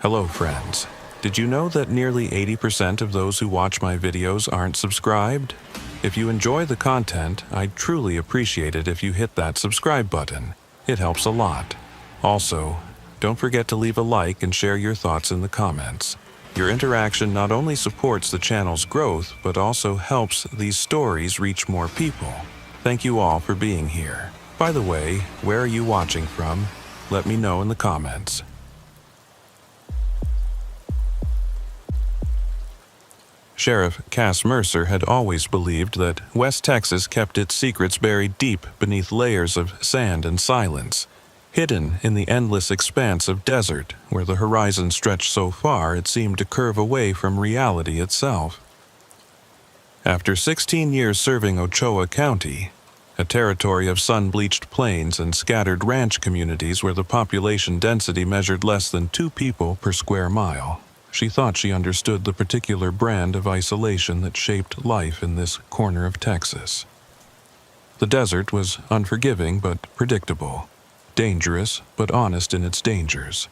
Hello friends. Did you know that nearly 80% of those who watch my videos aren't subscribed? If you enjoy the content, I'd truly appreciate it if you hit that subscribe button. It helps a lot. Also, don't forget to leave a like and share your thoughts in the comments. Your interaction not only supports the channel's growth, but also helps these stories reach more people. Thank you all for being here. By the way, where are you watching from? Let me know in the comments. Sheriff Cass Mercer had always believed that West Texas kept its secrets buried deep beneath layers of sand and silence, hidden in the endless expanse of desert where the horizon stretched so far it seemed to curve away from reality itself. After 16 years serving Ochoa County, a territory of sun-bleached plains and scattered ranch communities where the population density measured less than 2 people per square mile, she thought she understood the particular brand of isolation that shaped life in this corner of Texas. The desert was unforgiving but predictable, dangerous but honest in its dangers.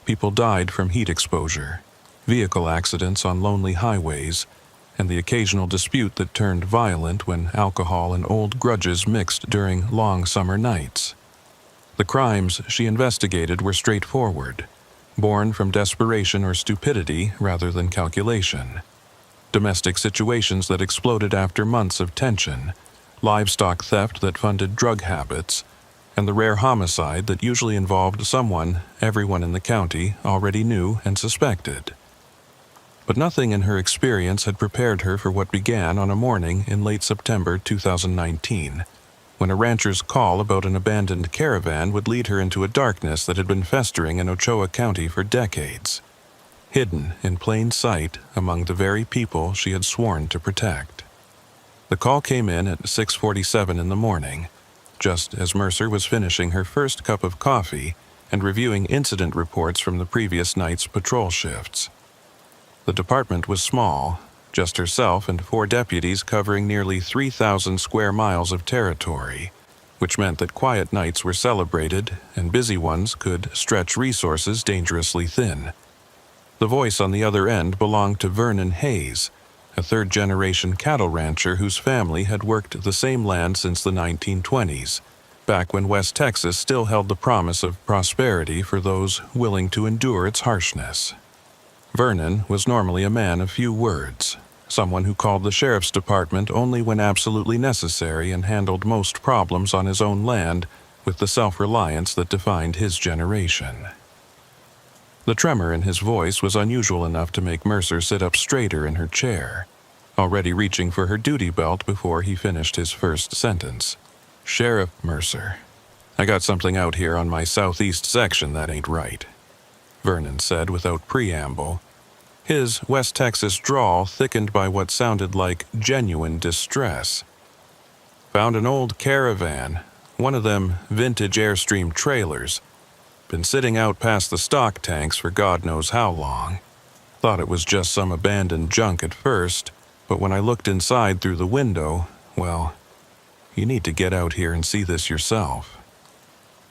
People died from heat exposure, vehicle accidents on lonely highways, and the occasional dispute that turned violent when alcohol and old grudges mixed during long summer nights. The crimes she investigated were straightforward, born from desperation or stupidity rather than calculation. Domestic situations that exploded after months of tension, livestock theft that funded drug habits, and the rare homicide that usually involved someone everyone in the county already knew and suspected. But nothing in her experience had prepared her for what began on a morning in late September 2019, when a rancher's call about an abandoned caravan would lead her into a darkness that had been festering in Ochoa County for decades, hidden in plain sight among the very people she had sworn to protect. The call came in at 6:47 in the morning, just as Mercer was finishing her first cup of coffee and reviewing incident reports from the previous night's patrol shifts. The department was small, just herself and 4 deputies covering nearly 3,000 square miles of territory, which meant that quiet nights were celebrated and busy ones could stretch resources dangerously thin. The voice on the other end belonged to Vernon Hayes, a third-generation cattle rancher whose family had worked the same land since the 1920s, back when West Texas still held the promise of prosperity for those willing to endure its harshness. Vernon was normally a man of few words, someone who called the sheriff's department only when absolutely necessary and handled most problems on his own land with the self-reliance that defined his generation. The tremor in his voice was unusual enough to make Mercer sit up straighter in her chair, already reaching for her duty belt before he finished his first sentence. "Sheriff Mercer, I got something out here on my southeast section that ain't right," Vernon said without preamble, his West Texas drawl thickened by what sounded like genuine distress. "Found an old caravan, one of them vintage Airstream trailers. Been sitting out past the stock tanks for God knows how long. Thought it was just some abandoned junk at first, but when I looked inside through the window, well, you need to get out here and see this yourself."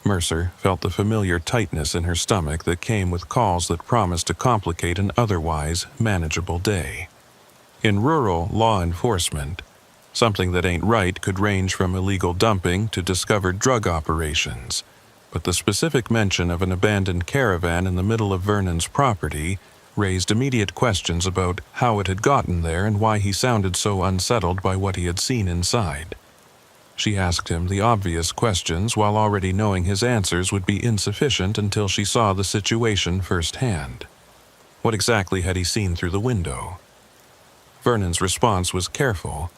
Mercer felt the familiar tightness in her stomach that came with calls that promised to complicate an otherwise manageable day. In rural law enforcement, something that ain't right could range from illegal dumping to discovered drug operations, but the specific mention of an abandoned caravan in the middle of Vernon's property raised immediate questions about how it had gotten there and why he sounded so unsettled by what he had seen inside. She asked him the obvious questions while already knowing his answers would be insufficient until she saw the situation firsthand. What exactly had he seen through the window? Vernon's response was careful,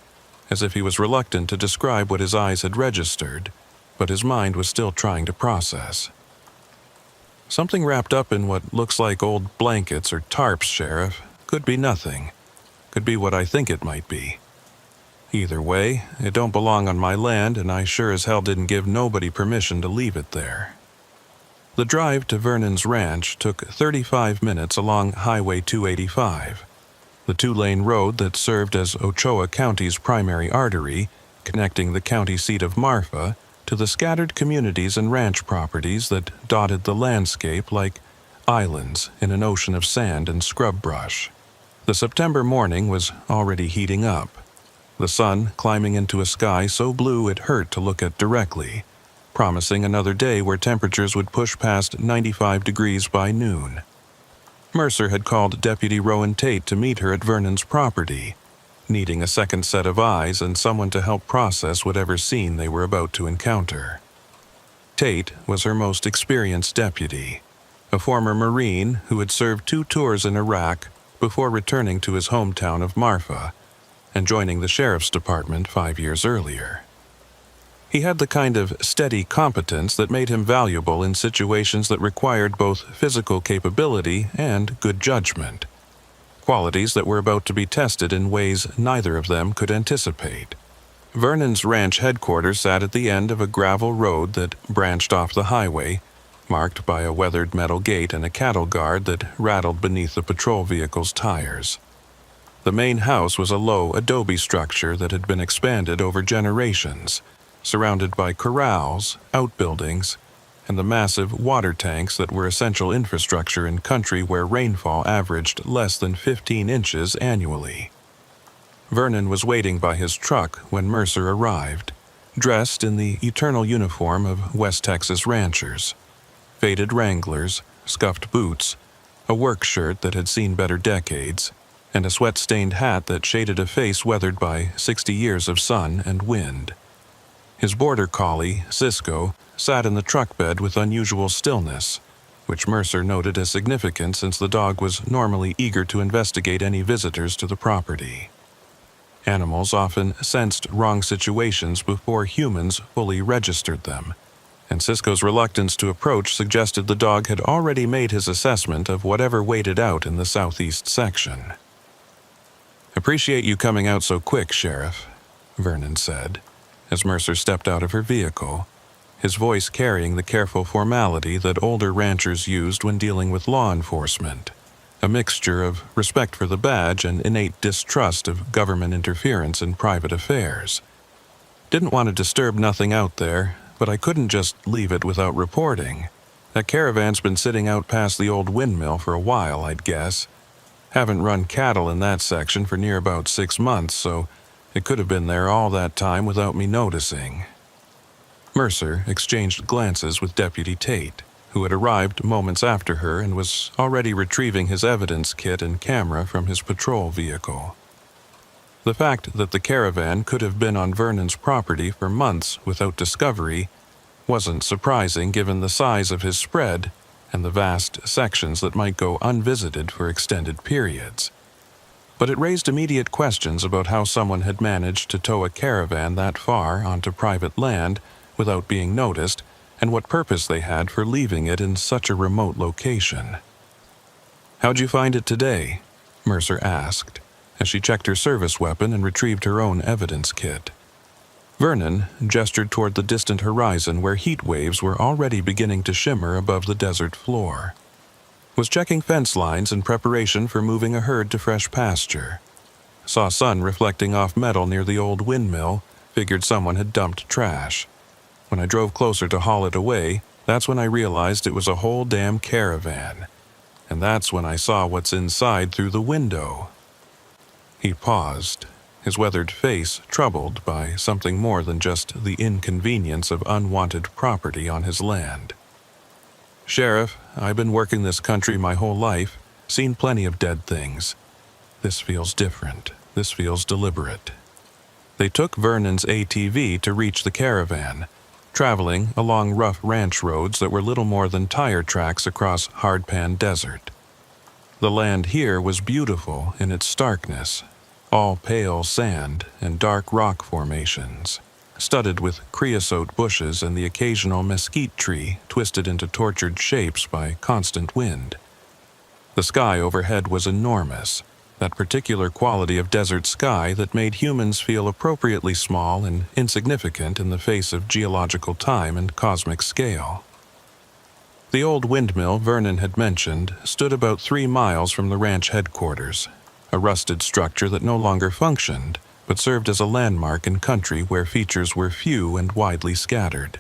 as if he was reluctant to describe what his eyes had registered, but his mind was still trying to process. "Something wrapped up in what looks like old blankets or tarps, Sheriff. Could be nothing. Could be what I think it might be. Either way, it don't belong on my land, and I sure as hell didn't give nobody permission to leave it there." The drive to Vernon's ranch took 35 minutes along Highway 285, the 2-lane road that served as Ochoa County's primary artery, connecting the county seat of Marfa to the scattered communities and ranch properties that dotted the landscape like islands in an ocean of sand and scrub brush. The September morning was already heating up, the sun climbing into a sky so blue it hurt to look at directly, promising another day where temperatures would push past 95 degrees by noon. Mercer had called Deputy Rowan Tate to meet her at Vernon's property, needing a second set of eyes and someone to help process whatever scene they were about to encounter. Tate was her most experienced deputy, a former Marine who had served 2 tours in Iraq before returning to his hometown of Marfa and joining the sheriff's department 5 years earlier. He had the kind of steady competence that made him valuable in situations that required both physical capability and good judgment, qualities that were about to be tested in ways neither of them could anticipate. Vernon's ranch headquarters sat at the end of a gravel road that branched off the highway, marked by a weathered metal gate and a cattle guard that rattled beneath the patrol vehicle's tires. The main house was a low adobe structure that had been expanded over generations, surrounded by corrals, outbuildings, and the massive water tanks that were essential infrastructure in country where rainfall averaged less than 15 inches annually. Vernon was waiting by his truck when Mercer arrived, dressed in the eternal uniform of West Texas ranchers: faded Wranglers, scuffed boots, a work shirt that had seen better decades, and a sweat-stained hat that shaded a face weathered by 60 years of sun and wind. His border collie, Cisco, sat in the truck bed with unusual stillness, which Mercer noted as significant since the dog was normally eager to investigate any visitors to the property. Animals often sensed wrong situations before humans fully registered them, and Cisco's reluctance to approach suggested the dog had already made his assessment of whatever waited out in the southeast section. "Appreciate you coming out so quick, Sheriff," Vernon said, as Mercer stepped out of her vehicle, his voice carrying the careful formality that older ranchers used when dealing with law enforcement, a mixture of respect for the badge and innate distrust of government interference in private affairs. "Didn't want to disturb nothing out there, but I couldn't just leave it without reporting. That caravan's been sitting out past the old windmill for a while, I'd guess. Haven't run cattle in that section for near about 6 months, so it could have been there all that time without me noticing." Mercer exchanged glances with Deputy Tate, who had arrived moments after her and was already retrieving his evidence kit and camera from his patrol vehicle. The fact that the caravan could have been on Vernon's property for months without discovery wasn't surprising given the size of his spread and the vast sections that might go unvisited for extended periods. But it raised immediate questions about how someone had managed to tow a caravan that far onto private land without being noticed, and what purpose they had for leaving it in such a remote location. "How'd you find it today?" Mercer asked, as she checked her service weapon and retrieved her own evidence kit. Vernon gestured toward the distant horizon where heat waves were already beginning to shimmer above the desert floor. "Was checking fence lines in preparation for moving a herd to fresh pasture. Saw sun reflecting off metal near the old windmill, figured someone had dumped trash. When I drove closer to haul it away, that's when I realized it was a whole damn caravan. And that's when I saw what's inside through the window." He paused, his weathered face troubled by something more than just the inconvenience of unwanted property on his land. "Sheriff, I've been working this country my whole life, seen plenty of dead things. This feels different. This feels deliberate." They took Vernon's ATV to reach the caravan, traveling along rough ranch roads that were little more than tire tracks across hardpan desert. The land here was beautiful in its starkness, all pale sand and dark rock formations, studded with creosote bushes and the occasional mesquite tree twisted into tortured shapes by constant wind. The sky overhead was enormous, that particular quality of desert sky that made humans feel appropriately small and insignificant in the face of geological time and cosmic scale. The old windmill Vernon had mentioned stood about 3 miles from the ranch headquarters, a rusted structure that no longer functioned, but served as a landmark in country where features were few and widely scattered.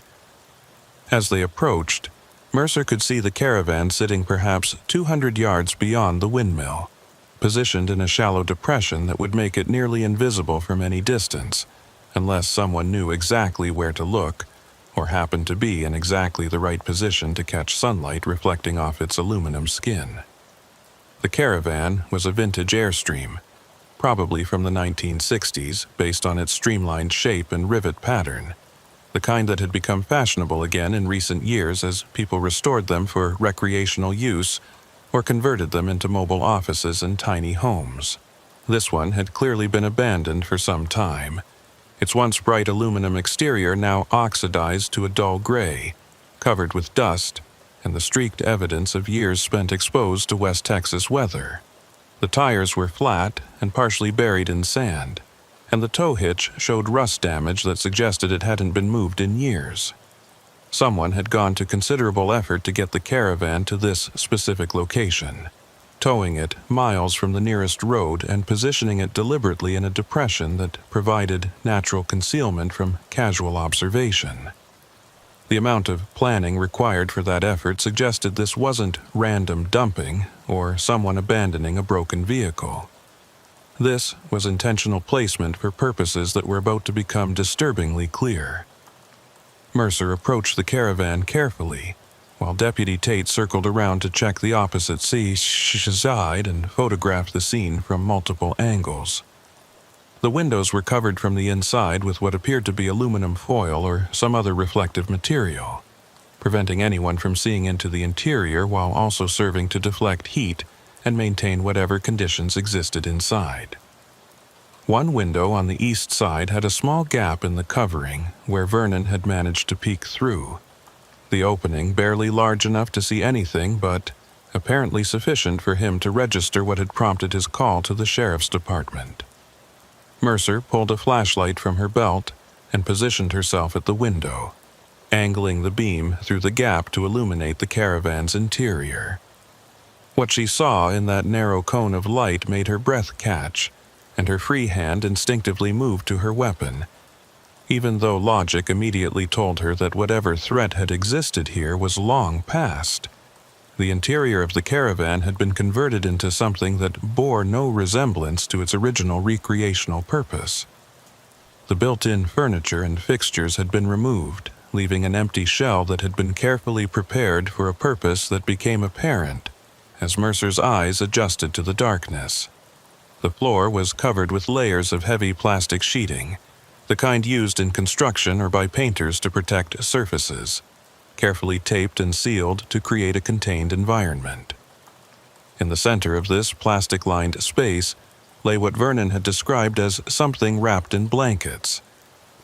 As they approached, Mercer could see the caravan sitting perhaps 200 yards beyond the windmill, positioned in a shallow depression that would make it nearly invisible from any distance, unless someone knew exactly where to look, or happened to be in exactly the right position to catch sunlight reflecting off its aluminum skin. The caravan was a vintage Airstream, probably from the 1960s based on its streamlined shape and rivet pattern, the kind that had become fashionable again in recent years as people restored them for recreational use or converted them into mobile offices and tiny homes. This one had clearly been abandoned for some time, its once bright aluminum exterior now oxidized to a dull gray, covered with dust and the streaked evidence of years spent exposed to West Texas weather. The tires were flat and partially buried in sand, and the tow hitch showed rust damage that suggested it hadn't been moved in years. Someone had gone to considerable effort to get the caravan to this specific location, towing it miles from the nearest road and positioning it deliberately in a depression that provided natural concealment from casual observation. The amount of planning required for that effort suggested this wasn't random dumping or someone abandoning a broken vehicle. This was intentional placement for purposes that were about to become disturbingly clear. Mercer approached the caravan carefully, while Deputy Tate circled around to check the opposite side and photographed the scene from multiple angles. The windows were covered from the inside with what appeared to be aluminum foil or some other reflective material, preventing anyone from seeing into the interior while also serving to deflect heat and maintain whatever conditions existed inside. One window on the east side had a small gap in the covering where Vernon had managed to peek through, the opening barely large enough to see anything but apparently sufficient for him to register what had prompted his call to the sheriff's department. Mercer pulled a flashlight from her belt and positioned herself at the window, angling the beam through the gap to illuminate the caravan's interior. What she saw in that narrow cone of light made her breath catch, and her free hand instinctively moved to her weapon, even though logic immediately told her that whatever threat had existed here was long past. The interior of the caravan had been converted into something that bore no resemblance to its original recreational purpose. The built-in furniture and fixtures had been removed, leaving an empty shell that had been carefully prepared for a purpose that became apparent as Mercer's eyes adjusted to the darkness. The floor was covered with layers of heavy plastic sheeting, the kind used in construction or by painters to protect surfaces, carefully taped and sealed to create a contained environment. In the center of this plastic-lined space lay what Vernon had described as something wrapped in blankets,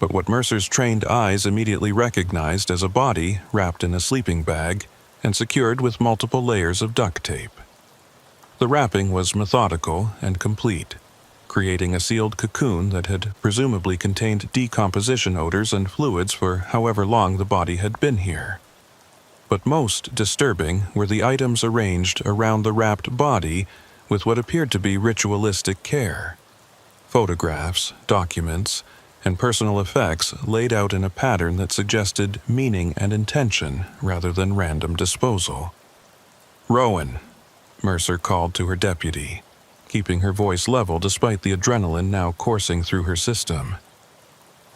but what Mercer's trained eyes immediately recognized as a body wrapped in a sleeping bag and secured with multiple layers of duct tape. The wrapping was methodical and complete, creating a sealed cocoon that had presumably contained decomposition odors and fluids for however long the body had been here. But most disturbing were the items arranged around the wrapped body with what appeared to be ritualistic care. Photographs, documents, and personal effects laid out in a pattern that suggested meaning and intention rather than random disposal. "Rowan," Mercer called to her deputy, keeping her voice level despite the adrenaline now coursing through her system.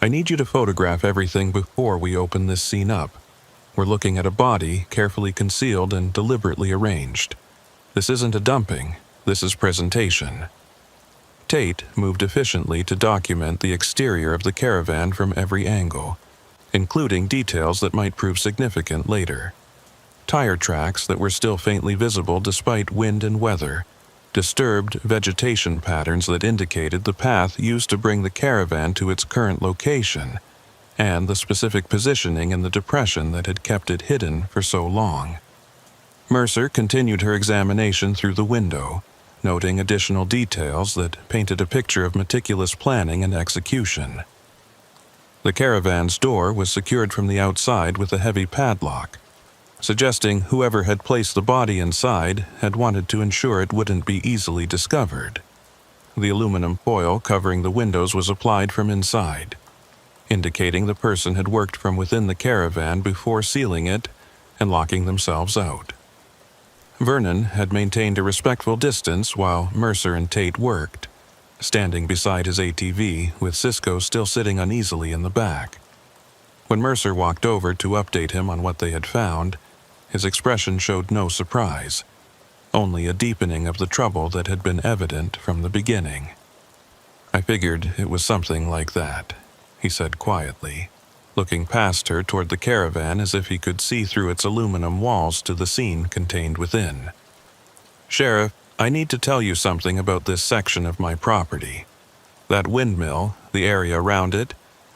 "I need you to photograph everything before we open this scene up. We're looking at a body carefully concealed and deliberately arranged. This isn't a dumping, this is presentation." Tate moved efficiently to document the exterior of the caravan from every angle, including details that might prove significant later. Tire tracks that were still faintly visible despite wind and weather, disturbed vegetation patterns that indicated the path used to bring the caravan to its current location, and the specific positioning in the depression that had kept it hidden for so long. Mercer continued her examination through the window, noting additional details that painted a picture of meticulous planning and execution. The caravan's door was secured from the outside with a heavy padlock, suggesting whoever had placed the body inside had wanted to ensure it wouldn't be easily discovered. The aluminum foil covering the windows was applied from inside, indicating the person had worked from within the caravan before sealing it and locking themselves out. Vernon had maintained a respectful distance while Mercer and Tate worked, standing beside his ATV with Cisco still sitting uneasily in the back. When Mercer walked over to update him on what they had found, his expression showed no surprise, only a deepening of the trouble that had been evident from the beginning. "I figured it was something like that," he said quietly, looking past her toward the caravan as if he could see through its aluminum walls to the scene contained within. "Sheriff, I need to tell you something about this section of my property. That windmill, the area around it,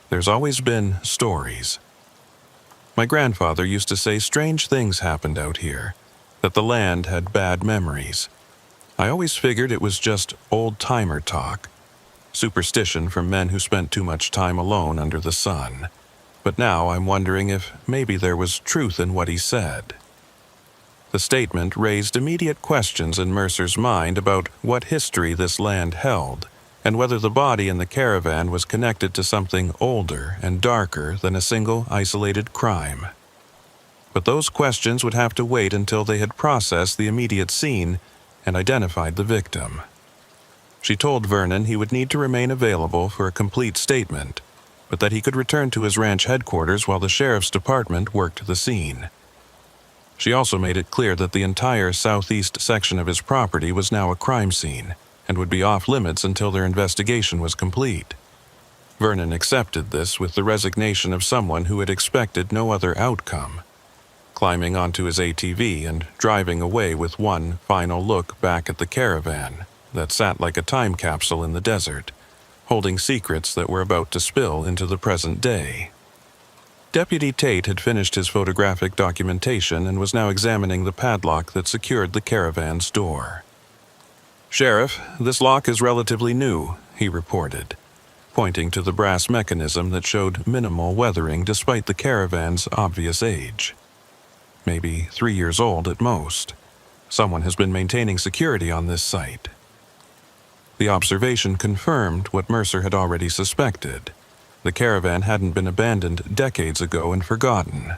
there's always been stories. My grandfather used to say strange things happened out here, that the land had bad memories. I always figured it was just old-timer talk, superstition from men who spent too much time alone under the sun. But now I'm wondering if maybe there was truth in what he said." The statement raised immediate questions in Mercer's mind about what history this land held, and whether the body in the caravan was connected to something older and darker than a single isolated crime. But those questions would have to wait until they had processed the immediate scene and identified the victim. She told Vernon he would need to remain available for a complete statement, but that he could return to his ranch headquarters while the sheriff's department worked the scene. She also made it clear that the entire southeast section of his property was now a crime scene and would be off limits until their investigation was complete. Vernon accepted this with the resignation of someone who had expected no other outcome, climbing onto his ATV and driving away with one final look back at the caravan that sat like a time capsule in the desert, holding secrets that were about to spill into the present day. Deputy Tate had finished his photographic documentation and was now examining the padlock that secured the caravan's door. "Sheriff, this lock is relatively new," he reported, pointing to the brass mechanism that showed minimal weathering despite the caravan's obvious age. Maybe 3 years old at most. Someone has been maintaining security on this site. The observation confirmed what Mercer had already suspected. The caravan hadn't been abandoned decades ago and forgotten.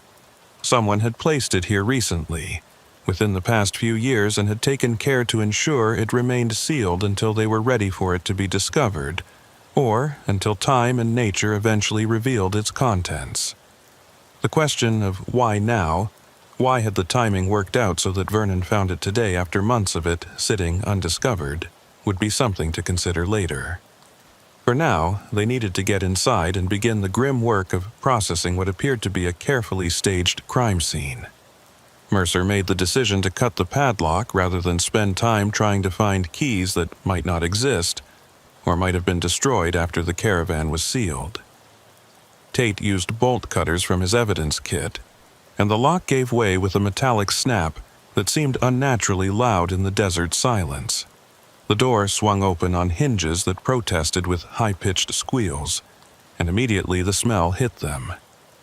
Someone had placed it here recently, within the past few years, and had taken care to ensure it remained sealed until they were ready for it to be discovered, or until time and nature eventually revealed its contents. The question of why now, why had the timing worked out so that Vernon found it today after months of it sitting undiscovered, would be something to consider later. For now, they needed to get inside and begin the grim work of processing what appeared to be a carefully staged crime scene. Mercer made the decision to cut the padlock rather than spend time trying to find keys that might not exist or might have been destroyed after the caravan was sealed. Tate used bolt cutters from his evidence kit, and the lock gave way with a metallic snap that seemed unnaturally loud in the desert silence. The door swung open on hinges that protested with high-pitched squeals, and immediately the smell hit them,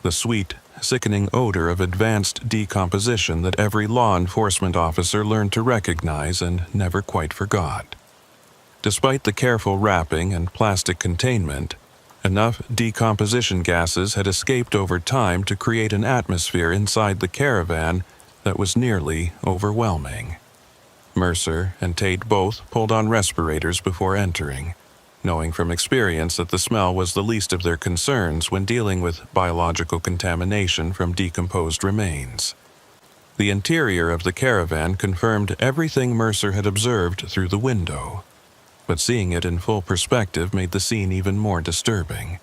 the sweet, sickening odor of advanced decomposition that every law enforcement officer learned to recognize and never quite forgot. Despite the careful wrapping and plastic containment, enough decomposition gases had escaped over time to create an atmosphere inside the caravan that was nearly overwhelming. Mercer and Tate both pulled on respirators before entering, knowing from experience that the smell was the least of their concerns when dealing with biological contamination from decomposed remains. The interior of the caravan confirmed everything Mercer had observed through the window, but seeing it in full perspective made the scene even more disturbing.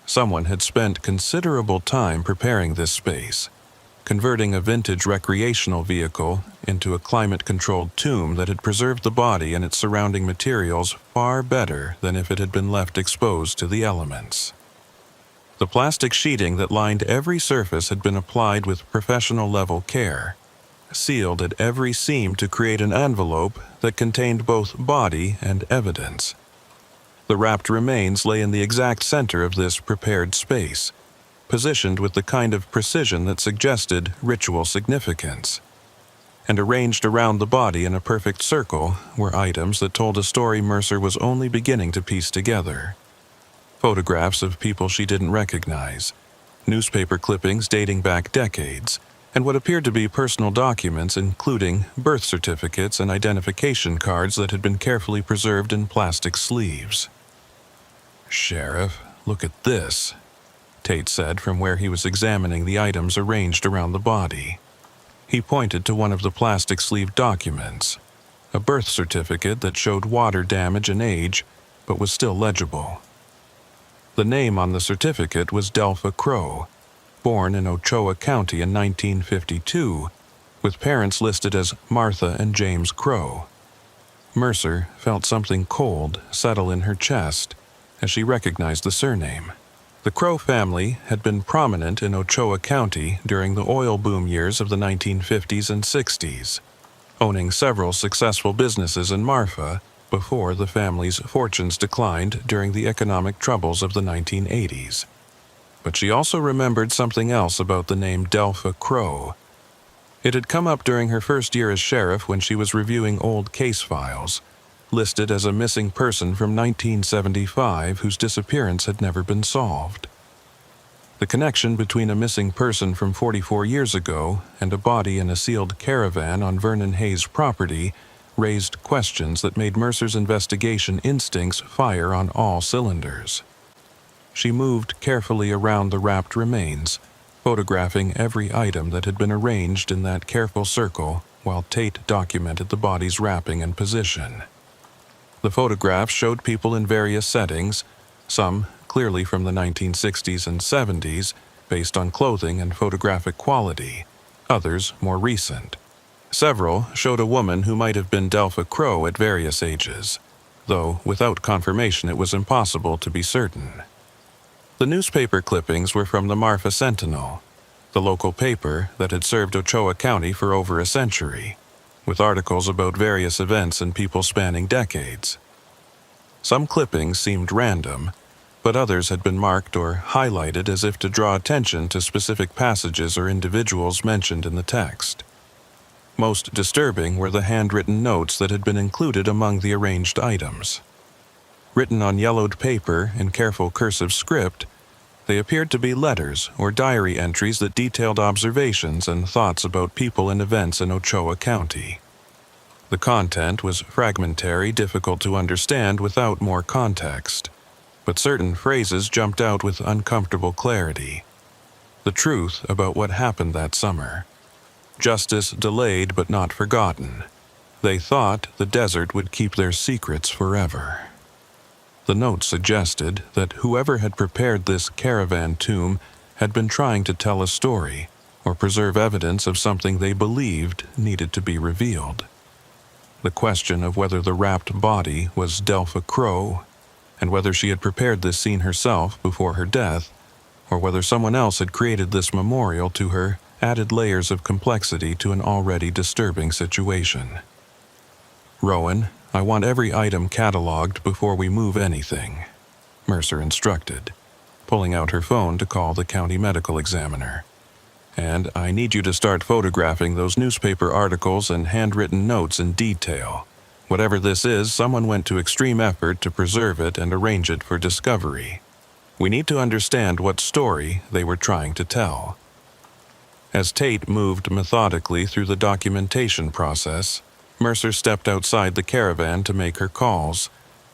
Someone had spent considerable time preparing this space, converting a vintage recreational vehicle into a climate-controlled tomb that had preserved the body and its surrounding materials far better than if it had been left exposed to the elements. The plastic sheeting that lined every surface had been applied with professional-level care, sealed at every seam to create an envelope that contained both body and evidence. The wrapped remains lay in the exact center of this prepared space, positioned with the kind of precision that suggested ritual significance. And arranged around the body in a perfect circle were items that told a story Mercer was only beginning to piece together. Photographs of people she didn't recognize, newspaper clippings dating back decades, and what appeared to be personal documents including birth certificates and identification cards that had been carefully preserved in plastic sleeves. "Sheriff, look at this," Tate said from where he was examining the items arranged around the body. He pointed to one of the plastic-sleeved documents, a birth certificate that showed water damage and age, but was still legible. The name on the certificate was Delpha Crow, born in Ochoa County in 1952, with parents listed as Martha and James Crow. Mercer felt something cold settle in her chest as she recognized the surname. The Crow family had been prominent in Ochoa County during the oil boom years of the 1950s and 60s, owning several successful businesses in Marfa before the family's fortunes declined during the economic troubles of the 1980s. But she also remembered something else about the name Delpha Crow. It had come up during her first year as sheriff when she was reviewing old case files, listed as a missing person from 1975 whose disappearance had never been solved. The connection between a missing person from 44 years ago and a body in a sealed caravan on Vernon Hayes' property raised questions that made Mercer's investigation instincts fire on all cylinders. She moved carefully around the wrapped remains, photographing every item that had been arranged in that careful circle while Tate documented the body's wrapping and position. The photographs showed people in various settings, some clearly from the 1960s and 70s, based on clothing and photographic quality, others more recent. Several showed a woman who might have been Delpha Crow at various ages, though without confirmation it was impossible to be certain. The newspaper clippings were from the Marfa Sentinel, the local paper that had served Ochoa County for over a century, with articles about various events and people spanning decades. Some clippings seemed random, but others had been marked or highlighted as if to draw attention to specific passages or individuals mentioned in the text. Most disturbing were the handwritten notes that had been included among the arranged items. Written on yellowed paper in careful cursive script, they appeared to be letters or diary entries that detailed observations and thoughts about people and events in Ochoa County. The content was fragmentary, difficult to understand without more context, but certain phrases jumped out with uncomfortable clarity. The truth about what happened that summer. Justice delayed but not forgotten. They thought the desert would keep their secrets forever. The note suggested that whoever had prepared this caravan tomb had been trying to tell a story or preserve evidence of something they believed needed to be revealed. The question of whether the wrapped body was Delpha Crow, and whether she had prepared this scene herself before her death, or whether someone else had created this memorial to her, added layers of complexity to an already disturbing situation. "Rowan, I want every item cataloged before we move anything," Mercer instructed, pulling out her phone to call the county medical examiner. "And I need you to start photographing those newspaper articles and handwritten notes in detail. Whatever this is, someone went to extreme effort to preserve it and arrange it for discovery. We need to understand what story they were trying to tell." As Tate moved methodically through the documentation process, Mercer stepped outside the caravan to make her calls,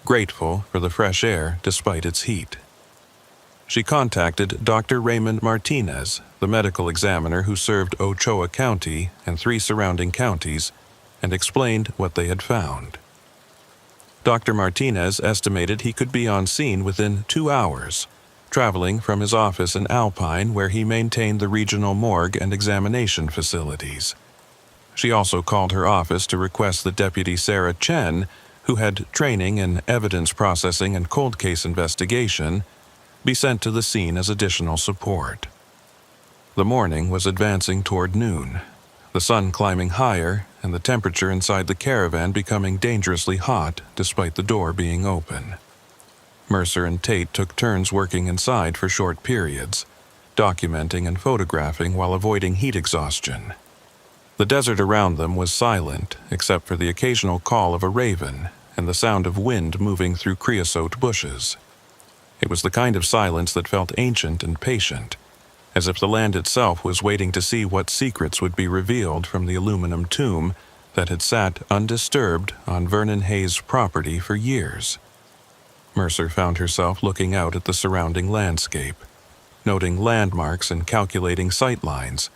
grateful for the fresh air despite its heat. She contacted Dr. Raymond Martinez, the medical examiner who served Ochoa County and 3 surrounding counties, and explained what they had found. Dr. Martinez estimated he could be on scene within 2 hours, traveling from his office in Alpine where he maintained the regional morgue and examination facilities. She also called her office to request that Deputy Sarah Chen, who had training in evidence processing and cold case investigation, be sent to the scene as additional support. The morning was advancing toward noon, the sun climbing higher and the temperature inside the caravan becoming dangerously hot despite the door being open. Mercer and Tate took turns working inside for short periods, documenting and photographing while avoiding heat exhaustion. The desert around them was silent except for the occasional call of a raven and the sound of wind moving through creosote bushes. It was the kind of silence that felt ancient and patient, as if the land itself was waiting to see what secrets would be revealed from the aluminum tomb that had sat undisturbed on Vernon Hayes' property for years. Mercer found herself looking out at the surrounding landscape, noting landmarks and calculating sight lines,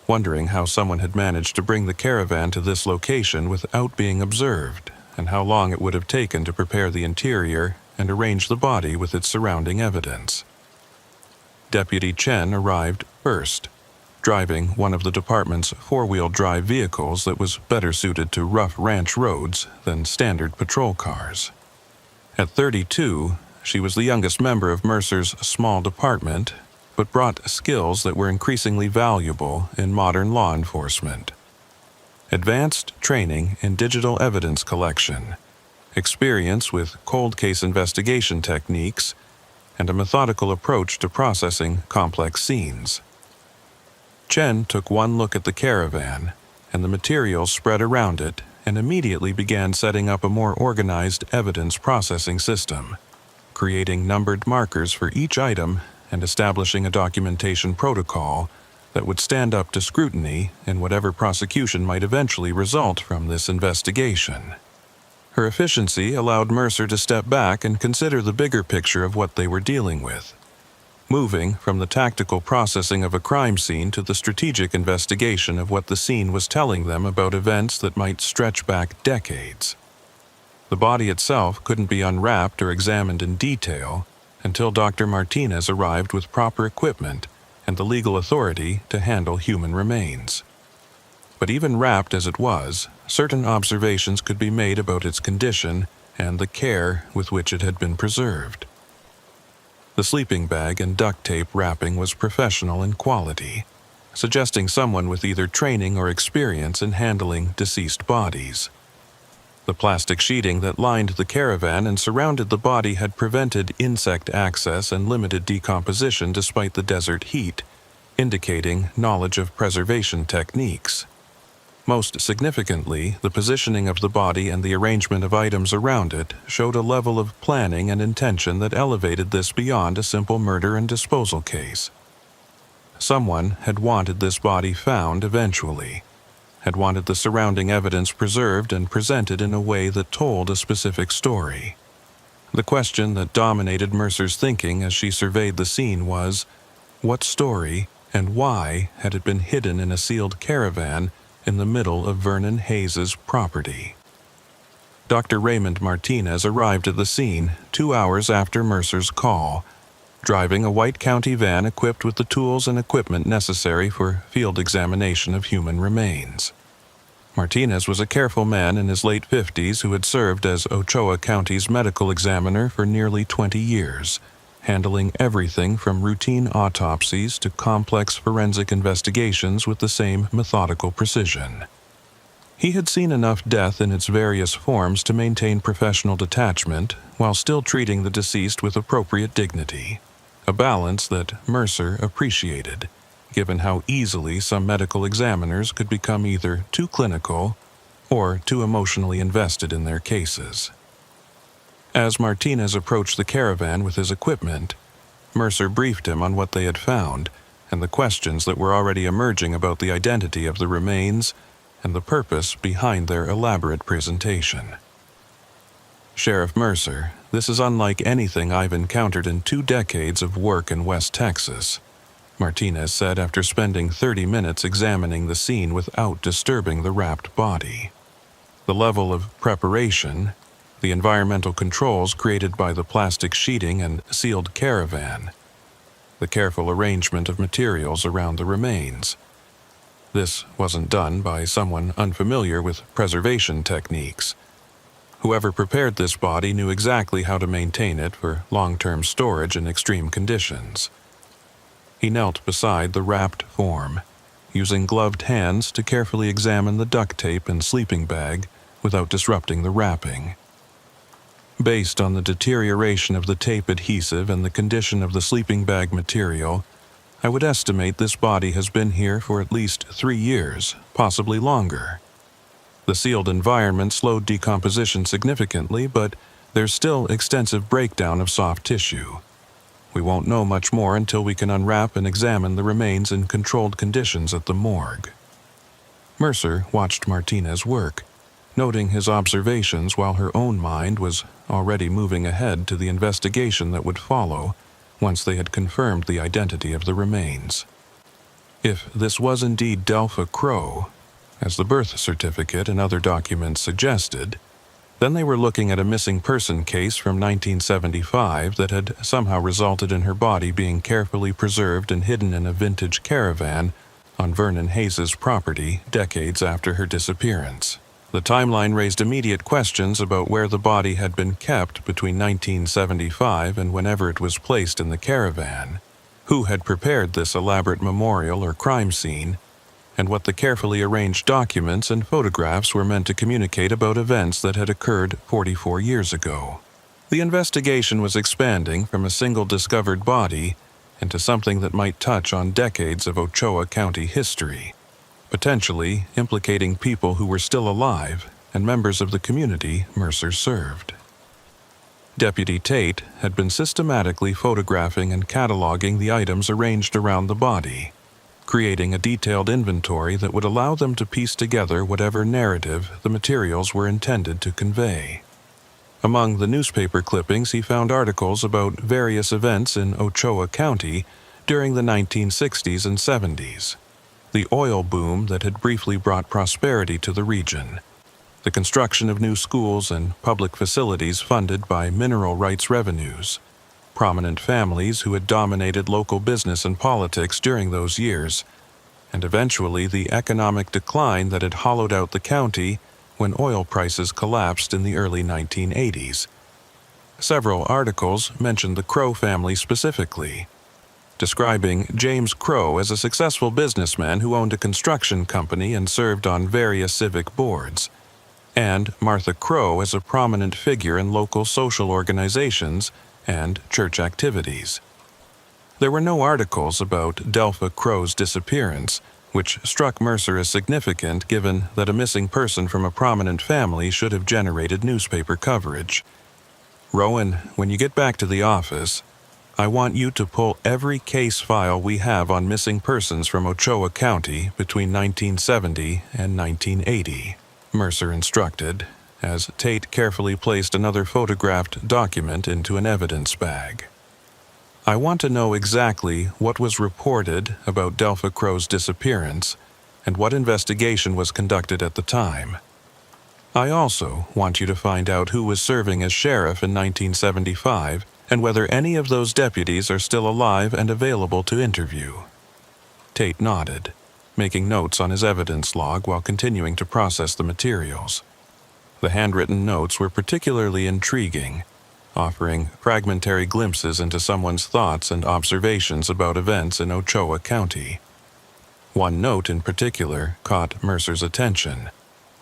wondering how someone had managed to bring the caravan to this location without being observed, and how long it would have taken to prepare the interior and arrange the body with its surrounding evidence. Deputy Chen arrived first, driving one of the department's four-wheel drive vehicles that was better suited to rough ranch roads than standard patrol cars. At 32, she was the youngest member of Mercer's small department, but brought skills that were increasingly valuable in modern law enforcement. Advanced training in digital evidence collection, experience with cold case investigation techniques, and a methodical approach to processing complex scenes. Chen took one look at the caravan and the materials spread around it and immediately began setting up a more organized evidence processing system, creating numbered markers for each item and establishing a documentation protocol that would stand up to scrutiny in whatever prosecution might eventually result from this investigation. Her efficiency allowed Mercer to step back and consider the bigger picture of what they were dealing with, moving from the tactical processing of a crime scene to the strategic investigation of what the scene was telling them about events that might stretch back decades. The body itself couldn't be unwrapped or examined in detail until Dr. Martinez arrived with proper equipment and the legal authority to handle human remains. But even wrapped as it was, certain observations could be made about its condition and the care with which it had been preserved. The sleeping bag and duct tape wrapping was professional in quality, suggesting someone with either training or experience in handling deceased bodies. The plastic sheeting that lined the caravan and surrounded the body had prevented insect access and limited decomposition despite the desert heat, indicating knowledge of preservation techniques. Most significantly, the positioning of the body and the arrangement of items around it showed a level of planning and intention that elevated this beyond a simple murder and disposal case. Someone had wanted this body found eventually, had wanted the surrounding evidence preserved and presented in a way that told a specific story. The question that dominated Mercer's thinking as she surveyed the scene was, what story and why had it been hidden in a sealed caravan in the middle of Vernon Hayes' property? Dr. Raymond Martinez arrived at the scene 2 hours after Mercer's call, driving a white county van equipped with the tools and equipment necessary for field examination of human remains. Martinez was a careful man in his late 50s who had served as Ochoa County's medical examiner for nearly 20 years, handling everything from routine autopsies to complex forensic investigations with the same methodical precision. He had seen enough death in its various forms to maintain professional detachment while still treating the deceased with appropriate dignity, a balance that Mercer appreciated, given how easily some medical examiners could become either too clinical or too emotionally invested in their cases. As Martinez approached the caravan with his equipment, Mercer briefed him on what they had found and the questions that were already emerging about the identity of the remains and the purpose behind their elaborate presentation. Sheriff Mercer, this is unlike anything I've encountered in 2 decades of work in West Texas, Martinez said after spending 30 minutes examining the scene without disturbing the wrapped body. The level of preparation, the environmental controls created by the plastic sheeting and sealed caravan, the careful arrangement of materials around the remains. This wasn't done by someone unfamiliar with preservation techniques. Whoever prepared this body knew exactly how to maintain it for long-term storage in extreme conditions. He knelt beside the wrapped form, using gloved hands to carefully examine the duct tape and sleeping bag without disrupting the wrapping. Based on the deterioration of the tape adhesive and the condition of the sleeping bag material, I would estimate this body has been here for at least 3 years, possibly longer. The sealed environment slowed decomposition significantly, but there's still extensive breakdown of soft tissue. We won't know much more until we can unwrap and examine the remains in controlled conditions at the morgue." Mercer watched Martinez work, noting his observations while her own mind was already moving ahead to the investigation that would follow once they had confirmed the identity of the remains. If this was indeed Delpha Crow, as the birth certificate and other documents suggested, then they were looking at a missing person case from 1975 that had somehow resulted in her body being carefully preserved and hidden in a vintage caravan on Vernon Hayes's property decades after her disappearance. The timeline raised immediate questions about where the body had been kept between 1975 and whenever it was placed in the caravan, who had prepared this elaborate memorial or crime scene, and what the carefully arranged documents and photographs were meant to communicate about events that had occurred 44 years ago. The investigation was expanding from a single discovered body into something that might touch on decades of Ochoa County history, potentially implicating people who were still alive and members of the community Mercer served. Deputy Tate had been systematically photographing and cataloging the items arranged around the body, creating a detailed inventory that would allow them to piece together whatever narrative the materials were intended to convey. Among the newspaper clippings, he found articles about various events in Ochoa County during the 1960s and 70s, the oil boom that had briefly brought prosperity to the region, the construction of new schools and public facilities funded by mineral rights revenues, prominent families who had dominated local business and politics during those years, and eventually the economic decline that had hollowed out the county when oil prices collapsed in the early 1980s. Several articles mentioned the Crow family specifically, describing James Crow as a successful businessman who owned a construction company and served on various civic boards, and Martha Crow as a prominent figure in local social organizations and church activities. There were no articles about Delpha Crow's disappearance, which struck Mercer as significant given that a missing person from a prominent family should have generated newspaper coverage. "Rowan, when you get back to the office, I want you to pull every case file we have on missing persons from Ochoa County between 1970 and 1980, Mercer instructed, as Tate carefully placed another photographed document into an evidence bag. "I want to know exactly what was reported about Delpha Crow's disappearance and what investigation was conducted at the time. I also want you to find out who was serving as sheriff in 1975 and whether any of those deputies are still alive and available to interview." Tate nodded, making notes on his evidence log while continuing to process the materials. The handwritten notes were particularly intriguing, offering fragmentary glimpses into someone's thoughts and observations about events in Ochoa County. One note in particular caught Mercer's attention,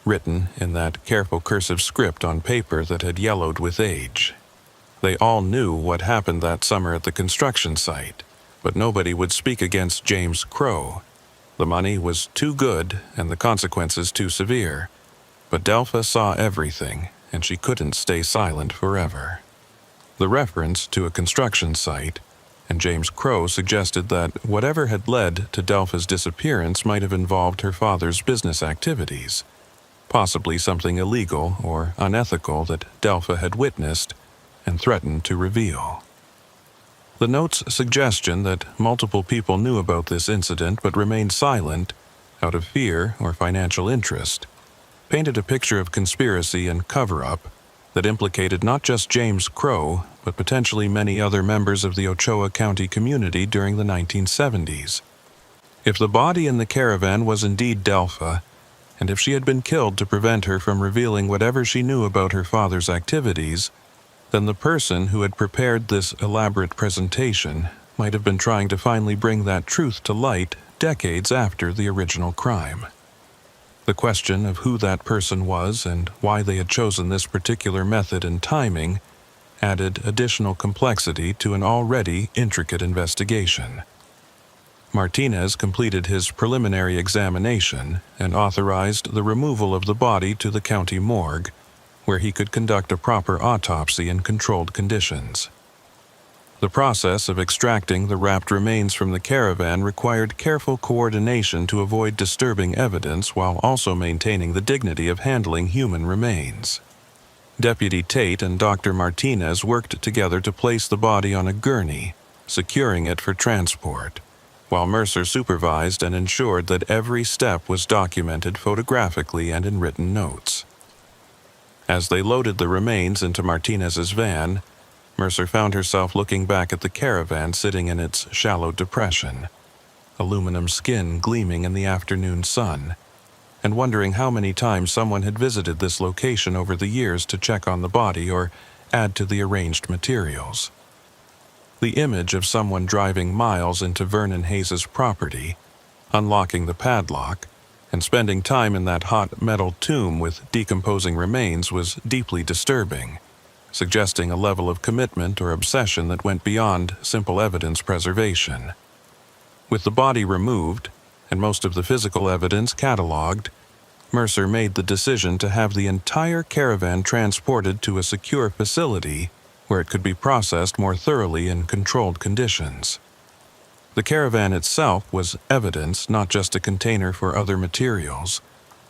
written in that careful cursive script on paper that had yellowed with age. They all knew what happened that summer at the construction site, but nobody would speak against James Crow. The money was too good and the consequences too severe, but Delpha saw everything, and she couldn't stay silent forever. The reference to a construction site, and James Crow suggested that whatever had led to Delpha's disappearance might have involved her father's business activities, possibly something illegal or unethical that Delpha had witnessed and threatened to reveal. The note's suggestion that multiple people knew about this incident but remained silent out of fear or financial interest painted a picture of conspiracy and cover-up that implicated not just James Crow, but potentially many other members of the Ochoa County community during the 1970s. If the body in the caravan was indeed Delpha, and if she had been killed to prevent her from revealing whatever she knew about her father's activities, then the person who had prepared this elaborate presentation might have been trying to finally bring that truth to light decades after the original crime. The question of who that person was and why they had chosen this particular method and timing added additional complexity to an already intricate investigation. Martinez completed his preliminary examination and authorized the removal of the body to the county morgue, where he could conduct a proper autopsy in controlled conditions. The process of extracting the wrapped remains from the caravan required careful coordination to avoid disturbing evidence while also maintaining the dignity of handling human remains. Deputy Tate and Dr. Martinez worked together to place the body on a gurney, securing it for transport, while Mercer supervised and ensured that every step was documented photographically and in written notes. As they loaded the remains into Martinez's van, Mercer found herself looking back at the caravan sitting in its shallow depression, aluminum skin gleaming in the afternoon sun, and wondering how many times someone had visited this location over the years to check on the body or add to the arranged materials. The image of someone driving miles into Vernon Hayes's property, unlocking the padlock, and spending time in that hot metal tomb with decomposing remains was deeply disturbing, suggesting a level of commitment or obsession that went beyond simple evidence preservation. With the body removed, and most of the physical evidence catalogued, Mercer made the decision to have the entire caravan transported to a secure facility where it could be processed more thoroughly in controlled conditions. The caravan itself was evidence, not just a container for other materials,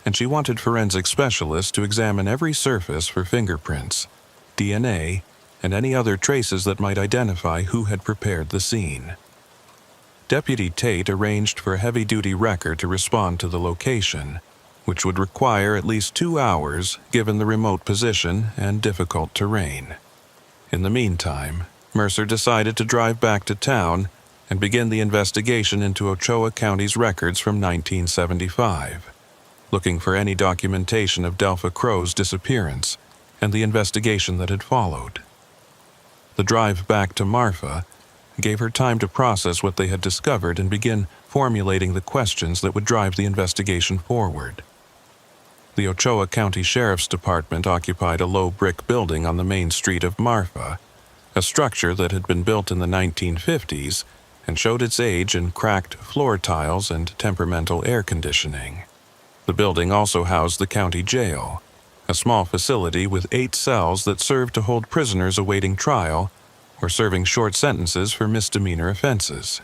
and she wanted forensic specialists to examine every surface for fingerprints, DNA, and any other traces that might identify who had prepared the scene. Deputy Tate arranged for a heavy-duty wrecker to respond to the location, which would require at least 2 hours given the remote position and difficult terrain. In the meantime, Mercer decided to drive back to town and begin the investigation into Ochoa County's records from 1975, looking for any documentation of Delpha Crow's disappearance and the investigation that had followed. The drive back to Marfa gave her time to process what they had discovered and begin formulating the questions that would drive the investigation forward. The Ochoa County Sheriff's Department occupied a low brick building on the main street of Marfa, a structure that had been built in the 1950s and showed its age in cracked floor tiles and temperamental air conditioning. The building also housed the county jail, a small facility with 8 cells that served to hold prisoners awaiting trial or serving short sentences for misdemeanor offenses.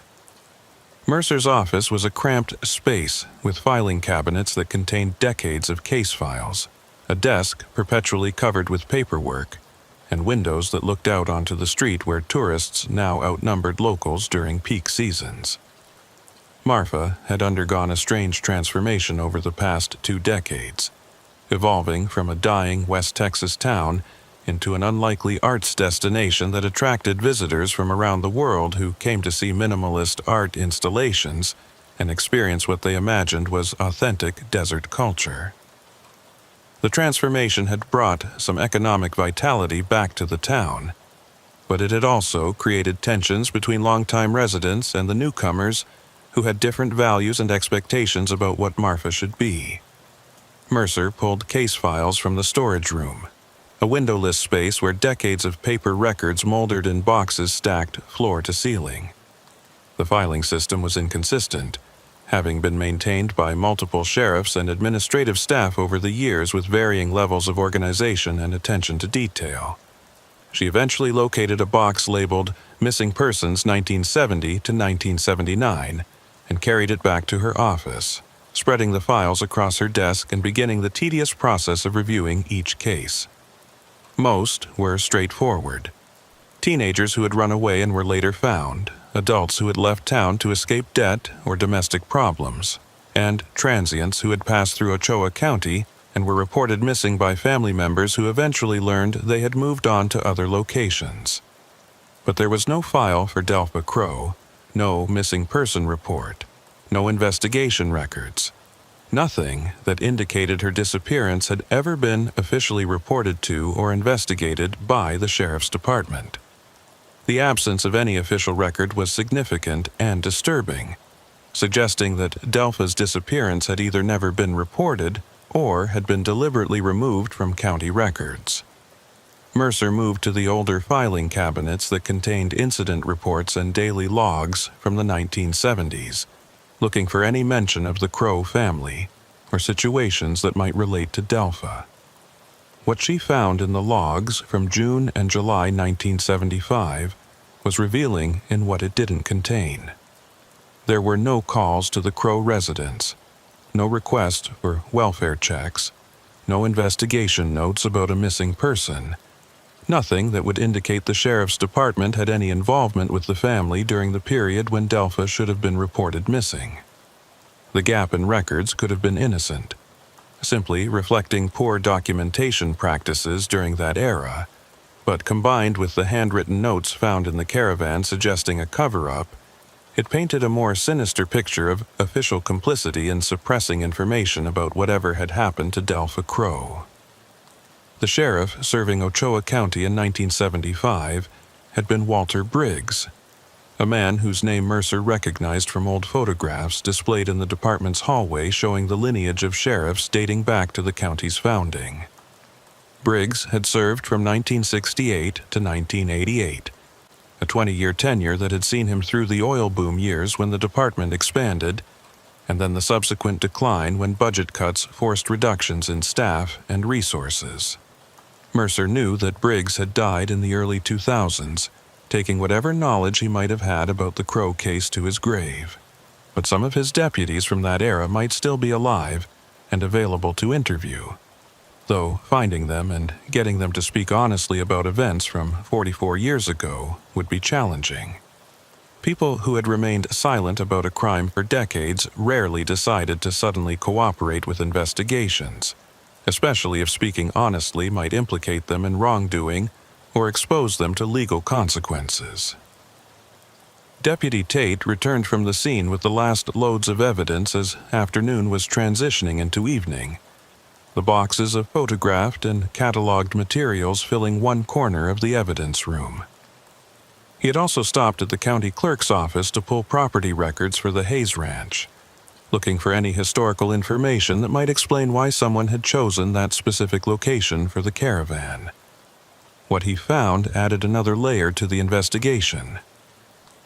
Mercer's office was a cramped space with filing cabinets that contained decades of case files, a desk perpetually covered with paperwork, and windows that looked out onto the street where tourists now outnumbered locals during peak seasons. Marfa had undergone a strange transformation over the past 2 decades, evolving from a dying West Texas town into an unlikely arts destination that attracted visitors from around the world who came to see minimalist art installations and experience what they imagined was authentic desert culture. The transformation had brought some economic vitality back to the town, but it had also created tensions between longtime residents and the newcomers who had different values and expectations about what Marfa should be. Mercer pulled case files from the storage room, a windowless space where decades of paper records moldered in boxes stacked floor to ceiling. The filing system was inconsistent, having been maintained by multiple sheriffs and administrative staff over the years with varying levels of organization and attention to detail. She eventually located a box labeled Missing Persons 1970 to 1979 and carried it back to her office, spreading the files across her desk and beginning the tedious process of reviewing each case. Most were straightforward. Teenagers who had run away and were later found, adults who had left town to escape debt or domestic problems, and transients who had passed through Ochoa County and were reported missing by family members who eventually learned they had moved on to other locations. But there was no file for Delpha Crow, no missing person report, no investigation records. Nothing that indicated her disappearance had ever been officially reported to or investigated by the Sheriff's Department. The absence of any official record was significant and disturbing, suggesting that Delpha's disappearance had either never been reported or had been deliberately removed from county records. Mercer moved to the older filing cabinets that contained incident reports and daily logs from the 1970s, looking for any mention of the Crow family or situations that might relate to Delpha. What she found in the logs from June and July 1975 was revealing in what it didn't contain. There were no calls to the Crow residence, no request for welfare checks, no investigation notes about a missing person, nothing that would indicate the sheriff's department had any involvement with the family during the period when Delpha should have been reported missing. The gap in records could have been innocent, simply reflecting poor documentation practices during that era, but combined with the handwritten notes found in the caravan suggesting a cover-up, it painted a more sinister picture of official complicity in suppressing information about whatever had happened to Delpha Crow. The sheriff serving Ochoa County in 1975 had been Walter Briggs, a man whose name Mercer recognized from old photographs displayed in the department's hallway showing the lineage of sheriffs dating back to the county's founding. Briggs had served from 1968 to 1988, a 20-year tenure that had seen him through the oil boom years when the department expanded, and then the subsequent decline when budget cuts forced reductions in staff and resources. Mercer knew that Briggs had died in the early 2000s, taking whatever knowledge he might have had about the Crow case to his grave. But some of his deputies from that era might still be alive and available to interview, though finding them and getting them to speak honestly about events from 44 years ago would be challenging. People who had remained silent about a crime for decades rarely decided to suddenly cooperate with investigations, especially if speaking honestly might implicate them in wrongdoing or expose them to legal consequences. Deputy Tate returned from the scene with the last loads of evidence as afternoon was transitioning into evening, the boxes of photographed and cataloged materials filling one corner of the evidence room. He had also stopped at the county clerk's office to pull property records for the Hayes Ranch, looking for any historical information that might explain why someone had chosen that specific location for the caravan. What he found added another layer to the investigation.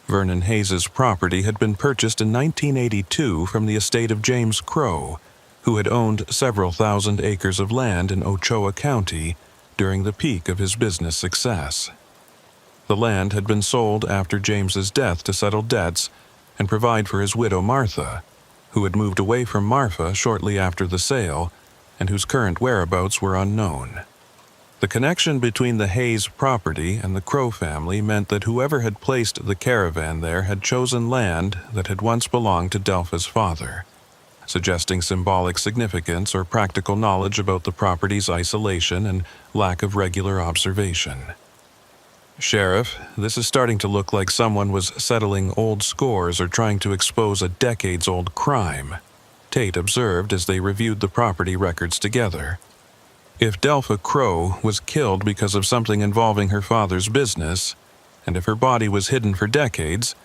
Vernon Hayes's property had been purchased in 1982 from the estate of James Crow, who had owned several thousand acres of land in Ochoa County during the peak of his business success. The land had been sold after James's death to settle debts and provide for his widow Martha, who had moved away from Marfa shortly after the sale and whose current whereabouts were unknown. The connection between the Hayes property and the Crow family meant that whoever had placed the caravan there had chosen land that had once belonged to Delpha's father, suggesting symbolic significance or practical knowledge about the property's isolation and lack of regular observation. "Sheriff, this is starting to look like someone was settling old scores or trying to expose a decades-old crime," Tate observed as they reviewed the property records together. If Delpha Crow was killed because of something involving her father's business, and if her body was hidden for decades,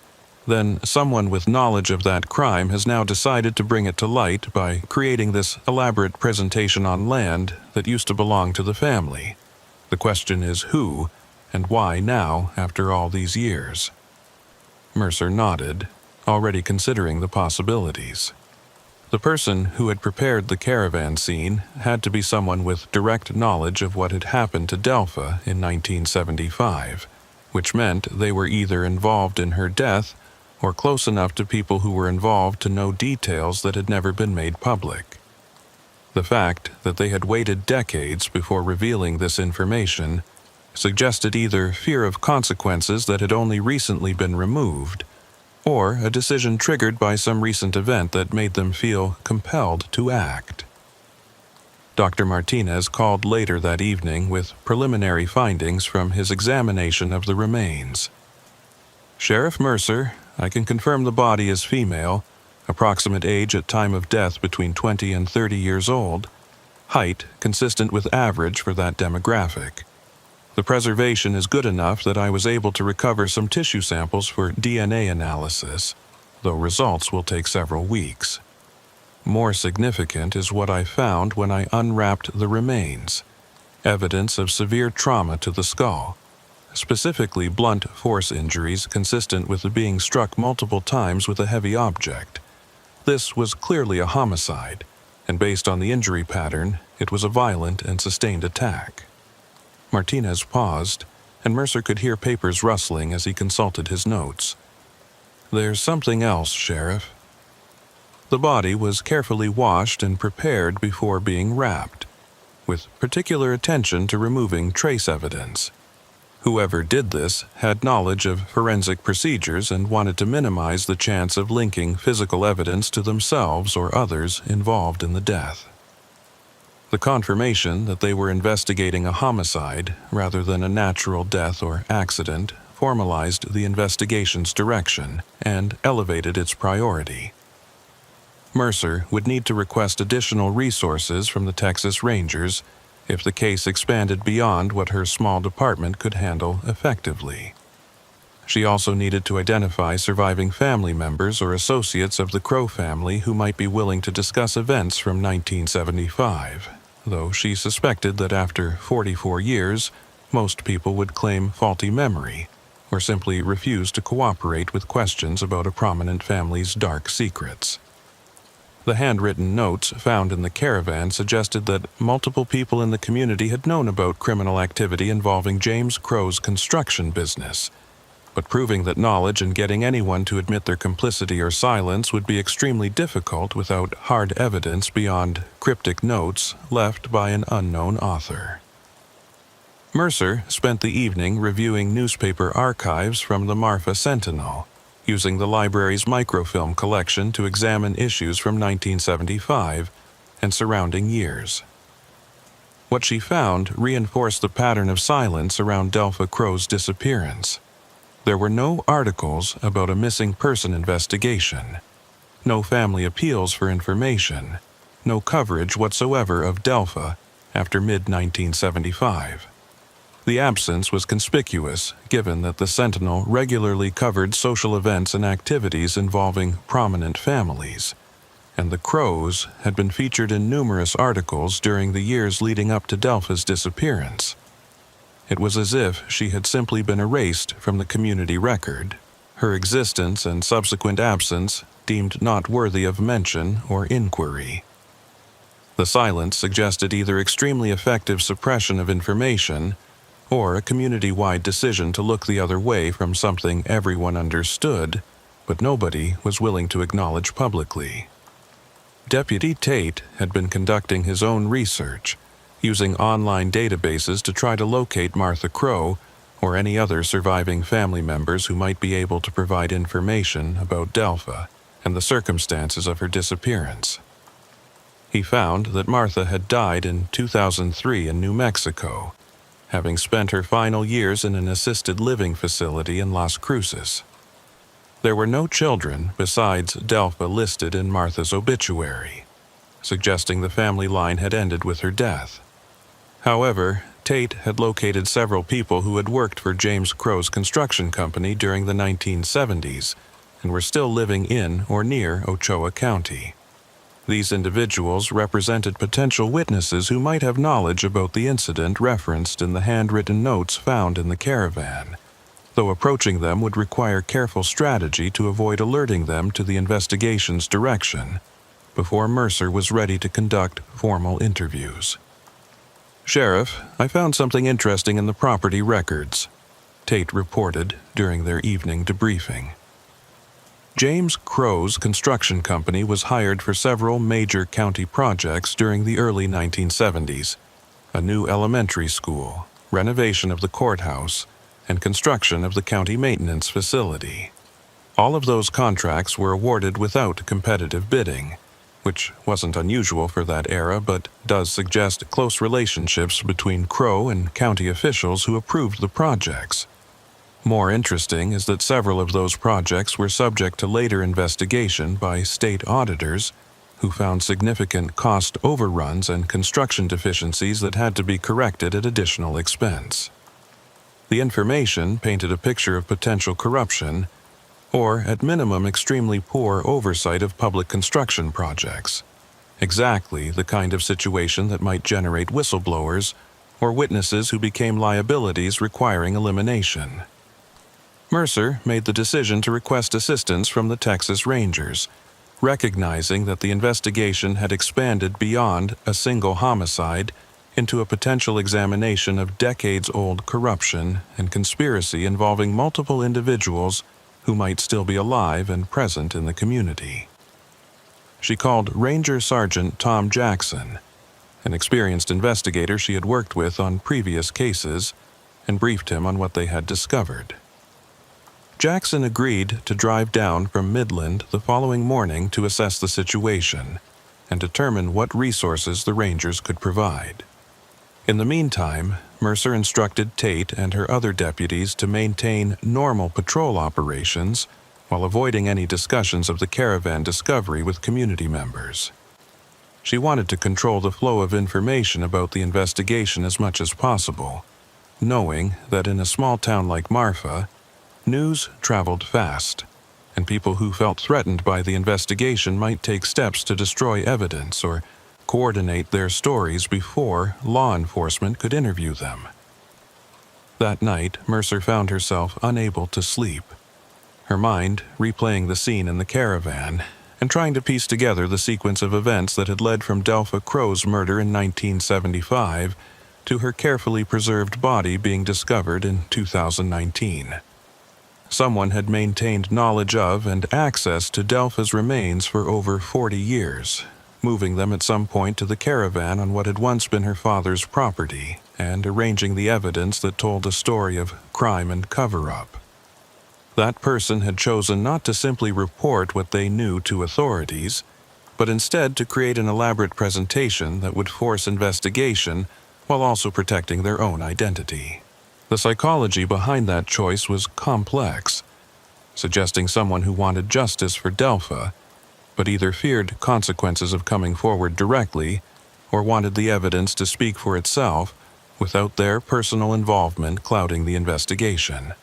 then someone with knowledge of that crime has now decided to bring it to light by creating this elaborate presentation on land that used to belong to the family. The question is who, and why now after all these years? Mercer nodded, already considering the possibilities. The person who had prepared the caravan scene had to be someone with direct knowledge of what had happened to Delpha in 1975, which meant they were either involved in her death or close enough to people who were involved to know details that had never been made public. The fact that they had waited decades before revealing this information suggested either fear of consequences that had only recently been removed, or a decision triggered by some recent event that made them feel compelled to act. Dr. Martinez called later that evening with preliminary findings from his examination of the remains. "Sheriff Mercer, I can confirm the body is female, approximate age at time of death between 20 and 30 years old, height consistent with average for that demographic. The preservation is good enough that I was able to recover some tissue samples for DNA analysis, though results will take several weeks. More significant is what I found when I unwrapped the remains: evidence of severe trauma to the skull, specifically blunt force injuries consistent with being struck multiple times with a heavy object. This was clearly a homicide, and based on the injury pattern, it was a violent and sustained attack." Martinez paused, and Mercer could hear papers rustling as he consulted his notes. "There's something else, Sheriff." The body was carefully washed and prepared before being wrapped, with particular attention to removing trace evidence. Whoever did this had knowledge of forensic procedures and wanted to minimize the chance of linking physical evidence to themselves or others involved in the death. The confirmation that they were investigating a homicide rather than a natural death or accident formalized the investigation's direction and elevated its priority. Mercer would need to request additional resources from the Texas Rangers if the case expanded beyond what her small department could handle effectively. She also needed to identify surviving family members or associates of the Crow family who might be willing to discuss events from 1975, though she suspected that after 44 years, most people would claim faulty memory or simply refuse to cooperate with questions about a prominent family's dark secrets. The handwritten notes found in the caravan suggested that multiple people in the community had known about criminal activity involving James Crow's construction business, but proving that knowledge and getting anyone to admit their complicity or silence would be extremely difficult without hard evidence beyond cryptic notes left by an unknown author. Mercer spent the evening reviewing newspaper archives from the Marfa Sentinel, using the library's microfilm collection to examine issues from 1975 and surrounding years. What she found reinforced the pattern of silence around Delpha Crow's disappearance. There were no articles about a missing person investigation, no family appeals for information, no coverage whatsoever of Delpha after mid-1975. The absence was conspicuous, given that the Sentinel regularly covered social events and activities involving prominent families, and the Crows had been featured in numerous articles during the years leading up to Delpha's disappearance. It was as if she had simply been erased from the community record, her existence and subsequent absence deemed not worthy of mention or inquiry. The silence suggested either extremely effective suppression of information or a community-wide decision to look the other way from something everyone understood, but nobody was willing to acknowledge publicly. Deputy Tate had been conducting his own research, using online databases to try to locate Martha Crow or any other surviving family members who might be able to provide information about Delpha and the circumstances of her disappearance. He found that Martha had died in 2003 in New Mexico, having spent her final years in an assisted living facility in Las Cruces. There were no children besides Delpha listed in Martha's obituary, suggesting the family line had ended with her death. However, Tate had located several people who had worked for James Crow's construction company during the 1970s and were still living in or near Ochoa County. These individuals represented potential witnesses who might have knowledge about the incident referenced in the handwritten notes found in the caravan, though approaching them would require careful strategy to avoid alerting them to the investigation's direction before Mercer was ready to conduct formal interviews. "Sheriff, I found something interesting in the property records," Tate reported during their evening debriefing. James Crow's construction company was hired for several major county projects during the early 1970s: a new elementary school, renovation of the courthouse, and construction of the county maintenance facility. All of those contracts were awarded without competitive bidding, which wasn't unusual for that era but does suggest close relationships between Crow and county officials who approved the projects. More interesting is that several of those projects were subject to later investigation by state auditors who found significant cost overruns and construction deficiencies that had to be corrected at additional expense. The information painted a picture of potential corruption, or at minimum extremely poor oversight of public construction projects, exactly the kind of situation that might generate whistleblowers or witnesses who became liabilities requiring elimination. Mercer made the decision to request assistance from the Texas Rangers, recognizing that the investigation had expanded beyond a single homicide into a potential examination of decades-old corruption and conspiracy involving multiple individuals who might still be alive and present in the community. She called Ranger Sergeant Tom Jackson, an experienced investigator she had worked with on previous cases, and briefed him on what they had discovered. Jackson agreed to drive down from Midland the following morning to assess the situation and determine what resources the Rangers could provide. In the meantime, Mercer instructed Tate and her other deputies to maintain normal patrol operations while avoiding any discussions of the caravan discovery with community members. She wanted to control the flow of information about the investigation as much as possible, knowing that in a small town like Marfa, news traveled fast, and people who felt threatened by the investigation might take steps to destroy evidence or coordinate their stories before law enforcement could interview them. That night, Mercer found herself unable to sleep, her mind replaying the scene in the caravan and trying to piece together the sequence of events that had led from Delpha Crow's murder in 1975 to her carefully preserved body being discovered in 2019. Someone had maintained knowledge of and access to Delpha's remains for over 40 years, moving them at some point to the caravan on what had once been her father's property, and arranging the evidence that told a story of crime and cover-up. That person had chosen not to simply report what they knew to authorities, but instead to create an elaborate presentation that would force investigation while also protecting their own identity. The psychology behind that choice was complex, suggesting someone who wanted justice for Delpha, but either feared consequences of coming forward directly or wanted the evidence to speak for itself without their personal involvement clouding the investigation.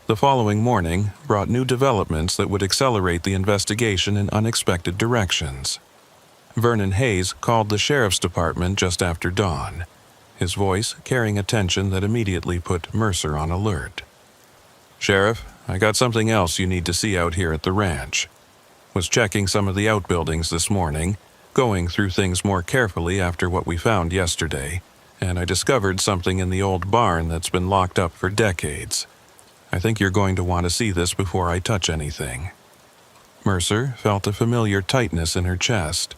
The following morning brought new developments that would accelerate the investigation in unexpected directions. Vernon Hayes called the sheriff's department just after dawn, his voice carrying a tension that immediately put Mercer on alert. "Sheriff, I got something else you need to see out here at the ranch. Was checking some of the outbuildings this morning, going through things more carefully after what we found yesterday, and I discovered something in the old barn that's been locked up for decades. I think you're going to want to see this before I touch anything." Mercer felt a familiar tightness in her chest,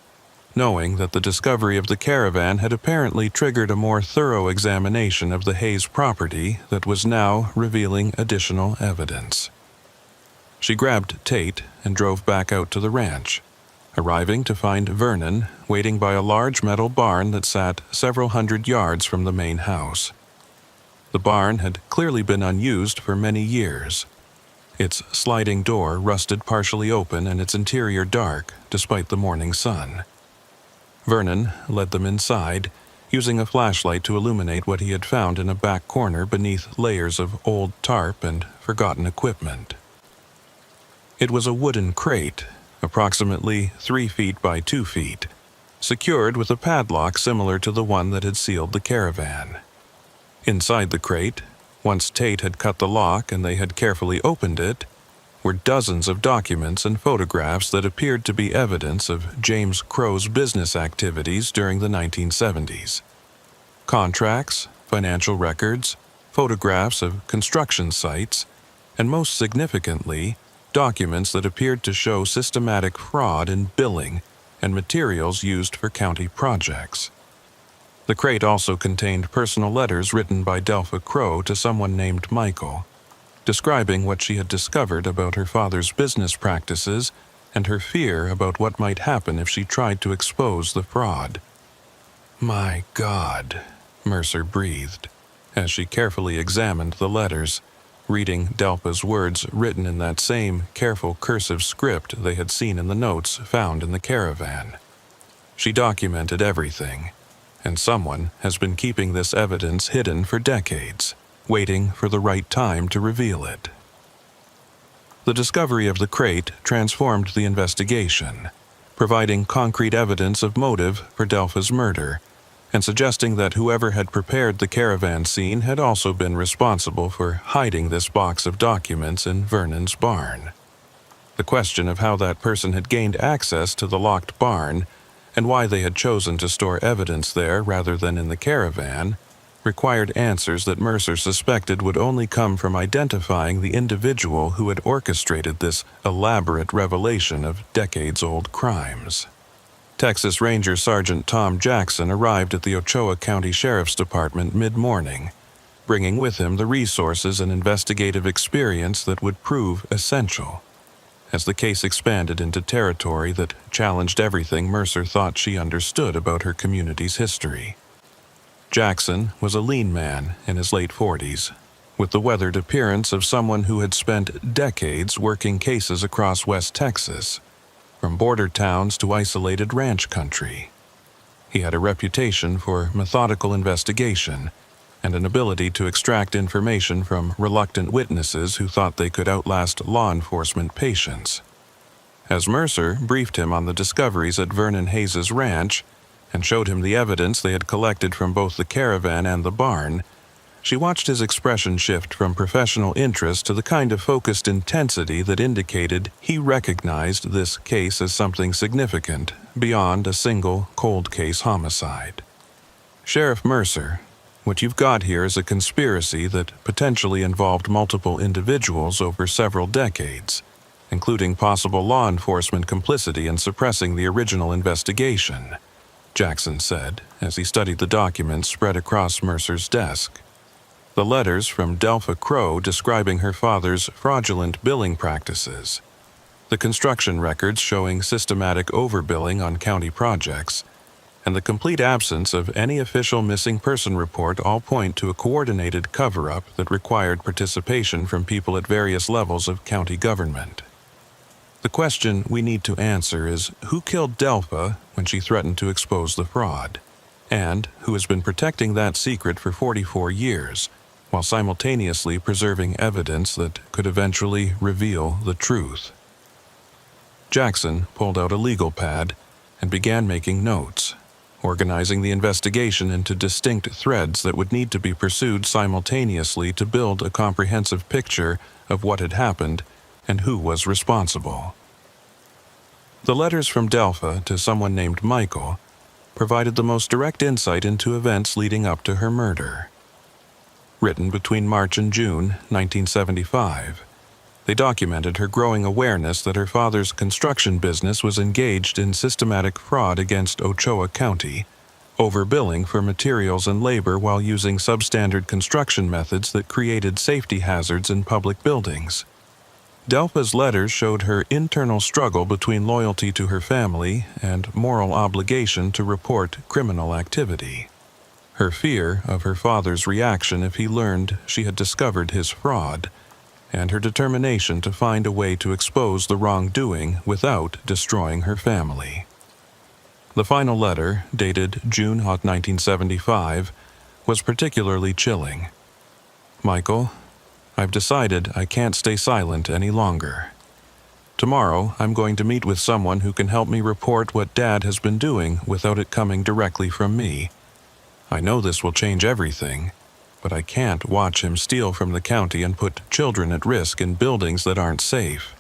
knowing that the discovery of the caravan had apparently triggered a more thorough examination of the Hayes property that was now revealing additional evidence. She grabbed Tate and drove back out to the ranch, arriving to find Vernon waiting by a large metal barn that sat several hundred yards from the main house. The barn had clearly been unused for many years, its sliding door rusted partially open and its interior dark despite the morning sun. Vernon led them inside, using a flashlight to illuminate what he had found in a back corner beneath layers of old tarp and forgotten equipment. It was a wooden crate, approximately 3 feet by 2 feet, secured with a padlock similar to the one that had sealed the caravan. Inside the crate, once Tate had cut the lock and they had carefully opened it, were dozens of documents and photographs that appeared to be evidence of James Crow's business activities during the 1970s. Contracts, financial records, photographs of construction sites, and most significantly, documents that appeared to show systematic fraud in billing and materials used for county projects. The crate also contained personal letters written by Delpha Crow to someone named Michael, describing what she had discovered about her father's business practices and her fear about what might happen if she tried to expose the fraud. "My God," Mercer breathed, as she carefully examined the letters, reading Delpha's words written in that same careful cursive script they had seen in the notes found in the caravan. She documented everything, and someone has been keeping this evidence hidden for decades, waiting for the right time to reveal it. The discovery of the crate transformed the investigation, providing concrete evidence of motive for Delpha's murder, and suggesting that whoever had prepared the caravan scene had also been responsible for hiding this box of documents in Vernon's barn. The question of how that person had gained access to the locked barn and why they had chosen to store evidence there rather than in the caravan, required answers that Mercer suspected would only come from identifying the individual who had orchestrated this elaborate revelation of decades-old crimes. Texas Ranger Sergeant Tom Jackson arrived at the Ochoa County Sheriff's Department mid-morning, bringing with him the resources and investigative experience that would prove essential as the case expanded into territory that challenged everything Mercer thought she understood about her community's history. Jackson was a lean man in his late 40s, with the weathered appearance of someone who had spent decades working cases across West Texas, from border towns to isolated ranch country. He had a reputation for methodical investigation and an ability to extract information from reluctant witnesses who thought they could outlast law enforcement patience. As Mercer briefed him on the discoveries at Vernon Hayes's ranch and showed him the evidence they had collected from both the caravan and the barn, she watched his expression shift from professional interest to the kind of focused intensity that indicated he recognized this case as something significant beyond a single cold case homicide. "Sheriff Mercer, what you've got here is a conspiracy that potentially involved multiple individuals over several decades, including possible law enforcement complicity in suppressing the original investigation," Jackson said as he studied the documents spread across Mercer's desk. The letters from Delpha Crow describing her father's fraudulent billing practices, the construction records showing systematic overbilling on county projects, and the complete absence of any official missing person report all point to a coordinated cover-up that required participation from people at various levels of county government. The question we need to answer is who killed Delpha when she threatened to expose the fraud, and who has been protecting that secret for 44 years, while simultaneously preserving evidence that could eventually reveal the truth. Jackson pulled out a legal pad and began making notes, organizing the investigation into distinct threads that would need to be pursued simultaneously to build a comprehensive picture of what had happened and who was responsible. The letters from Delpha to someone named Michael provided the most direct insight into events leading up to her murder. Written between March and June 1975, they documented her growing awareness that her father's construction business was engaged in systematic fraud against Ochoa County, overbilling for materials and labor while using substandard construction methods that created safety hazards in public buildings. Delpha's letters showed her internal struggle between loyalty to her family and moral obligation to report criminal activity. Her fear of her father's reaction if he learned she had discovered his fraud, and her determination to find a way to expose the wrongdoing without destroying her family. The final letter, dated June 1975, was particularly chilling. "Michael, I've decided I can't stay silent any longer. Tomorrow, I'm going to meet with someone who can help me report what Dad has been doing without it coming directly from me. I know this will change everything, but I can't watch him steal from the county and put children at risk in buildings that aren't safe.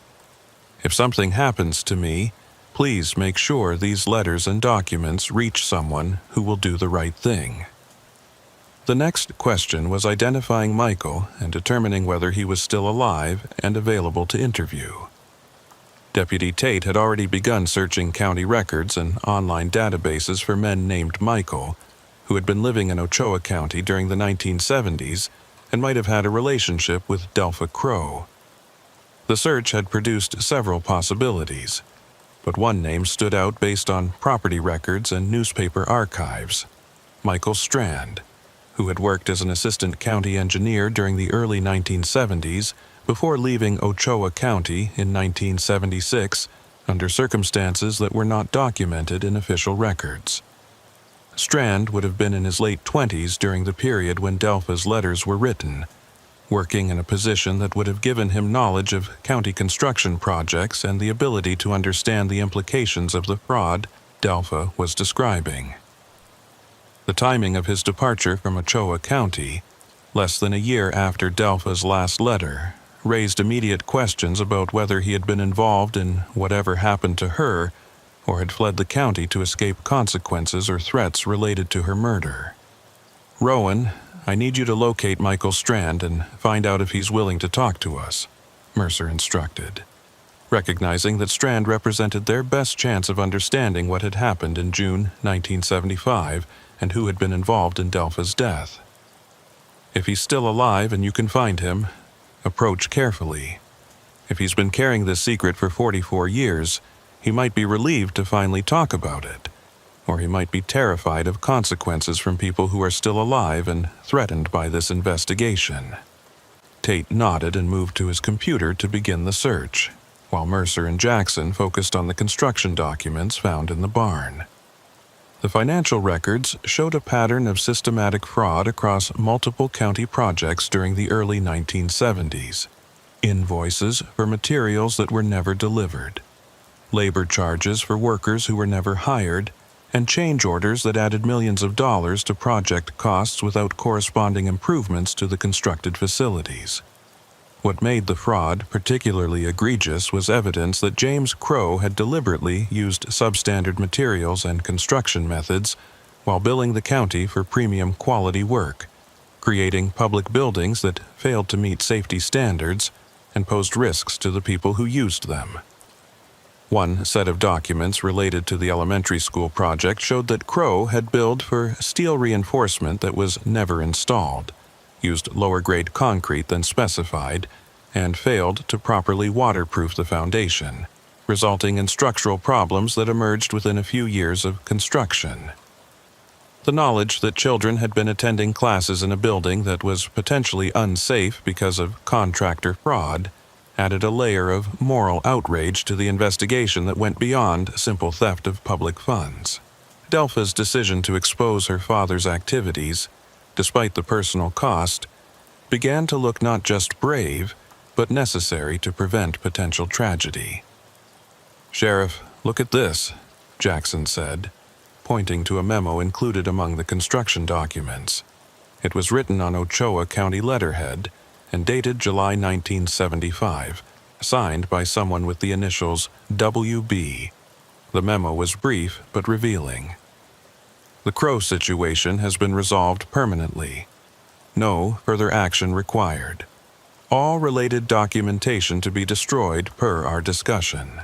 If something happens to me, please make sure these letters and documents reach someone who will do the right thing." The next question was identifying Michael and determining whether he was still alive and available to interview. Deputy Tate had already begun searching county records and online databases for men named Michael, who had been living in Ochoa County during the 1970s and might have had a relationship with Delpha Crow. The search had produced several possibilities, but one name stood out based on property records and newspaper archives: Michael Strand, who had worked as an assistant county engineer during the early 1970s before leaving Ochoa County in 1976 under circumstances that were not documented in official records. Strand would have been in his late 20s during the period when Delpha's letters were written, working in a position that would have given him knowledge of county construction projects and the ability to understand the implications of the fraud Delpha was describing. The timing of his departure from Ochoa County, less than a year after Delpha's last letter, raised immediate questions about whether he had been involved in whatever happened to her or had fled the county to escape consequences or threats related to her murder. "Rowan, I need you to locate Michael Strand and find out if he's willing to talk to us," Mercer instructed, recognizing that Strand represented their best chance of understanding what had happened in June 1975 and who had been involved in Delpha's death. "If he's still alive and you can find him, approach carefully. If he's been carrying this secret for 44 years, he might be relieved to finally talk about it, or he might be terrified of consequences from people who are still alive and threatened by this investigation." Tate nodded and moved to his computer to begin the search, while Mercer and Jackson focused on the construction documents found in the barn. The financial records showed a pattern of systematic fraud across multiple county projects during the early 1970s. Invoices for materials that were never delivered, labor charges for workers who were never hired, and change orders that added millions of dollars to project costs without corresponding improvements to the constructed facilities. What made the fraud particularly egregious was evidence that James Crow had deliberately used substandard materials and construction methods while billing the county for premium quality work, creating public buildings that failed to meet safety standards and posed risks to the people who used them. One set of documents related to the elementary school project showed that Crow had billed for steel reinforcement that was never installed, used lower-grade concrete than specified, and failed to properly waterproof the foundation, resulting in structural problems that emerged within a few years of construction. The knowledge that children had been attending classes in a building that was potentially unsafe because of contractor fraud added a layer of moral outrage to the investigation that went beyond simple theft of public funds. Delpha's decision to expose her father's activities, despite the personal cost, began to look not just brave, but necessary to prevent potential tragedy. "Sheriff, look at this," Jackson said, pointing to a memo included among the construction documents. It was written on Ochoa County letterhead and dated July 1975, signed by someone with the initials WB. The memo was brief but revealing. "The Crow situation has been resolved permanently. No further action required. All related documentation to be destroyed per our discussion."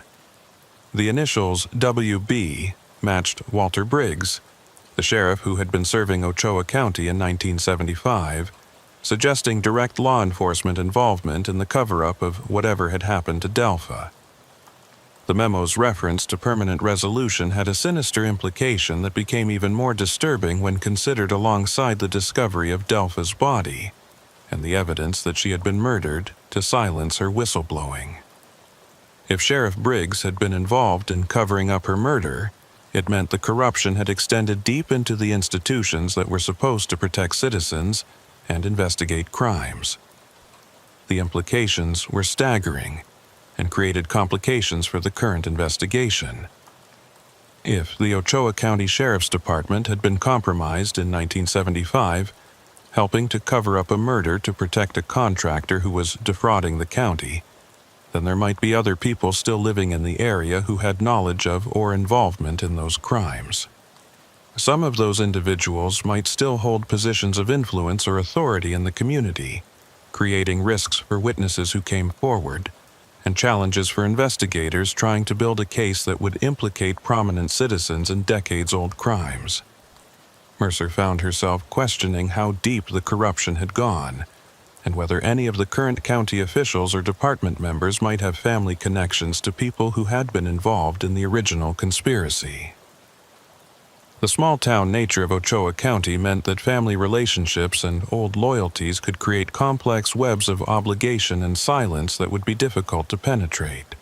The initials WB matched Walter Briggs, the sheriff who had been serving Ochoa County in 1975, suggesting direct law enforcement involvement in the cover-up of whatever had happened to Delpha. The memo's reference to permanent resolution had a sinister implication that became even more disturbing when considered alongside the discovery of Delpha's body and the evidence that she had been murdered to silence her whistleblowing. If Sheriff Briggs had been involved in covering up her murder, it meant the corruption had extended deep into the institutions that were supposed to protect citizens and investigate crimes. The implications were staggering and created complications for the current investigation. If the Ochoa County Sheriff's Department had been compromised in 1975, helping to cover up a murder to protect a contractor who was defrauding the county, then there might be other people still living in the area who had knowledge of or involvement in those crimes. Some of those individuals might still hold positions of influence or authority in the community, creating risks for witnesses who came forward, and challenges for investigators trying to build a case that would implicate prominent citizens in decades-old crimes. Mercer found herself questioning how deep the corruption had gone, and whether any of the current county officials or department members might have family connections to people who had been involved in the original conspiracy. The small-town nature of Ochoa County meant that family relationships and old loyalties could create complex webs of obligation and silence that would be difficult to penetrate.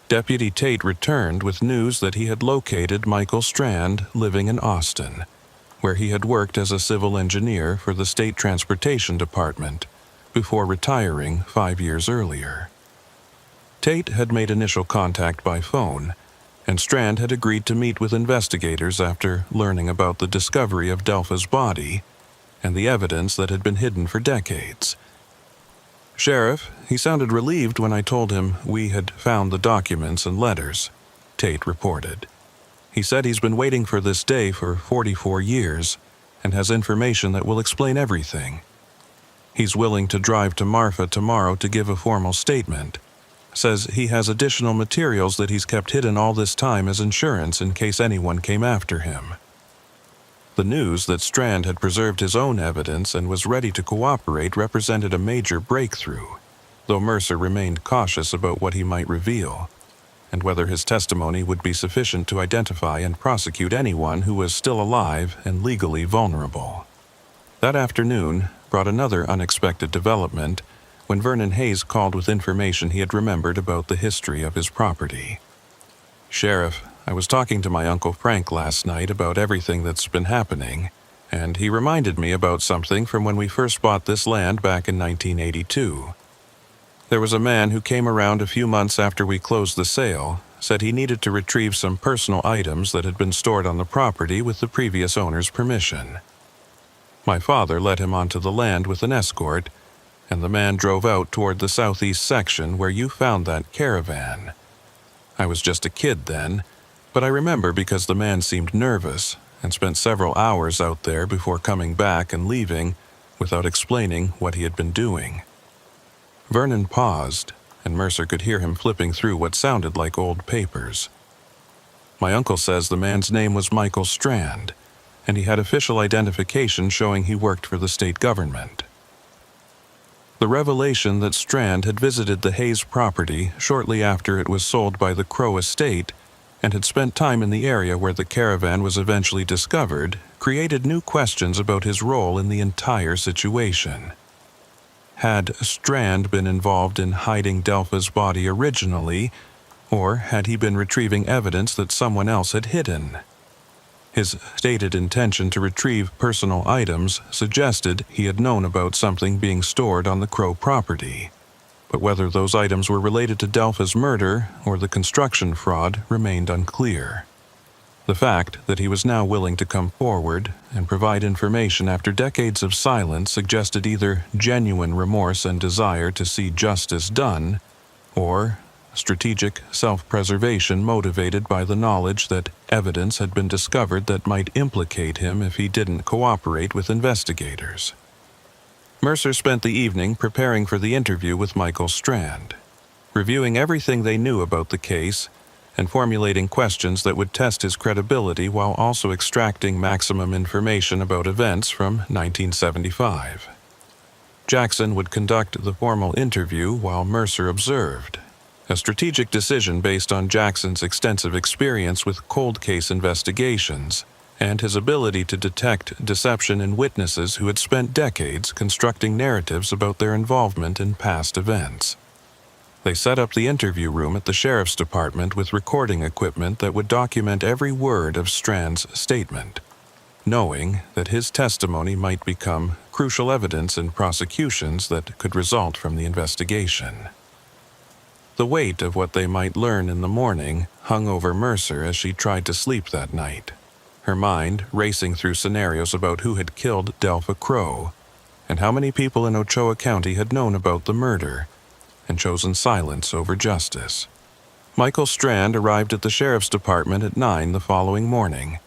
Deputy Tate returned with news that he had located Michael Strand living in Austin, where he had worked as a civil engineer for the State Transportation Department before retiring 5 years earlier. Tate had made initial contact by phone, and Strand had agreed to meet with investigators after learning about the discovery of Delpha's body and the evidence that had been hidden for decades. "Sheriff, he sounded relieved when I told him we had found the documents and letters," Tate reported. He said he's been waiting for this day for 44 years and has information that will explain everything. He's willing to drive to Marfa tomorrow to give a formal statement. Says he has additional materials that he's kept hidden all this time as insurance in case anyone came after him. The news that Strand had preserved his own evidence and was ready to cooperate represented a major breakthrough, though Mercer remained cautious about what he might reveal, and whether his testimony would be sufficient to identify and prosecute anyone who was still alive and legally vulnerable. That afternoon brought another unexpected development when Vernon Hayes called with information he had remembered about the history of his property. "Sheriff, I was talking to my Uncle Frank last night about everything that's been happening, and he reminded me about something from when we first bought this land back in 1982. There was a man who came around a few months after we closed the sale, said he needed to retrieve some personal items that had been stored on the property with the previous owner's permission. My father led him onto the land with an escort, and the man drove out toward the southeast section where you found that caravan. I was just a kid then, but I remember because the man seemed nervous and spent several hours out there before coming back and leaving without explaining what he had been doing." Vernon paused, and Mercer could hear him flipping through what sounded like old papers. "My uncle says the man's name was Michael Strand, and he had official identification showing he worked for the state government." The revelation that Strand had visited the Hayes property shortly after it was sold by the Crow estate and had spent time in the area where the caravan was eventually discovered created new questions about his role in the entire situation. Had Strand been involved in hiding Delpha's body originally, or had he been retrieving evidence that someone else had hidden? His stated intention to retrieve personal items suggested he had known about something being stored on the Crow property, but whether those items were related to Delpha's murder or the construction fraud remained unclear. The fact that he was now willing to come forward and provide information after decades of silence suggested either genuine remorse and desire to see justice done, or strategic self-preservation motivated by the knowledge that evidence had been discovered that might implicate him if he didn't cooperate with investigators. Mercer spent the evening preparing for the interview with Michael Strand, reviewing everything they knew about the case and formulating questions that would test his credibility while also extracting maximum information about events from 1975. Jackson would conduct the formal interview while Mercer observed, a strategic decision based on Jackson's extensive experience with cold case investigations and his ability to detect deception in witnesses who had spent decades constructing narratives about their involvement in past events. They set up the interview room at the sheriff's department with recording equipment that would document every word of Strand's statement, knowing that his testimony might become crucial evidence in prosecutions that could result from the investigation. The weight of what they might learn in the morning hung over Mercer as she tried to sleep that night, her mind racing through scenarios about who had killed Delpha Crow and how many people in Ochoa County had known about the murder and chosen silence over justice. Michael Strand arrived at the sheriff's department at 9 the following morning,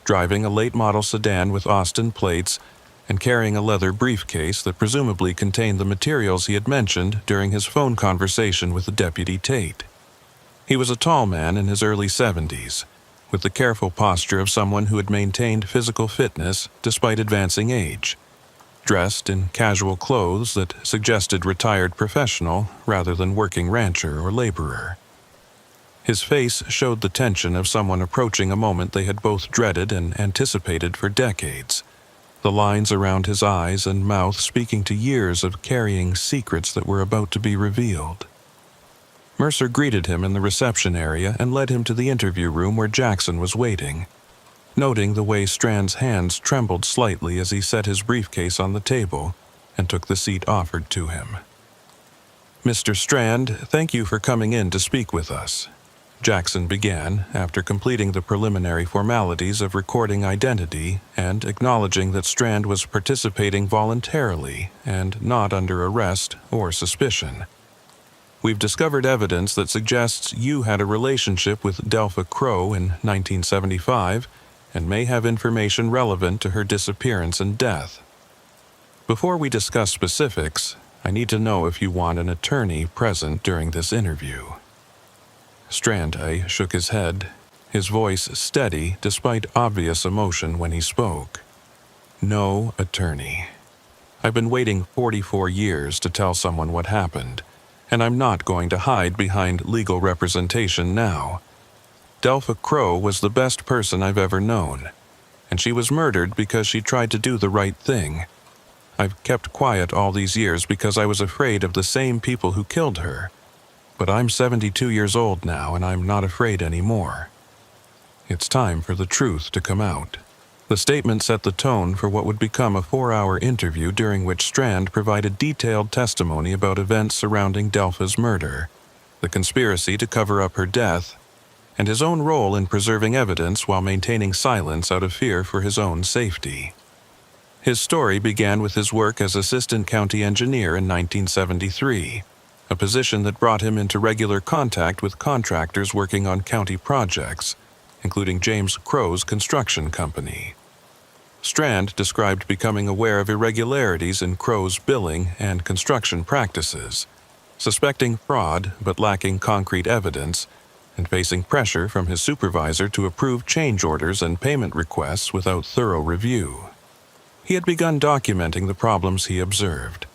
driving a late-model sedan with Austin plates and carrying a leather briefcase that presumably contained the materials he had mentioned during his phone conversation with Deputy Tate. He was a tall man in his early 70s, with the careful posture of someone who had maintained physical fitness despite advancing age, dressed in casual clothes that suggested retired professional rather than working rancher or laborer. His face showed the tension of someone approaching a moment they had both dreaded and anticipated for decades, the lines around his eyes and mouth speaking to years of carrying secrets that were about to be revealed. Mercer greeted him in the reception area and led him to the interview room where Jackson was waiting, noting the way Strand's hands trembled slightly as he set his briefcase on the table and took the seat offered to him. "Mr. Strand, thank you for coming in to speak with us," Jackson began after completing the preliminary formalities of recording identity and acknowledging that Strand was participating voluntarily and not under arrest or suspicion. We've discovered evidence that suggests you had a relationship with Delpha Crow in 1975 and may have information relevant to her disappearance and death. Before we discuss specifics, I need to know if you want an attorney present during this interview." Strand shook his head, his voice steady despite obvious emotion when he spoke. "No attorney. I've been waiting 44 years to tell someone what happened, and I'm not going to hide behind legal representation now. Delpha Crow was the best person I've ever known, and she was murdered because she tried to do the right thing. I've kept quiet all these years because I was afraid of the same people who killed her. But I'm 72 years old now, and I'm not afraid anymore. It's time for the truth to come out." The statement set the tone for what would become a 4-hour interview during which Strand provided detailed testimony about events surrounding Delpha's murder, the conspiracy to cover up her death, and his own role in preserving evidence while maintaining silence out of fear for his own safety. His story began with his work as assistant county engineer in 1973, a position that brought him into regular contact with contractors working on county projects, including James Crow's construction company. Strand described becoming aware of irregularities in Crow's billing and construction practices, suspecting fraud but lacking concrete evidence, and facing pressure from his supervisor to approve change orders and payment requests without thorough review. He had begun documenting the problems he observed,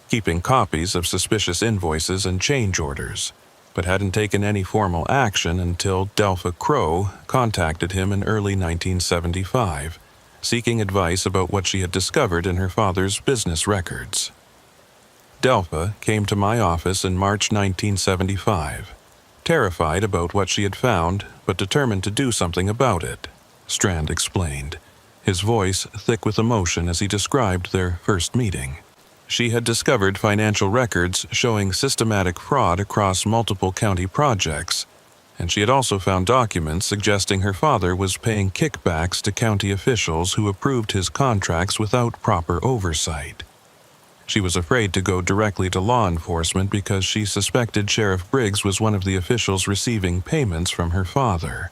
keeping copies of suspicious invoices and change orders, but hadn't taken any formal action until Delpha Crow contacted him in early 1975, seeking advice about what she had discovered in her father's business records. Delpha came to my office in March 1975, terrified about what she had found, but determined to do something about it, Strand explained, his voice thick with emotion as he described their first meeting. She had discovered financial records showing systematic fraud across multiple county projects, and she had also found documents suggesting her father was paying kickbacks to county officials who approved his contracts without proper oversight. She was afraid to go directly to law enforcement because she suspected Sheriff Briggs was one of the officials receiving payments from her father.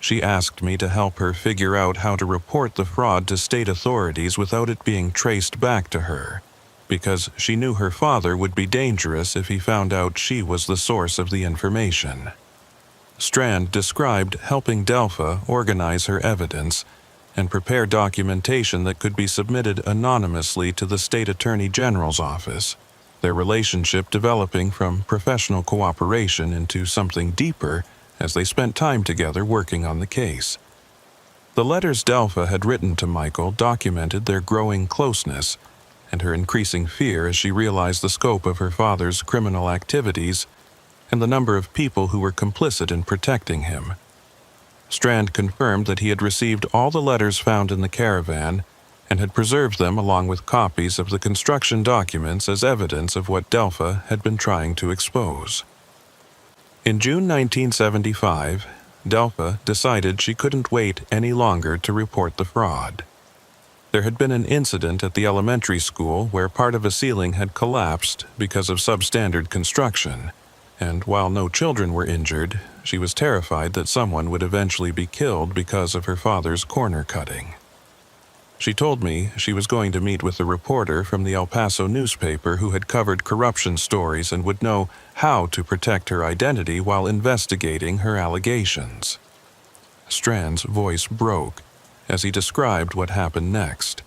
She asked me to help her figure out how to report the fraud to state authorities without it being traced back to her, because she knew her father would be dangerous if he found out she was the source of the information. Strand described helping Delpha organize her evidence and prepare documentation that could be submitted anonymously to the State Attorney General's office, their relationship developing from professional cooperation into something deeper as they spent time together working on the case. The letters Delpha had written to Michael documented their growing closeness and her increasing fear as she realized the scope of her father's criminal activities and the number of people who were complicit in protecting him. Strand confirmed that he had received all the letters found in the caravan and had preserved them along with copies of the construction documents as evidence of what Delpha had been trying to expose. In June 1975, Delpha decided she couldn't wait any longer to report the fraud. There had been an incident at the elementary school where part of a ceiling had collapsed because of substandard construction, and while no children were injured, she was terrified that someone would eventually be killed because of her father's corner cutting. She told me she was going to meet with a reporter from the El Paso newspaper who had covered corruption stories and would know how to protect her identity while investigating her allegations. Strand's voice broke as he described what happened next.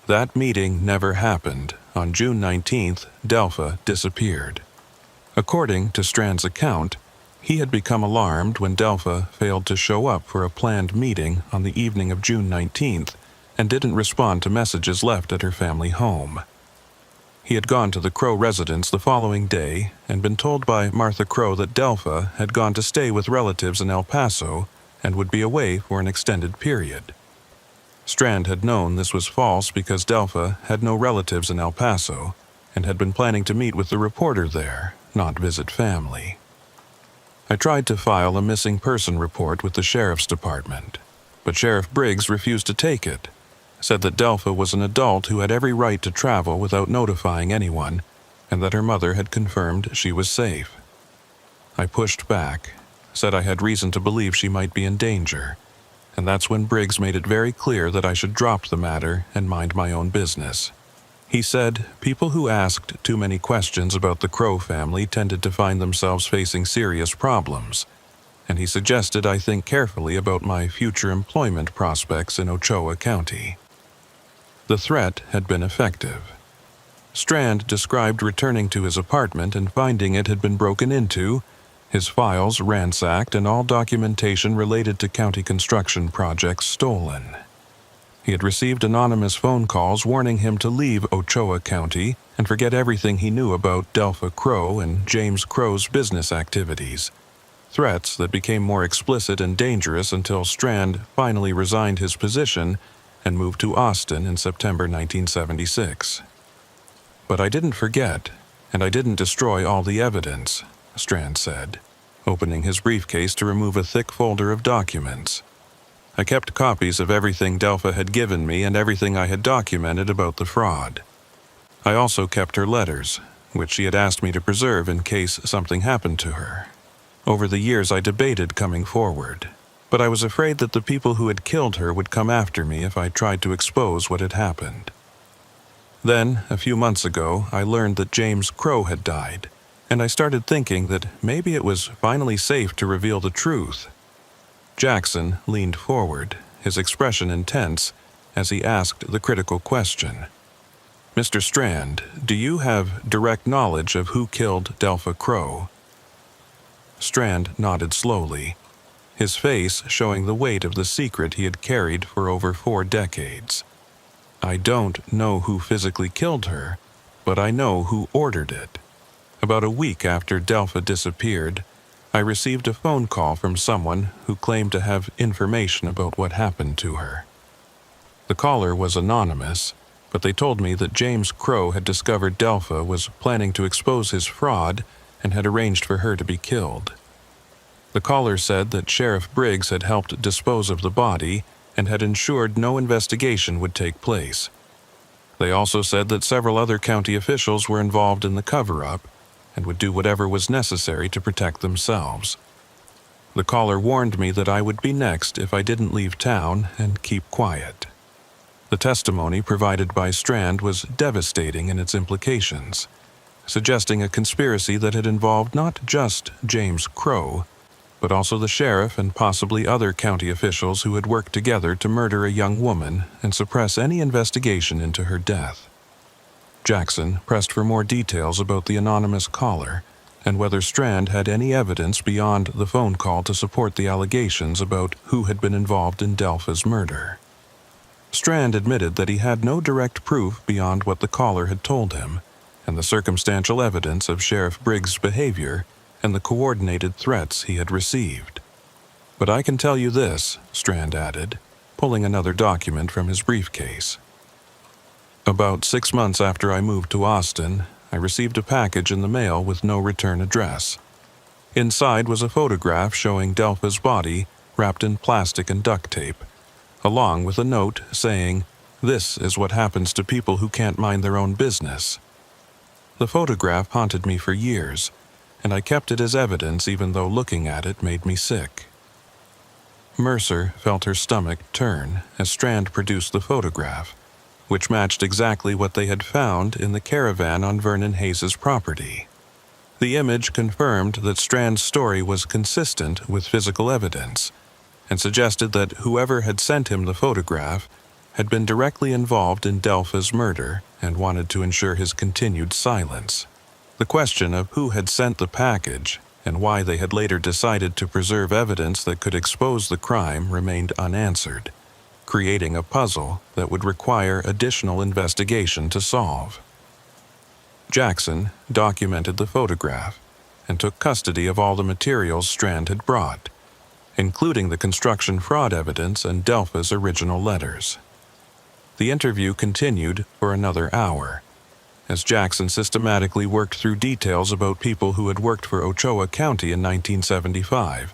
That meeting never happened. On June 19th, Delpha disappeared. According to Strand's account, he had become alarmed when Delpha failed to show up for a planned meeting on the evening of June 19th and didn't respond to messages left at her family home. He had gone to the Crow residence the following day and been told by Martha Crow that Delpha had gone to stay with relatives in El Paso and would be away for an extended period. Strand had known this was false because Delpha had no relatives in El Paso and had been planning to meet with the reporter there, not visit family. I tried to file a missing person report with the sheriff's department, but Sheriff Briggs refused to take it, said that Delpha was an adult who had every right to travel without notifying anyone, and that her mother had confirmed she was safe. I pushed back, said I had reason to believe she might be in danger, and that's when Briggs made it very clear that I should drop the matter and mind my own business. He said people who asked too many questions about the Crow family tended to find themselves facing serious problems, and he suggested I think carefully about my future employment prospects in Ochoa County. The threat had been effective. Strand described returning to his apartment and finding it had been broken into, his files ransacked, and all documentation related to county construction projects stolen. He had received anonymous phone calls warning him to leave Ochoa County and forget everything he knew about Delpha Crow and James Crow's business activities. Threats that became more explicit and dangerous until Strand finally resigned his position and moved to Austin in September 1976. But I didn't forget, and I didn't destroy all the evidence, Strand said, opening his briefcase to remove a thick folder of documents. I kept copies of everything Delpha had given me and everything I had documented about the fraud. I also kept her letters, which she had asked me to preserve in case something happened to her. Over the years I debated coming forward, but I was afraid that the people who had killed her would come after me if I tried to expose what had happened. Then, a few months ago, I learned that James Crow had died, and I started thinking that maybe it was finally safe to reveal the truth. Jackson leaned forward, his expression intense, as he asked the critical question. "Mr. Strand, do you have direct knowledge of who killed Delpha Crow?" Strand nodded slowly, his face showing the weight of the secret he had carried for over 4 decades. "I don't know who physically killed her, but I know who ordered it. About a week after Delpha disappeared, I received a phone call from someone who claimed to have information about what happened to her. The caller was anonymous, but they told me that James Crow had discovered Delpha was planning to expose his fraud and had arranged for her to be killed. The caller said that Sheriff Briggs had helped dispose of the body and had ensured no investigation would take place. They also said that several other county officials were involved in the cover-up and would do whatever was necessary to protect themselves. The caller warned me that I would be next if I didn't leave town and keep quiet. The testimony provided by Strand was devastating in its implications, suggesting a conspiracy that had involved not just James Crow, but also the sheriff and possibly other county officials who had worked together to murder a young woman and suppress any investigation into her death. Jackson pressed for more details about the anonymous caller and whether Strand had any evidence beyond the phone call to support the allegations about who had been involved in Delpha's murder. Strand admitted that he had no direct proof beyond what the caller had told him and the circumstantial evidence of Sheriff Briggs' behavior and the coordinated threats he had received. "But I can tell you this," Strand added, pulling another document from his briefcase. "About 6 months after I moved to Austin, I received a package in the mail with no return address. Inside was a photograph showing Delpha's body wrapped in plastic and duct tape, along with a note saying, 'This is what happens to people who can't mind their own business.' The photograph haunted me for years, and I kept it as evidence even though looking at it made me sick." Mercer felt her stomach turn as Strand produced the photograph, which matched exactly what they had found in the caravan on Vernon Hayes' property. The image confirmed that Strand's story was consistent with physical evidence, and suggested that whoever had sent him the photograph had been directly involved in Delpha's murder and wanted to ensure his continued silence. The question of who had sent the package and why they had later decided to preserve evidence that could expose the crime remained unanswered, creating a puzzle that would require additional investigation to solve. Jackson documented the photograph and took custody of all the materials Strand had brought, including the construction fraud evidence and Delpha's original letters. The interview continued for another hour, as Jackson systematically worked through details about people who had worked for Ochoa County in 1975,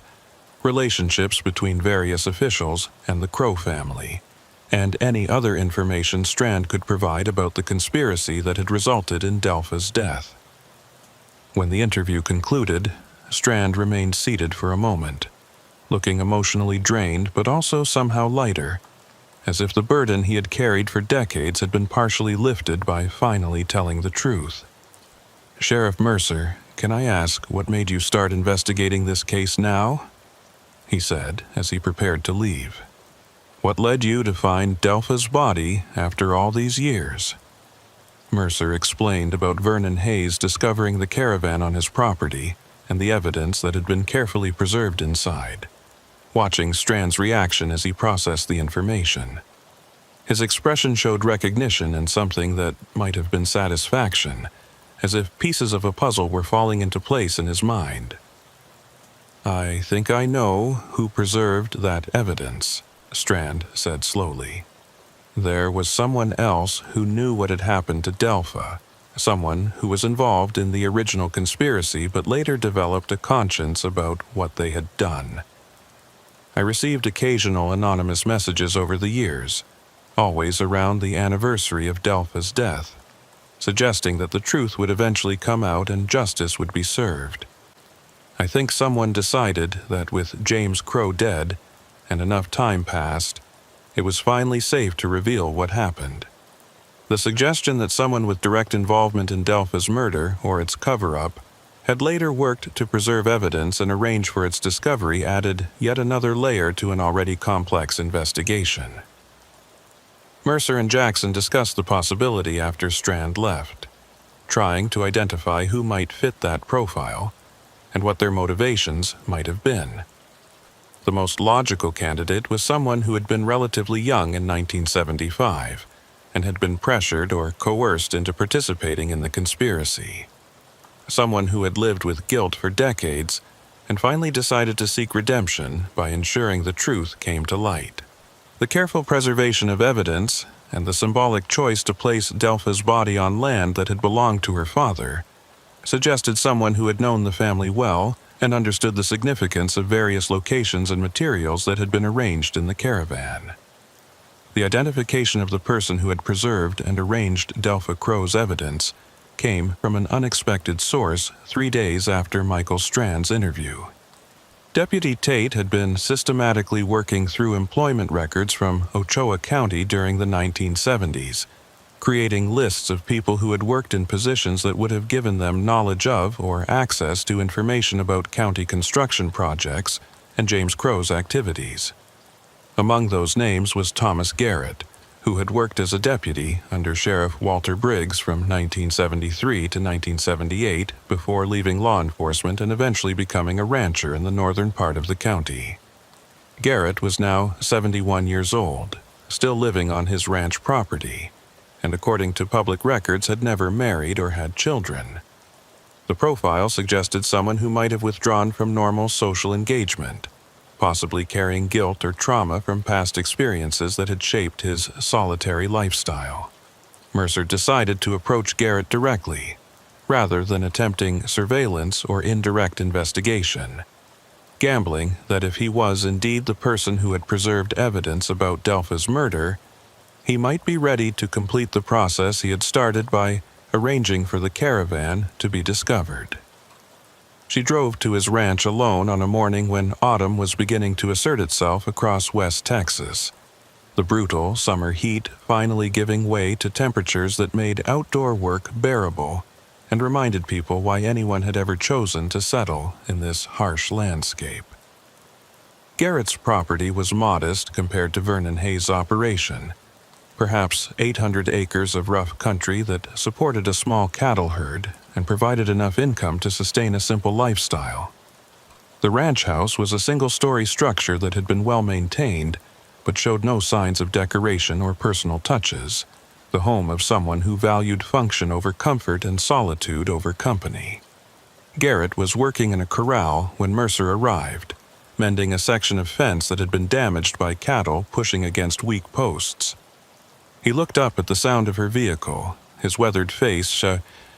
relationships between various officials and the Crow family, and any other information Strand could provide about the conspiracy that had resulted in Delpha's death. When the interview concluded, Strand remained seated for a moment, looking emotionally drained but also somehow lighter, as if the burden he had carried for decades had been partially lifted by finally telling the truth. "Sheriff Mercer, can I ask what made you start investigating this case now?" he said as he prepared to leave. "What led you to find Delpha's body after all these years?" Mercer explained about Vernon Hayes discovering the caravan on his property and the evidence that had been carefully preserved inside, watching Strand's reaction as he processed the information. His expression showed recognition and something that might have been satisfaction, as if pieces of a puzzle were falling into place in his mind. "I think I know who preserved that evidence," Strand said slowly. "There was someone else who knew what had happened to Delpha, someone who was involved in the original conspiracy but later developed a conscience about what they had done. I received occasional anonymous messages over the years, always around the anniversary of Delpha's death, suggesting that the truth would eventually come out and justice would be served. I think someone decided that with James Crow dead and enough time passed, it was finally safe to reveal what happened. The suggestion that someone with direct involvement in Delpha's murder or its cover-up had later worked to preserve evidence and arrange for its discovery added yet another layer to an already complex investigation." Mercer and Jackson discussed the possibility after Strand left, trying to identify who might fit that profile and what their motivations might have been. The most logical candidate was someone who had been relatively young in 1975 and had been pressured or coerced into participating in the conspiracy. Someone who had lived with guilt for decades and finally decided to seek redemption by ensuring the truth came to light. The careful preservation of evidence and the symbolic choice to place Delpha's body on land that had belonged to her father suggested someone who had known the family well and understood the significance of various locations and materials that had been arranged in the caravan. The identification of the person who had preserved and arranged Delpha Crow's evidence came from an unexpected source 3 days after Michael Strand's interview. Deputy Tate had been systematically working through employment records from Ochoa County during the 1970s, creating lists of people who had worked in positions that would have given them knowledge of or access to information about county construction projects and James Crow's activities. Among those names was Thomas Garrett, who had worked as a deputy under Sheriff Walter Briggs from 1973 to 1978 before leaving law enforcement and eventually becoming a rancher in the northern part of the county. Garrett was now 71 years old, still living on his ranch property, and according to public records had never married or had children. The profile suggested someone who might have withdrawn from normal social engagement, possibly carrying guilt or trauma from past experiences that had shaped his solitary lifestyle. Mercer decided to approach Garrett directly, rather than attempting surveillance or indirect investigation, gambling that if he was indeed the person who had preserved evidence about Delpha's murder, he might be ready to complete the process he had started by arranging for the caravan to be discovered. She drove to his ranch alone on a morning when autumn was beginning to assert itself across West Texas, the brutal summer heat finally giving way to temperatures that made outdoor work bearable and reminded people why anyone had ever chosen to settle in this harsh landscape. Garrett's property was modest compared to Vernon Hayes' operation, perhaps 800 acres of rough country that supported a small cattle herd and provided enough income to sustain a simple lifestyle. The ranch house was a single-story structure that had been well maintained, but showed no signs of decoration or personal touches, the home of someone who valued function over comfort and solitude over company. Garrett was working in a corral when Mercer arrived, mending a section of fence that had been damaged by cattle pushing against weak posts. He looked up at the sound of her vehicle, his weathered face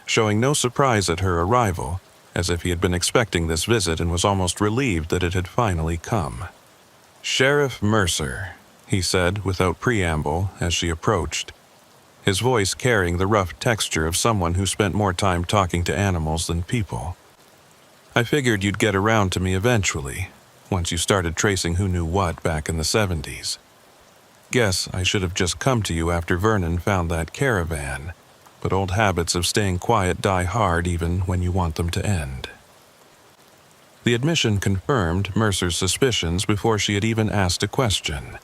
showing no surprise at her arrival, as if he had been expecting this visit and was almost relieved that it had finally come. "Sheriff Mercer," he said without preamble as she approached. his voice carrying the rough texture of someone who spent more time talking to animals than people. "I figured you'd get around to me eventually, once you started tracing who knew what back in the 70s. Guess I should have just come to you after Vernon found that caravan, but old habits of staying quiet die hard even when you want them to end." The admission confirmed Mercer's suspicions before she had even asked a question,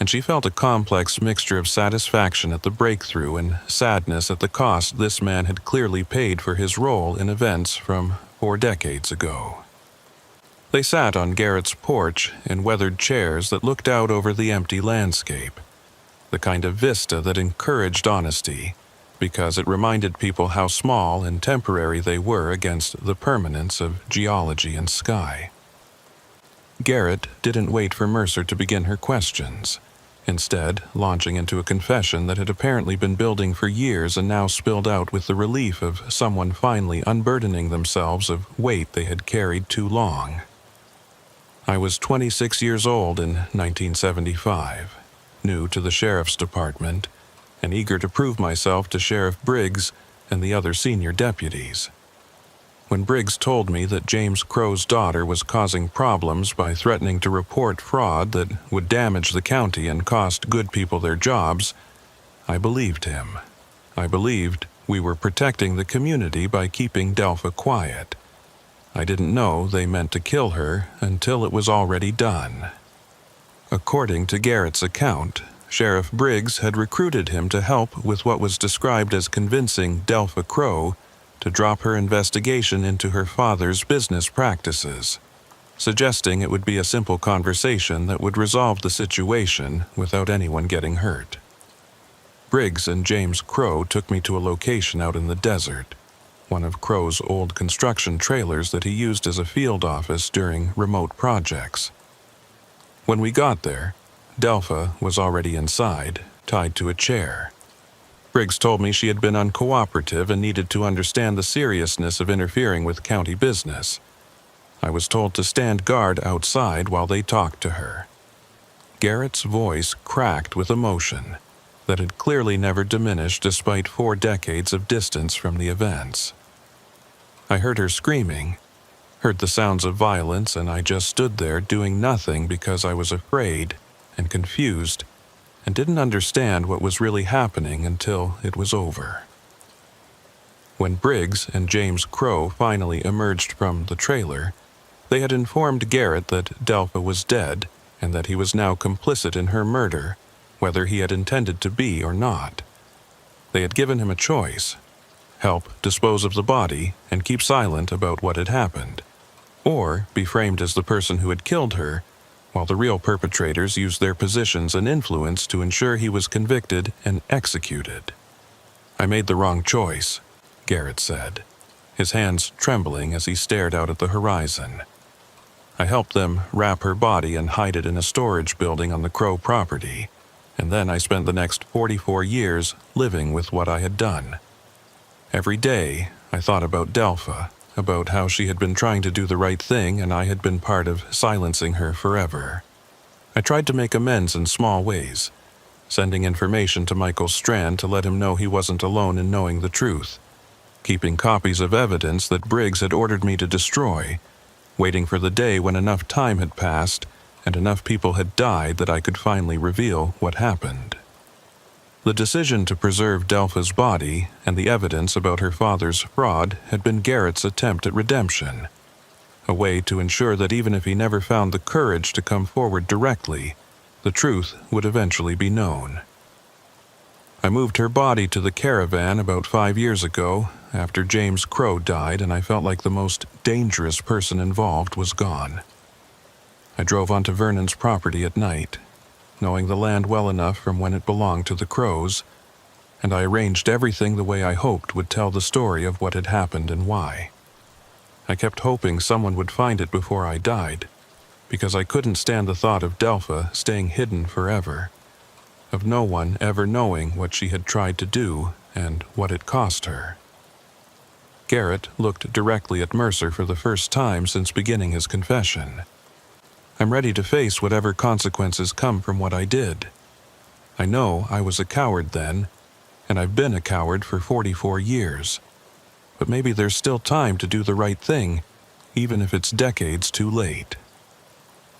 and she felt a complex mixture of satisfaction at the breakthrough and sadness at the cost this man had clearly paid for his role in events from 4 decades ago. They sat on Garrett's porch in weathered chairs that looked out over the empty landscape, the kind of vista that encouraged honesty, because it reminded people how small and temporary they were against the permanence of geology and sky. Garrett didn't wait for Mercer to begin her questions, instead launching into a confession that had apparently been building for years and now spilled out with the relief of someone finally unburdening themselves of weight they had carried too long. "I was 26 years old in 1975, new to the sheriff's department, and eager to prove myself to Sheriff Briggs and the other senior deputies. When Briggs told me that James Crow's daughter was causing problems by threatening to report fraud that would damage the county and cost good people their jobs, I believed him. I believed we were protecting the community by keeping Delpha quiet. I didn't know they meant to kill her until it was already done." According to Garrett's account, Sheriff Briggs had recruited him to help with what was described as convincing Delpha Crow to drop her investigation into her father's business practices, suggesting it would be a simple conversation that would resolve the situation without anyone getting hurt. Briggs and James Crow took me to a location out in the desert, one of Crow's old construction trailers that he used as a field office during remote projects. When we got there, Delpha was already inside, tied to a chair. Briggs told me she had been uncooperative and needed to understand the seriousness of interfering with county business. I was told to stand guard outside while they talked to her. Garrett's voice cracked with emotion that had clearly never diminished despite 4 decades of distance from the events. I heard her screaming, heard the sounds of violence, and I just stood there doing nothing because I was afraid and confused and didn't understand what was really happening until it was over. When Briggs and James Crow finally emerged from the trailer, they had informed Garrett that Delpha was dead and that he was now complicit in her murder, whether he had intended to be or not. They had given him a choice: help dispose of the body and keep silent about what had happened, or be framed as the person who had killed her, while the real perpetrators used their positions and influence to ensure he was convicted and executed. "I made the wrong choice," Garrett said, his hands trembling as he stared out at the horizon. "I helped them wrap her body and hide it in a storage building on the Crow property, and then I spent the next 44 years living with what I had done. Every day, I thought about Delpha, about how she had been trying to do the right thing and I had been part of silencing her forever. I tried to make amends in small ways, sending information to Michael Strand to let him know he wasn't alone in knowing the truth, keeping copies of evidence that Briggs had ordered me to destroy, waiting for the day when enough time had passed and enough people had died that I could finally reveal what happened. The decision to preserve Delpha's body and the evidence about her father's fraud had been Garrett's attempt at redemption, a way to ensure that even if he never found the courage to come forward directly, the truth would eventually be known. I moved her body to the caravan about 5 years ago after James Crow died, and I felt like the most dangerous person involved was gone. I drove onto Vernon's property at night, knowing the land well enough from when it belonged to the Crows, and I arranged everything the way I hoped would tell the story of what had happened and why. I kept hoping someone would find it before I died, because I couldn't stand the thought of Delpha staying hidden forever, of no one ever knowing what she had tried to do and what it cost her. Garrett looked directly at Mercer for the first time since beginning his confession. "I'm ready to face whatever consequences come from what I did. I know I was a coward then, and I've been a coward for 44 years. But maybe there's still time to do the right thing, even if it's decades too late."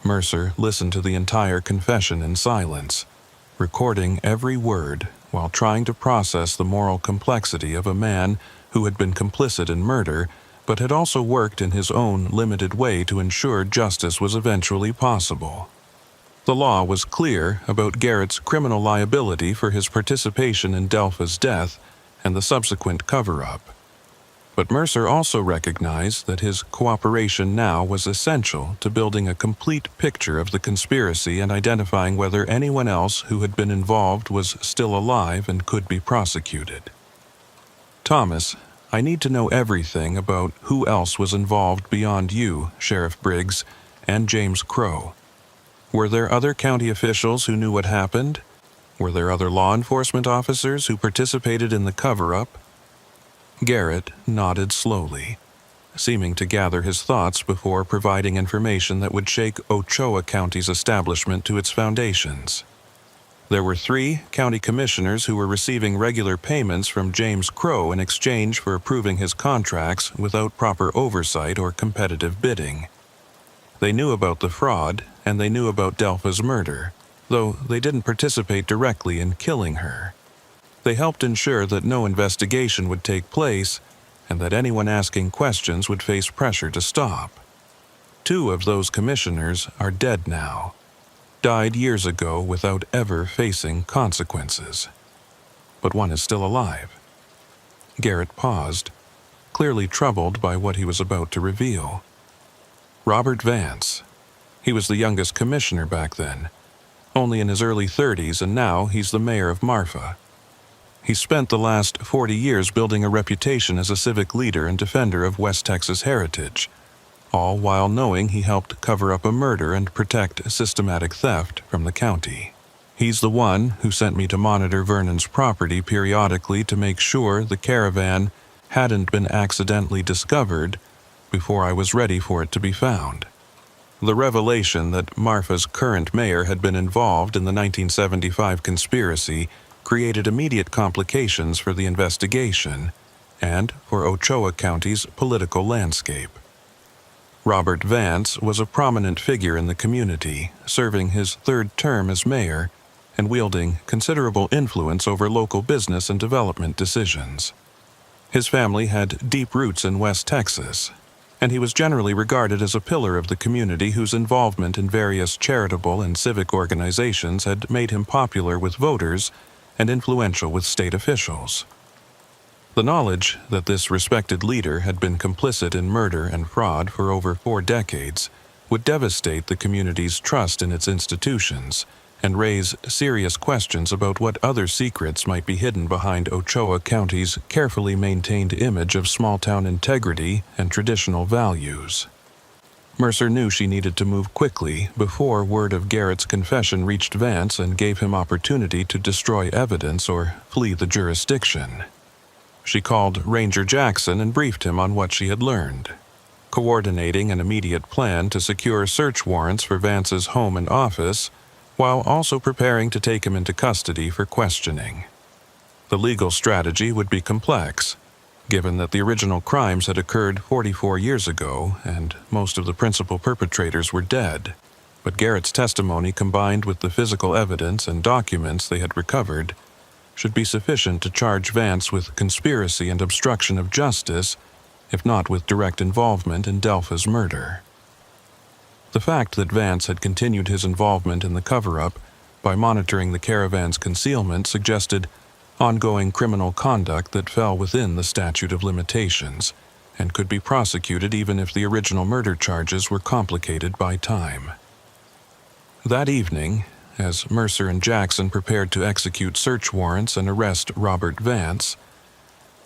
Mercer listened to the entire confession in silence, recording every word while trying to process the moral complexity of a man who had been complicit in murder but had also worked in his own limited way to ensure justice was eventually possible. The law was clear about Garrett's criminal liability for his participation in Delpha's death and the subsequent cover-up. But Mercer also recognized that his cooperation now was essential to building a complete picture of the conspiracy and identifying whether anyone else who had been involved was still alive and could be prosecuted. "Thomas, I need to know everything about who else was involved beyond you, Sheriff Briggs, and James Crow. Were there other county officials who knew what happened? Were there other law enforcement officers who participated in the cover-up?" Garrett nodded slowly, seeming to gather his thoughts before providing information that would shake Ochoa County's establishment to its foundations. There were 3 county commissioners who were receiving regular payments from James Crow in exchange for approving his contracts without proper oversight or competitive bidding. They knew about the fraud, and they knew about Delpha's murder, though they didn't participate directly in killing her. They helped ensure that no investigation would take place and that anyone asking questions would face pressure to stop. 2 of those commissioners are dead now, died years ago without ever facing consequences. But one is still alive. Garrett paused, clearly troubled by what he was about to reveal. Robert Vance. He was the youngest commissioner back then, only in his early 30s, and now he's the mayor of Marfa. He spent the last 40 years building a reputation as a civic leader and defender of West Texas heritage, all while knowing he helped cover up a murder and protect systematic theft from the county. He's the one who sent me to monitor Vernon's property periodically to make sure the caravan hadn't been accidentally discovered before I was ready for it to be found. The revelation that Marfa's current mayor had been involved in the 1975 conspiracy created immediate complications for the investigation and for Ochoa County's political landscape. Robert Vance was a prominent figure in the community, serving his 3rd term as mayor and wielding considerable influence over local business and development decisions. His family had deep roots in West Texas, and he was generally regarded as a pillar of the community whose involvement in various charitable and civic organizations had made him popular with voters and influential with state officials. The knowledge that this respected leader had been complicit in murder and fraud for over 4 decades would devastate the community's trust in its institutions and raise serious questions about what other secrets might be hidden behind Ochoa County's carefully maintained image of small-town integrity and traditional values. Mercer knew she needed to move quickly before word of Garrett's confession reached Vance and gave him opportunity to destroy evidence or flee the jurisdiction. She called Ranger Jackson and briefed him on what she had learned, coordinating an immediate plan to secure search warrants for Vance's home and office, while also preparing to take him into custody for questioning. The legal strategy would be complex, given that the original crimes had occurred 44 years ago and most of the principal perpetrators were dead, but Garrett's testimony combined with the physical evidence and documents they had recovered should be sufficient to charge Vance with conspiracy and obstruction of justice, if not with direct involvement in Delpha's murder. The fact that Vance had continued his involvement in the cover-up by monitoring the caravan's concealment suggested ongoing criminal conduct that fell within the statute of limitations and could be prosecuted even if the original murder charges were complicated by time. That evening, as Mercer and Jackson prepared to execute search warrants and arrest Robert Vance,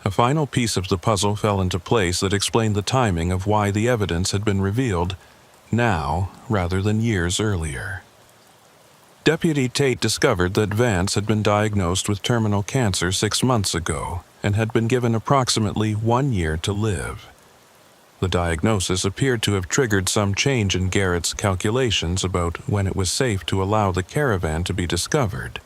a final piece of the puzzle fell into place that explained the timing of why the evidence had been revealed now rather than years earlier. Deputy Tate discovered that Vance had been diagnosed with terminal cancer 6 months ago and had been given approximately 1 year to live. The diagnosis appeared to have triggered some change in Garrett's calculations about when it was safe to allow the caravan to be discovered,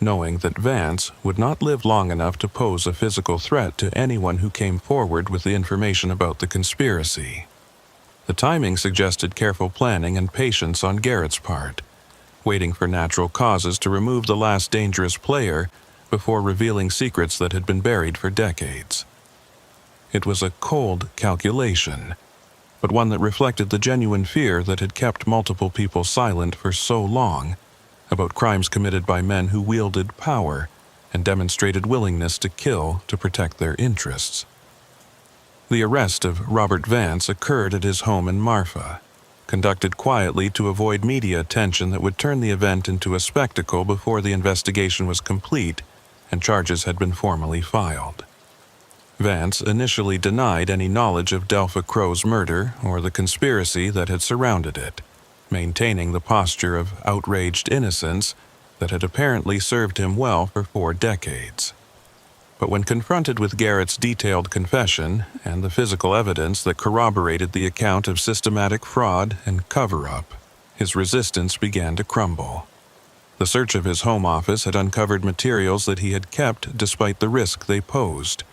knowing that Vance would not live long enough to pose a physical threat to anyone who came forward with the information about the conspiracy. The timing suggested careful planning and patience on Garrett's part, waiting for natural causes to remove the last dangerous player before revealing secrets that had been buried for decades. It was a cold calculation, but one that reflected the genuine fear that had kept multiple people silent for so long about crimes committed by men who wielded power and demonstrated willingness to kill to protect their interests. The arrest of Robert Vance occurred at his home in Marfa, conducted quietly to avoid media attention that would turn the event into a spectacle before the investigation was complete and charges had been formally filed. Vance initially denied any knowledge of Delpha Crow's murder or the conspiracy that had surrounded it, maintaining the posture of outraged innocence that had apparently served him well for 4 decades. But when confronted with Garrett's detailed confession and the physical evidence that corroborated the account of systematic fraud and cover-up, his resistance began to crumble. The search of his home office had uncovered materials that he had kept despite the risk they posed,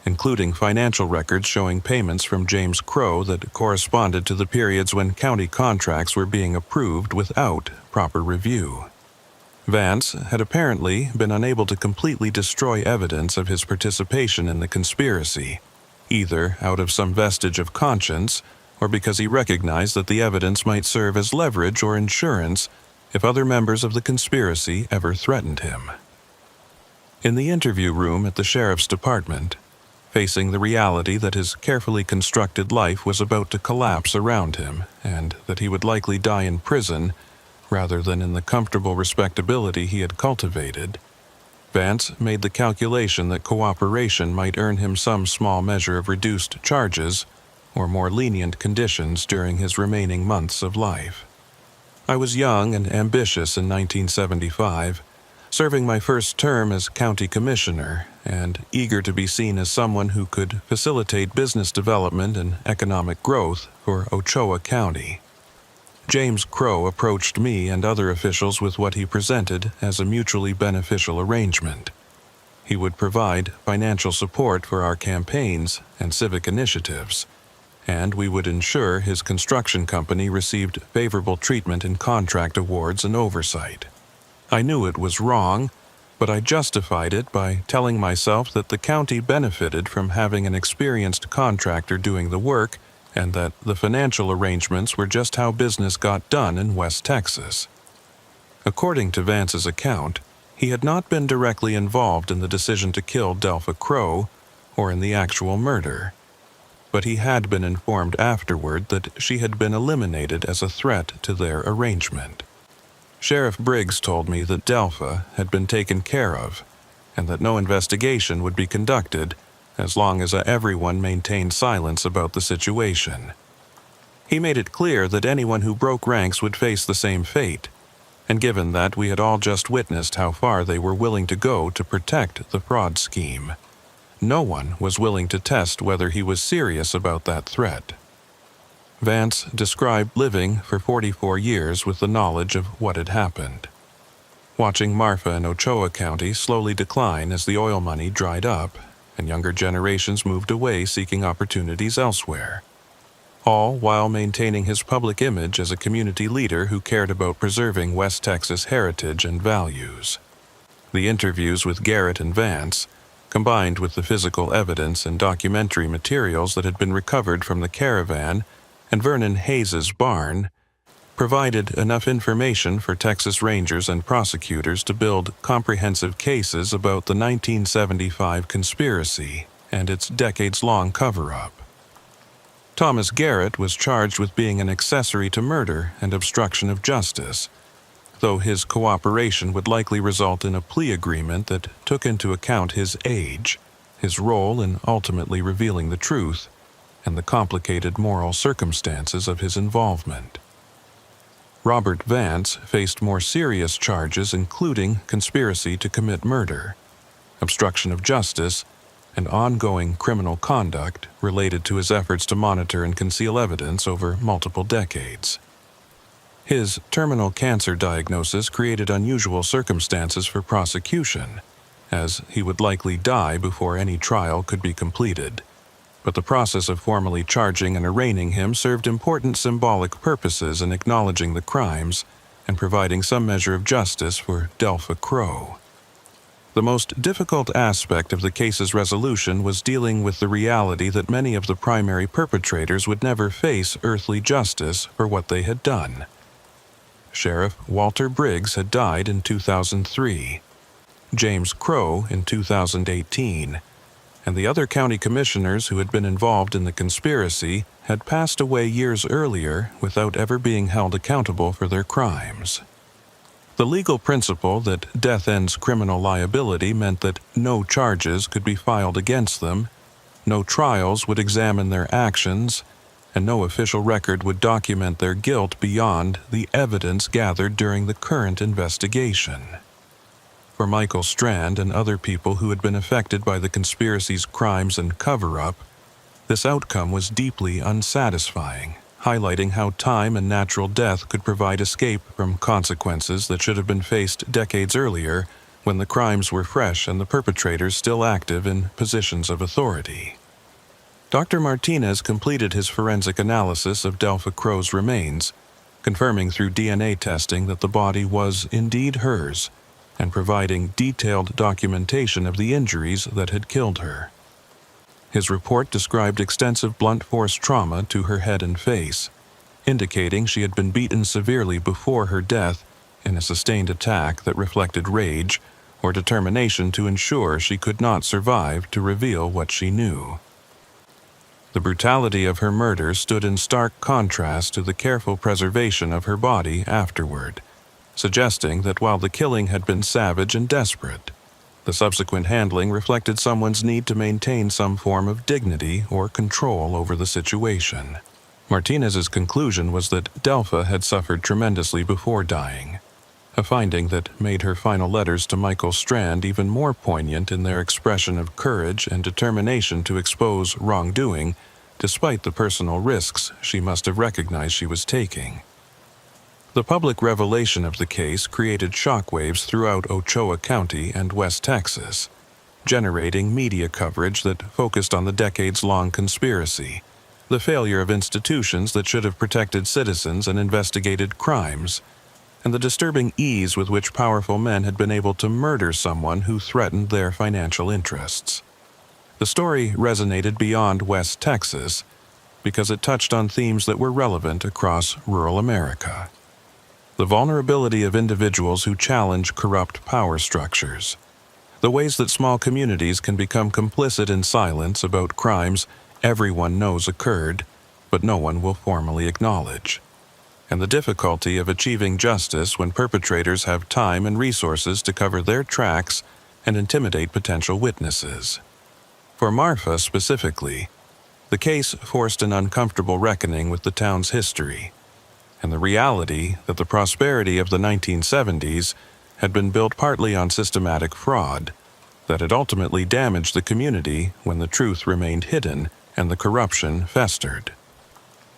including financial records showing payments from James Crow that corresponded to the periods when county contracts were being approved without proper review. Vance had apparently been unable to completely destroy evidence of his participation in the conspiracy, either out of some vestige of conscience or because he recognized that the evidence might serve as leverage or insurance if other members of the conspiracy ever threatened him. In the interview room at the sheriff's department, facing the reality that his carefully constructed life was about to collapse around him and that he would likely die in prison rather than in the comfortable respectability he had cultivated, Vance made the calculation that cooperation might earn him some small measure of reduced charges or more lenient conditions during his remaining months of life. I was young and ambitious in 1975, serving my first term as county commissioner and eager to be seen as someone who could facilitate business development and economic growth for Ochoa County. James Crow approached me and other officials with what he presented as a mutually beneficial arrangement. He would provide financial support for our campaigns and civic initiatives, and we would ensure his construction company received favorable treatment in contract awards and oversight. I knew it was wrong, but I justified it by telling myself that the county benefited from having an experienced contractor doing the work and that the financial arrangements were just how business got done in West Texas. According to Vance's account, he had not been directly involved in the decision to kill Delpha Crow or in the actual murder, but he had been informed afterward that she had been eliminated as a threat to their arrangement. Sheriff Briggs told me that Delpha had been taken care of and that no investigation would be conducted as long as everyone maintained silence about the situation. He made it clear that anyone who broke ranks would face the same fate, and given that we had all just witnessed how far they were willing to go to protect the fraud scheme, no one was willing to test whether he was serious about that threat. Vance described living for 44 years with the knowledge of what had happened, watching Marfa and Ochoa County slowly decline as the oil money dried up and younger generations moved away seeking opportunities elsewhere, all while maintaining his public image as a community leader who cared about preserving West Texas heritage and values. The interviews with Garrett and Vance, combined with the physical evidence and documentary materials that had been recovered from the caravan and Vernon Hayes's barn, provided enough information for Texas Rangers and prosecutors to build comprehensive cases about the 1975 conspiracy and its decades-long cover-up. Thomas Garrett was charged with being an accessory to murder and obstruction of justice, though his cooperation would likely result in a plea agreement that took into account his age, his role in ultimately revealing the truth, and the complicated moral circumstances of his involvement. Robert Vance faced more serious charges including conspiracy to commit murder, obstruction of justice, and ongoing criminal conduct related to his efforts to monitor and conceal evidence over multiple decades. His terminal cancer diagnosis created unusual circumstances for prosecution, as he would likely die before any trial could be completed. But the process of formally charging and arraigning him served important symbolic purposes in acknowledging the crimes and providing some measure of justice for Delpha Crow. The most difficult aspect of the case's resolution was dealing with the reality that many of the primary perpetrators would never face earthly justice for what they had done. Sheriff Walter Briggs had died in 2003, James Crow in 2018, and the other county commissioners who had been involved in the conspiracy had passed away years earlier without ever being held accountable for their crimes. The legal principle that death ends criminal liability meant that no charges could be filed against them, no trials would examine their actions, and no official record would document their guilt beyond the evidence gathered during the current investigation. For Michael Strand and other people who had been affected by the conspiracy's crimes and cover-up, this outcome was deeply unsatisfying, highlighting how time and natural death could provide escape from consequences that should have been faced decades earlier when the crimes were fresh and the perpetrators still active in positions of authority. Dr. Martinez completed his forensic analysis of Delpha Crow's remains, confirming through DNA testing that the body was indeed hers, and providing detailed documentation of the injuries that had killed her. His report described extensive blunt force trauma to her head and face, indicating she had been beaten severely before her death in a sustained attack that reflected rage or determination to ensure she could not survive to reveal what she knew. The brutality of her murder stood in stark contrast to the careful preservation of her body afterward, suggesting that while the killing had been savage and desperate, the subsequent handling reflected someone's need to maintain some form of dignity or control over the situation. Martinez's conclusion was that Delpha had suffered tremendously before dying, a finding that made her final letters to Michael Strand even more poignant in their expression of courage and determination to expose wrongdoing, despite the personal risks she must have recognized she was taking. The public revelation of the case created shockwaves throughout Ochoa County and West Texas, generating media coverage that focused on the decades-long conspiracy, the failure of institutions that should have protected citizens and investigated crimes, and the disturbing ease with which powerful men had been able to murder someone who threatened their financial interests. The story resonated beyond West Texas because it touched on themes that were relevant across rural America. The vulnerability of individuals who challenge corrupt power structures, the ways that small communities can become complicit in silence about crimes everyone knows occurred, but no one will formally acknowledge, and the difficulty of achieving justice when perpetrators have time and resources to cover their tracks and intimidate potential witnesses. For Marfa specifically, the case forced an uncomfortable reckoning with the town's history, and the reality that the prosperity of the 1970s had been built partly on systematic fraud that had ultimately damaged the community when the truth remained hidden and the corruption festered.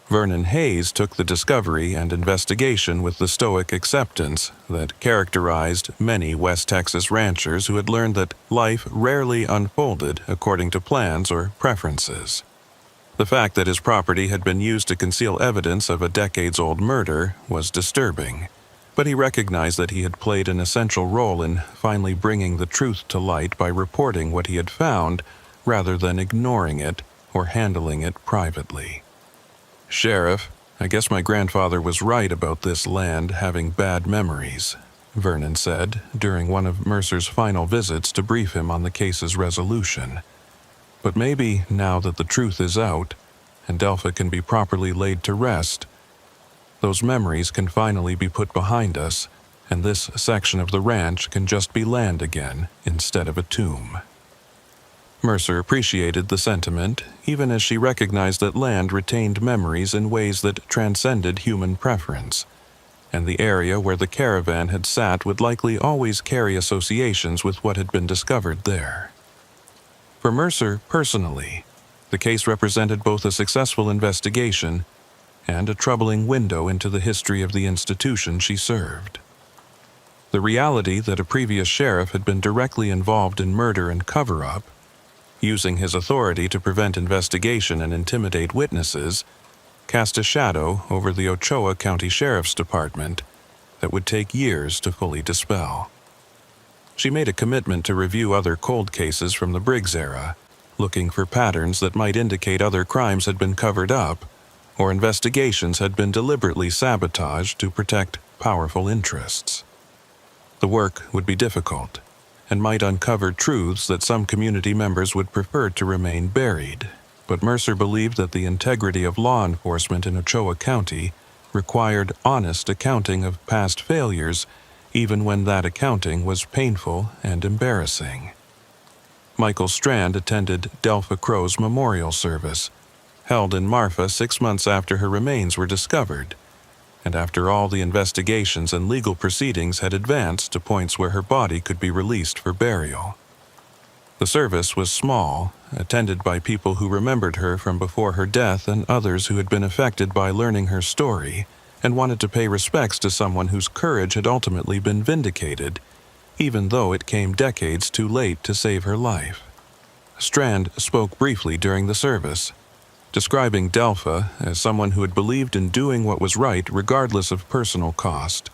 Vernon Hayes took the discovery and investigation with the stoic acceptance that characterized many West Texas ranchers who had learned that life rarely unfolded according to plans or preferences. The fact that his property had been used to conceal evidence of a decades-old murder was disturbing, but he recognized that he had played an essential role in finally bringing the truth to light by reporting what he had found rather than ignoring it or handling it privately. "Sheriff, I guess my grandfather was right about this land having bad memories," Vernon said during one of Mercer's final visits to brief him on the case's resolution. "But maybe now that the truth is out and Delpha can be properly laid to rest, those memories can finally be put behind us and this section of the ranch can just be land again instead of a tomb." Mercer appreciated the sentiment, even as she recognized that land retained memories in ways that transcended human preference, and the area where the caravan had sat would likely always carry associations with what had been discovered there. For Mercer personally, the case represented both a successful investigation and a troubling window into the history of the institution she served. The reality that a previous sheriff had been directly involved in murder and cover-up, using his authority to prevent investigation and intimidate witnesses, cast a shadow over the Ochoa County Sheriff's Department that would take years to fully dispel. She made a commitment to review other cold cases from the Briggs era, looking for patterns that might indicate other crimes had been covered up or investigations had been deliberately sabotaged to protect powerful interests. The work would be difficult and might uncover truths that some community members would prefer to remain buried, but Mercer believed that the integrity of law enforcement in Ochoa County required honest accounting of past failures, even when that accounting was painful and embarrassing. Michael Strand attended Delpha Crow's memorial service, held in Marfa 6 months after her remains were discovered, and after all the investigations and legal proceedings had advanced to points where her body could be released for burial. The service was small, attended by people who remembered her from before her death and others who had been affected by learning her story and wanted to pay respects to someone whose courage had ultimately been vindicated, even though it came decades too late to save her life. Strand spoke briefly during the service, describing Delpha as someone who had believed in doing what was right regardless of personal cost,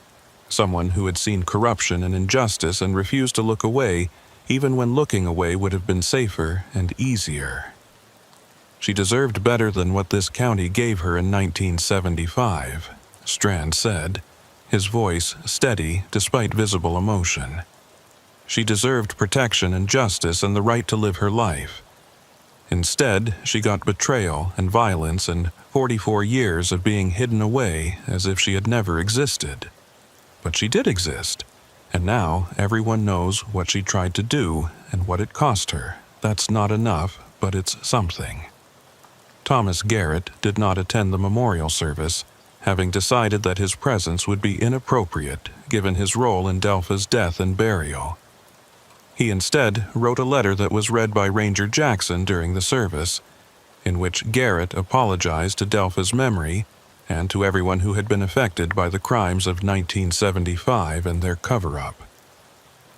someone who had seen corruption and injustice and refused to look away even when looking away would have been safer and easier. She deserved better than what this county gave her in 1975, Strand said, his voice steady despite visible emotion. She deserved protection and justice and the right to live her life. Instead, she got betrayal and violence and 44 years of being hidden away as if she had never existed. But she did exist, and now everyone knows what she tried to do and what it cost her. That's not enough, but it's something. Thomas Garrett did not attend the memorial service, having decided that his presence would be inappropriate given his role in Delpha's death and burial. He instead wrote a letter that was read by Ranger Jackson during the service, in which Garrett apologized to Delpha's memory and to everyone who had been affected by the crimes of 1975 and their cover-up.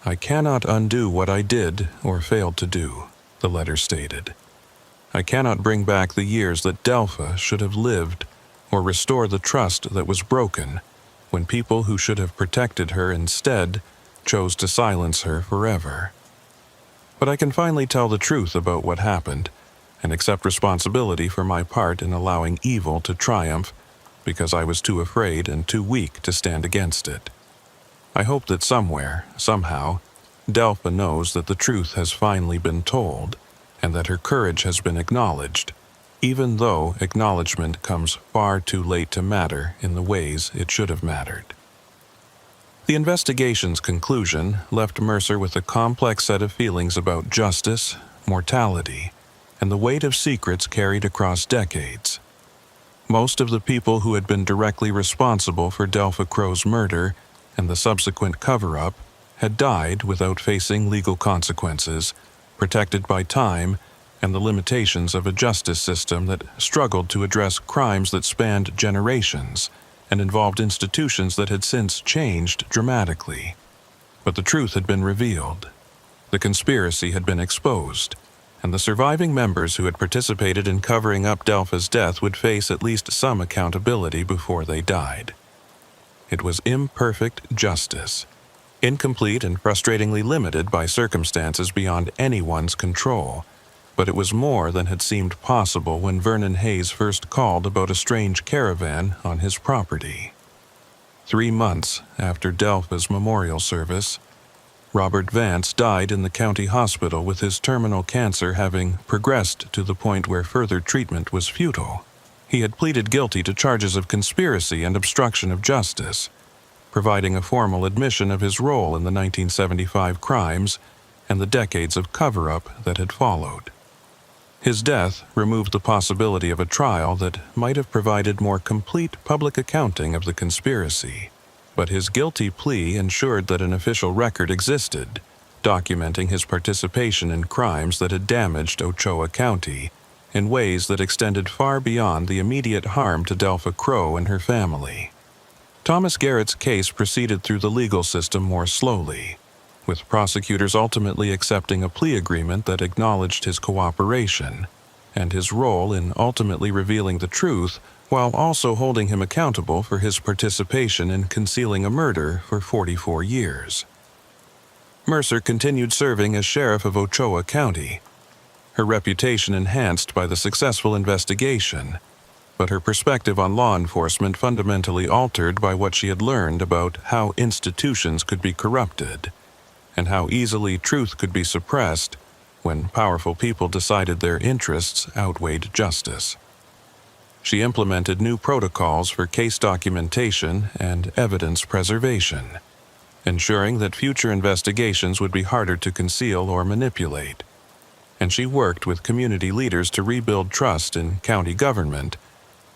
"I cannot undo what I did or failed to do," the letter stated. "I cannot bring back the years that Delpha should have lived or restore the trust that was broken when people who should have protected her instead chose to silence her forever. But I can finally tell the truth about what happened and accept responsibility for my part in allowing evil to triumph because I was too afraid and too weak to stand against it. I hope that somewhere, somehow, Delpha knows that the truth has finally been told and that her courage has been acknowledged, even though acknowledgement comes far too late to matter in the ways it should have mattered." The investigation's conclusion left Mercer with a complex set of feelings about justice, mortality, and the weight of secrets carried across decades. Most of the people who had been directly responsible for Delpha Crow's murder and the subsequent cover-up had died without facing legal consequences, protected by time and the limitations of a justice system that struggled to address crimes that spanned generations and involved institutions that had since changed dramatically. But the truth had been revealed. The conspiracy had been exposed, and the surviving members who had participated in covering up Delpha's death would face at least some accountability before they died. It was imperfect justice, incomplete and frustratingly limited by circumstances beyond anyone's control, but it was more than had seemed possible when Vernon Hayes first called about a strange caravan on his property. 3 months after Delpha's memorial service, Robert Vance died in the county hospital with his terminal cancer having progressed to the point where further treatment was futile. He had pleaded guilty to charges of conspiracy and obstruction of justice, providing a formal admission of his role in the 1975 crimes and the decades of cover-up that had followed. His death removed the possibility of a trial that might have provided more complete public accounting of the conspiracy, but his guilty plea ensured that an official record existed, documenting his participation in crimes that had damaged Ochoa County in ways that extended far beyond the immediate harm to Delpha Crow and her family. Thomas Garrett's case proceeded through the legal system more slowly, with prosecutors ultimately accepting a plea agreement that acknowledged his cooperation and his role in ultimately revealing the truth, while also holding him accountable for his participation in concealing a murder for 44 years. Mercer continued serving as sheriff of Ochoa County, her reputation enhanced by the successful investigation, but her perspective on law enforcement fundamentally altered by what she had learned about how institutions could be corrupted and how easily truth could be suppressed when powerful people decided their interests outweighed justice. She implemented new protocols for case documentation and evidence preservation, ensuring that future investigations would be harder to conceal or manipulate. And she worked with community leaders to rebuild trust in county government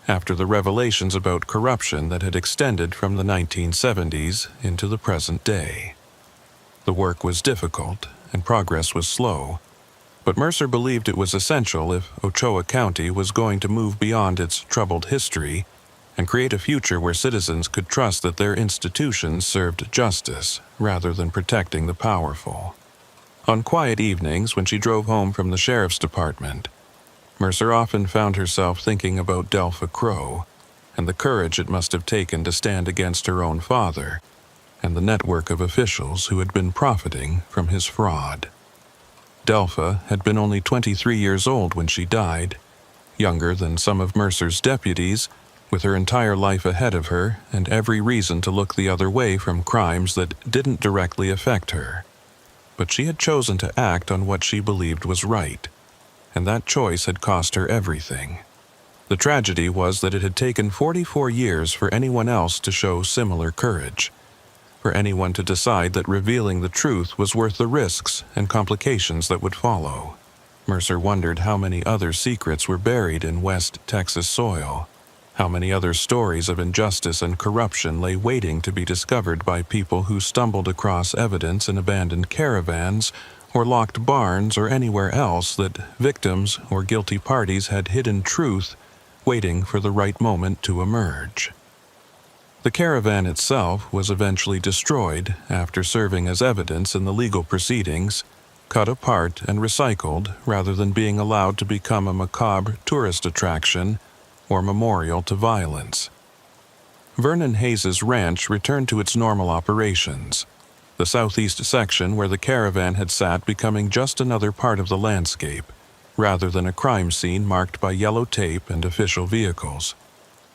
after the revelations about corruption that had extended from the 1970s into the present day. The work was difficult and progress was slow, but Mercer believed it was essential if Ochoa County was going to move beyond its troubled history and create a future where citizens could trust that their institutions served justice rather than protecting the powerful. On quiet evenings when she drove home from the sheriff's department, Mercer often found herself thinking about Delpha Crow and the courage it must have taken to stand against her own father and the network of officials who had been profiting from his fraud. Delpha had been only 23 years old when she died, younger than some of Mercer's deputies, with her entire life ahead of her and every reason to look the other way from crimes that didn't directly affect her. But she had chosen to act on what she believed was right, and that choice had cost her everything. The tragedy was that it had taken 44 years for anyone else to show similar courage, for anyone to decide that revealing the truth was worth the risks and complications that would follow. Mercer wondered how many other secrets were buried in West Texas soil, how many other stories of injustice and corruption lay waiting to be discovered by people who stumbled across evidence in abandoned caravans or locked barns or anywhere else that victims or guilty parties had hidden truth waiting for the right moment to emerge. The caravan itself was eventually destroyed after serving as evidence in the legal proceedings, cut apart and recycled rather than being allowed to become a macabre tourist attraction or memorial to violence. Vernon Hayes's ranch returned to its normal operations, the southeast section where the caravan had sat becoming just another part of the landscape, rather than a crime scene marked by yellow tape and official vehicles.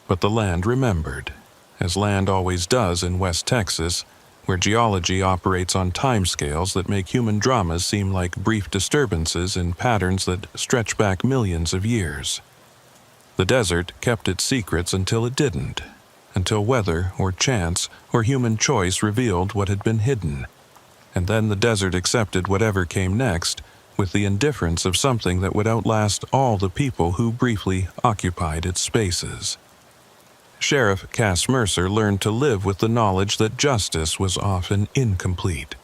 But the land remembered, as land always does in West Texas, where geology operates on timescales that make human dramas seem like brief disturbances in patterns that stretch back millions of years. The desert kept its secrets until it didn't, until weather or chance or human choice revealed what had been hidden, and then the desert accepted whatever came next with the indifference of something that would outlast all the people who briefly occupied its spaces. Sheriff Cass Mercer learned to live with the knowledge that justice was often incomplete,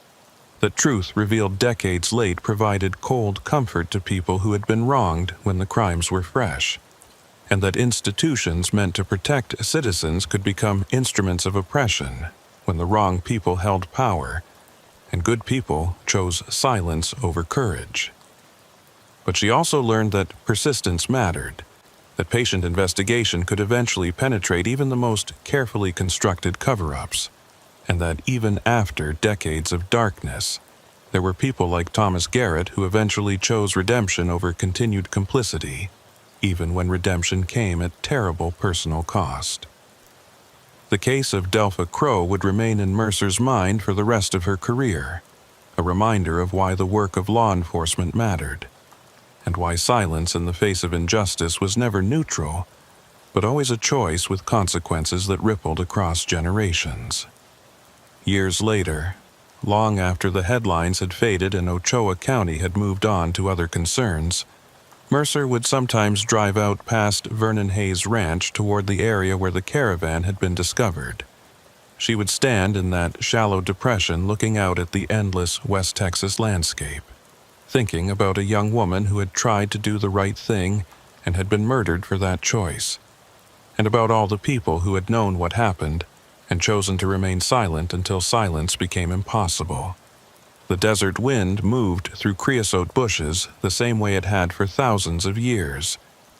that truth revealed decades late provided cold comfort to people who had been wronged when the crimes were fresh, and that institutions meant to protect citizens could become instruments of oppression when the wrong people held power, and good people chose silence over courage. But she also learned that persistence mattered, that patient investigation could eventually penetrate even the most carefully constructed cover-ups, and that even after decades of darkness, there were people like Thomas Garrett who eventually chose redemption over continued complicity, even when redemption came at terrible personal cost. The case of Delpha Crow would remain in Mercer's mind for the rest of her career, a reminder of why the work of law enforcement mattered, and why silence in the face of injustice was never neutral, but always a choice with consequences that rippled across generations. Years later, long after the headlines had faded and Ochoa County had moved on to other concerns, Mercer would sometimes drive out past Vernon Hayes' ranch toward the area where the caravan had been discovered. She would stand in that shallow depression looking out at the endless West Texas landscape, thinking about a young woman who had tried to do the right thing and had been murdered for that choice, and about all the people who had known what happened and chosen to remain silent until silence became impossible. The desert wind moved through creosote bushes the same way it had for thousands of years,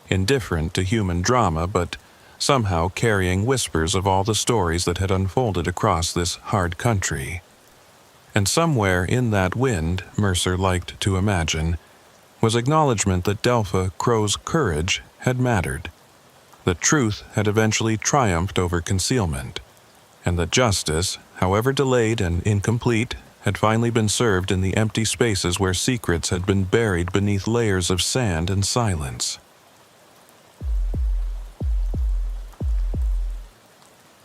indifferent to human drama but somehow carrying whispers of all the stories that had unfolded across this hard country. And somewhere in that wind, Mercer liked to imagine, was acknowledgement that Delpha Crow's courage had mattered, that truth had eventually triumphed over concealment, and that justice, however delayed and incomplete, had finally been served in the empty spaces where secrets had been buried beneath layers of sand and silence.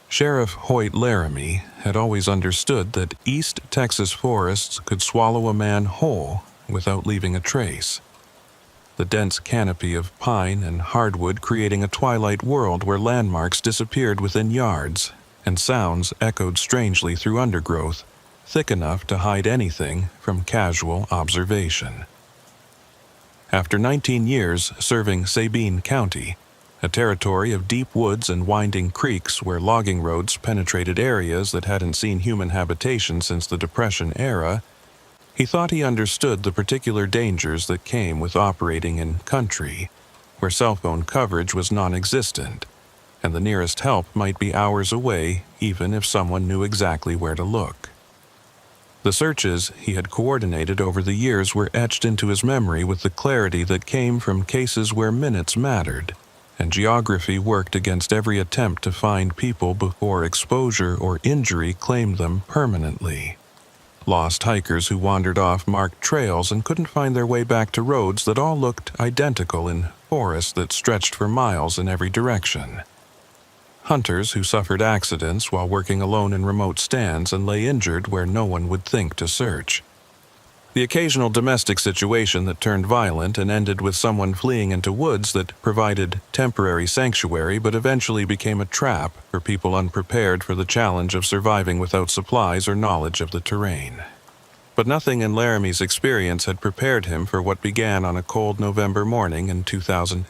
Sheriff Hoyt Laramie had always understood that East Texas forests could swallow a man whole without leaving a trace, the dense canopy of pine and hardwood creating a twilight world where landmarks disappeared within yards and sounds echoed strangely through undergrowth thick enough to hide anything from casual observation. After 19 years serving Sabine County, a territory of deep woods and winding creeks where logging roads penetrated areas that hadn't seen human habitation since the Depression era, he thought he understood the particular dangers that came with operating in country, where cell phone coverage was non-existent, and the nearest help might be hours away even if someone knew exactly where to look. The searches he had coordinated over the years were etched into his memory with the clarity that came from cases where minutes mattered, and geography worked against every attempt to find people before exposure or injury claimed them permanently. Lost hikers who wandered off marked trails and couldn't find their way back to roads that all looked identical in forests that stretched for miles in every direction. Hunters who suffered accidents while working alone in remote stands and lay injured where no one would think to search. The occasional domestic situation that turned violent and ended with someone fleeing into woods that provided temporary sanctuary but eventually became a trap for people unprepared for the challenge of surviving without supplies or knowledge of the terrain. But nothing in Laramie's experience had prepared him for what began on a cold November morning in 2008.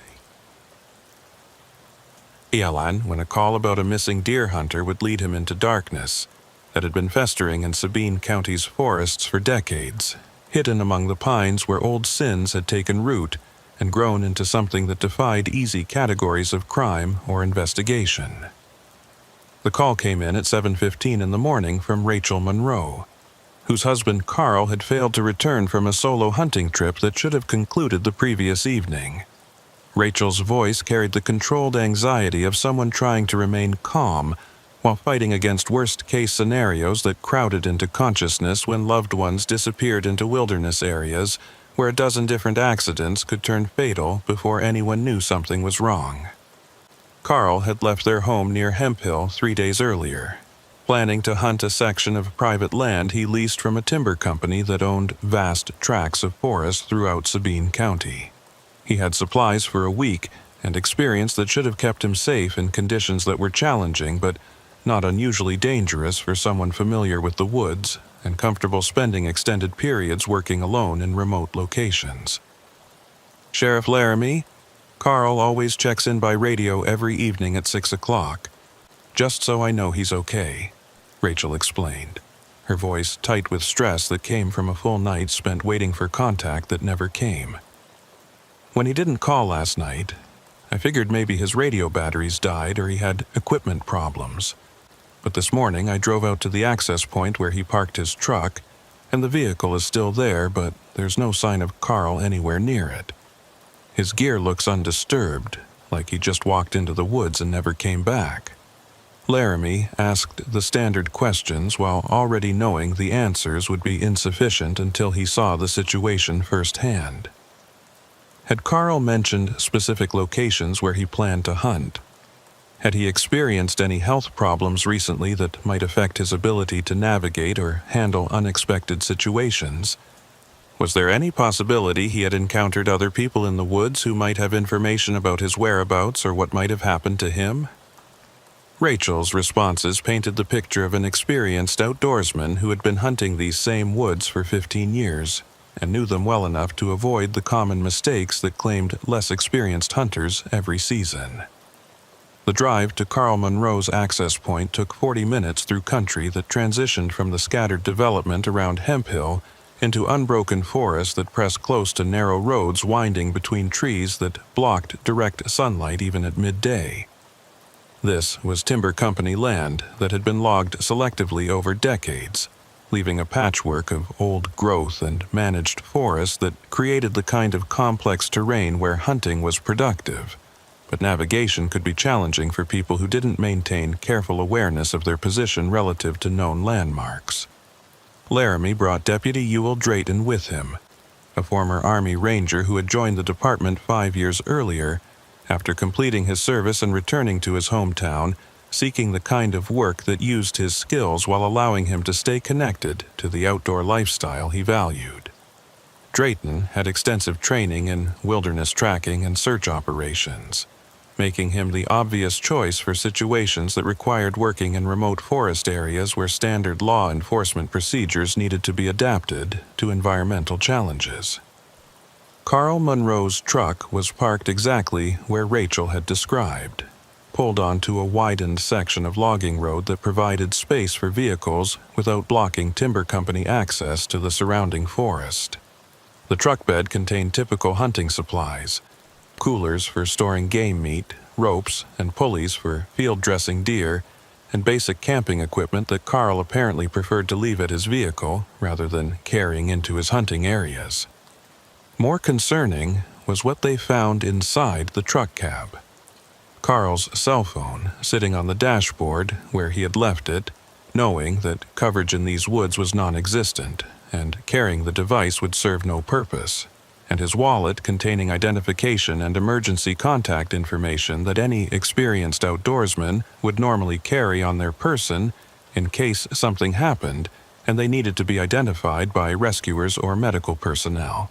When a call about a missing deer hunter would lead him into darkness that had been festering in Sabine County's forests for decades, hidden among the pines where old sins had taken root and grown into something that defied easy categories of crime or investigation. The call came in at 7:15 in the morning from Rachel Monroe, whose husband Carl had failed to return from a solo hunting trip that should have concluded the previous evening. Rachel's voice carried the controlled anxiety of someone trying to remain calm while fighting against worst-case scenarios that crowded into consciousness when loved ones disappeared into wilderness areas where a dozen different accidents could turn fatal before anyone knew something was wrong. Carl had left their home near Hemp Hill 3 days earlier, planning to hunt a section of private land he leased from a timber company that owned vast tracts of forest throughout Sabine County. He had supplies for a week and experience that should have kept him safe in conditions that were challenging but not unusually dangerous for someone familiar with the woods and comfortable spending extended periods working alone in remote locations. Sheriff Laramie, Carl always checks in by radio every evening at 6 o'clock, just so I know he's okay, Rachel explained, her voice tight with stress that came from a full night spent waiting for contact that never came. When he didn't call last night, I figured maybe his radio batteries died or he had equipment problems. But this morning I drove out to the access point where he parked his truck, and the vehicle is still there, but there's no sign of Carl anywhere near it. His gear looks undisturbed, like he just walked into the woods and never came back. Laramie asked the standard questions while already knowing the answers would be insufficient until he saw the situation firsthand. Had Carl mentioned specific locations where he planned to hunt? Had he experienced any health problems recently that might affect his ability to navigate or handle unexpected situations? Was there any possibility he had encountered other people in the woods who might have information about his whereabouts or what might have happened to him? Rachel's responses painted the picture of an experienced outdoorsman who had been hunting these same woods for 15 years and knew them well enough to avoid the common mistakes that claimed less experienced hunters every season. The drive to Carl Munro's access point took 40 minutes through country that transitioned from the scattered development around Hemp Hill into unbroken forest that pressed close to narrow roads winding between trees that blocked direct sunlight even at midday. This was timber company land that had been logged selectively over decades, leaving a patchwork of old growth and managed forests that created the kind of complex terrain where hunting was productive. But navigation could be challenging for people who didn't maintain careful awareness of their position relative to known landmarks. Laramie brought Deputy Ewell Drayton with him, a former Army Ranger who had joined the department 5 years earlier, after completing his service and returning to his hometown, seeking the kind of work that used his skills while allowing him to stay connected to the outdoor lifestyle he valued. Drayton had extensive training in wilderness tracking and search operations, making him the obvious choice for situations that required working in remote forest areas where standard law enforcement procedures needed to be adapted to environmental challenges. Carl Munro's truck was parked exactly where Rachel had described, pulled onto a widened section of logging road that provided space for vehicles without blocking timber company access to the surrounding forest. The truck bed contained typical hunting supplies: coolers for storing game meat, ropes and pulleys for field dressing deer, and basic camping equipment that Carl apparently preferred to leave at his vehicle rather than carrying into his hunting areas. More concerning was what they found inside the truck cab. Carl's cell phone sitting on the dashboard where he had left it, knowing that coverage in these woods was non-existent and carrying the device would serve no purpose, and his wallet containing identification and emergency contact information that any experienced outdoorsman would normally carry on their person in case something happened and they needed to be identified by rescuers or medical personnel.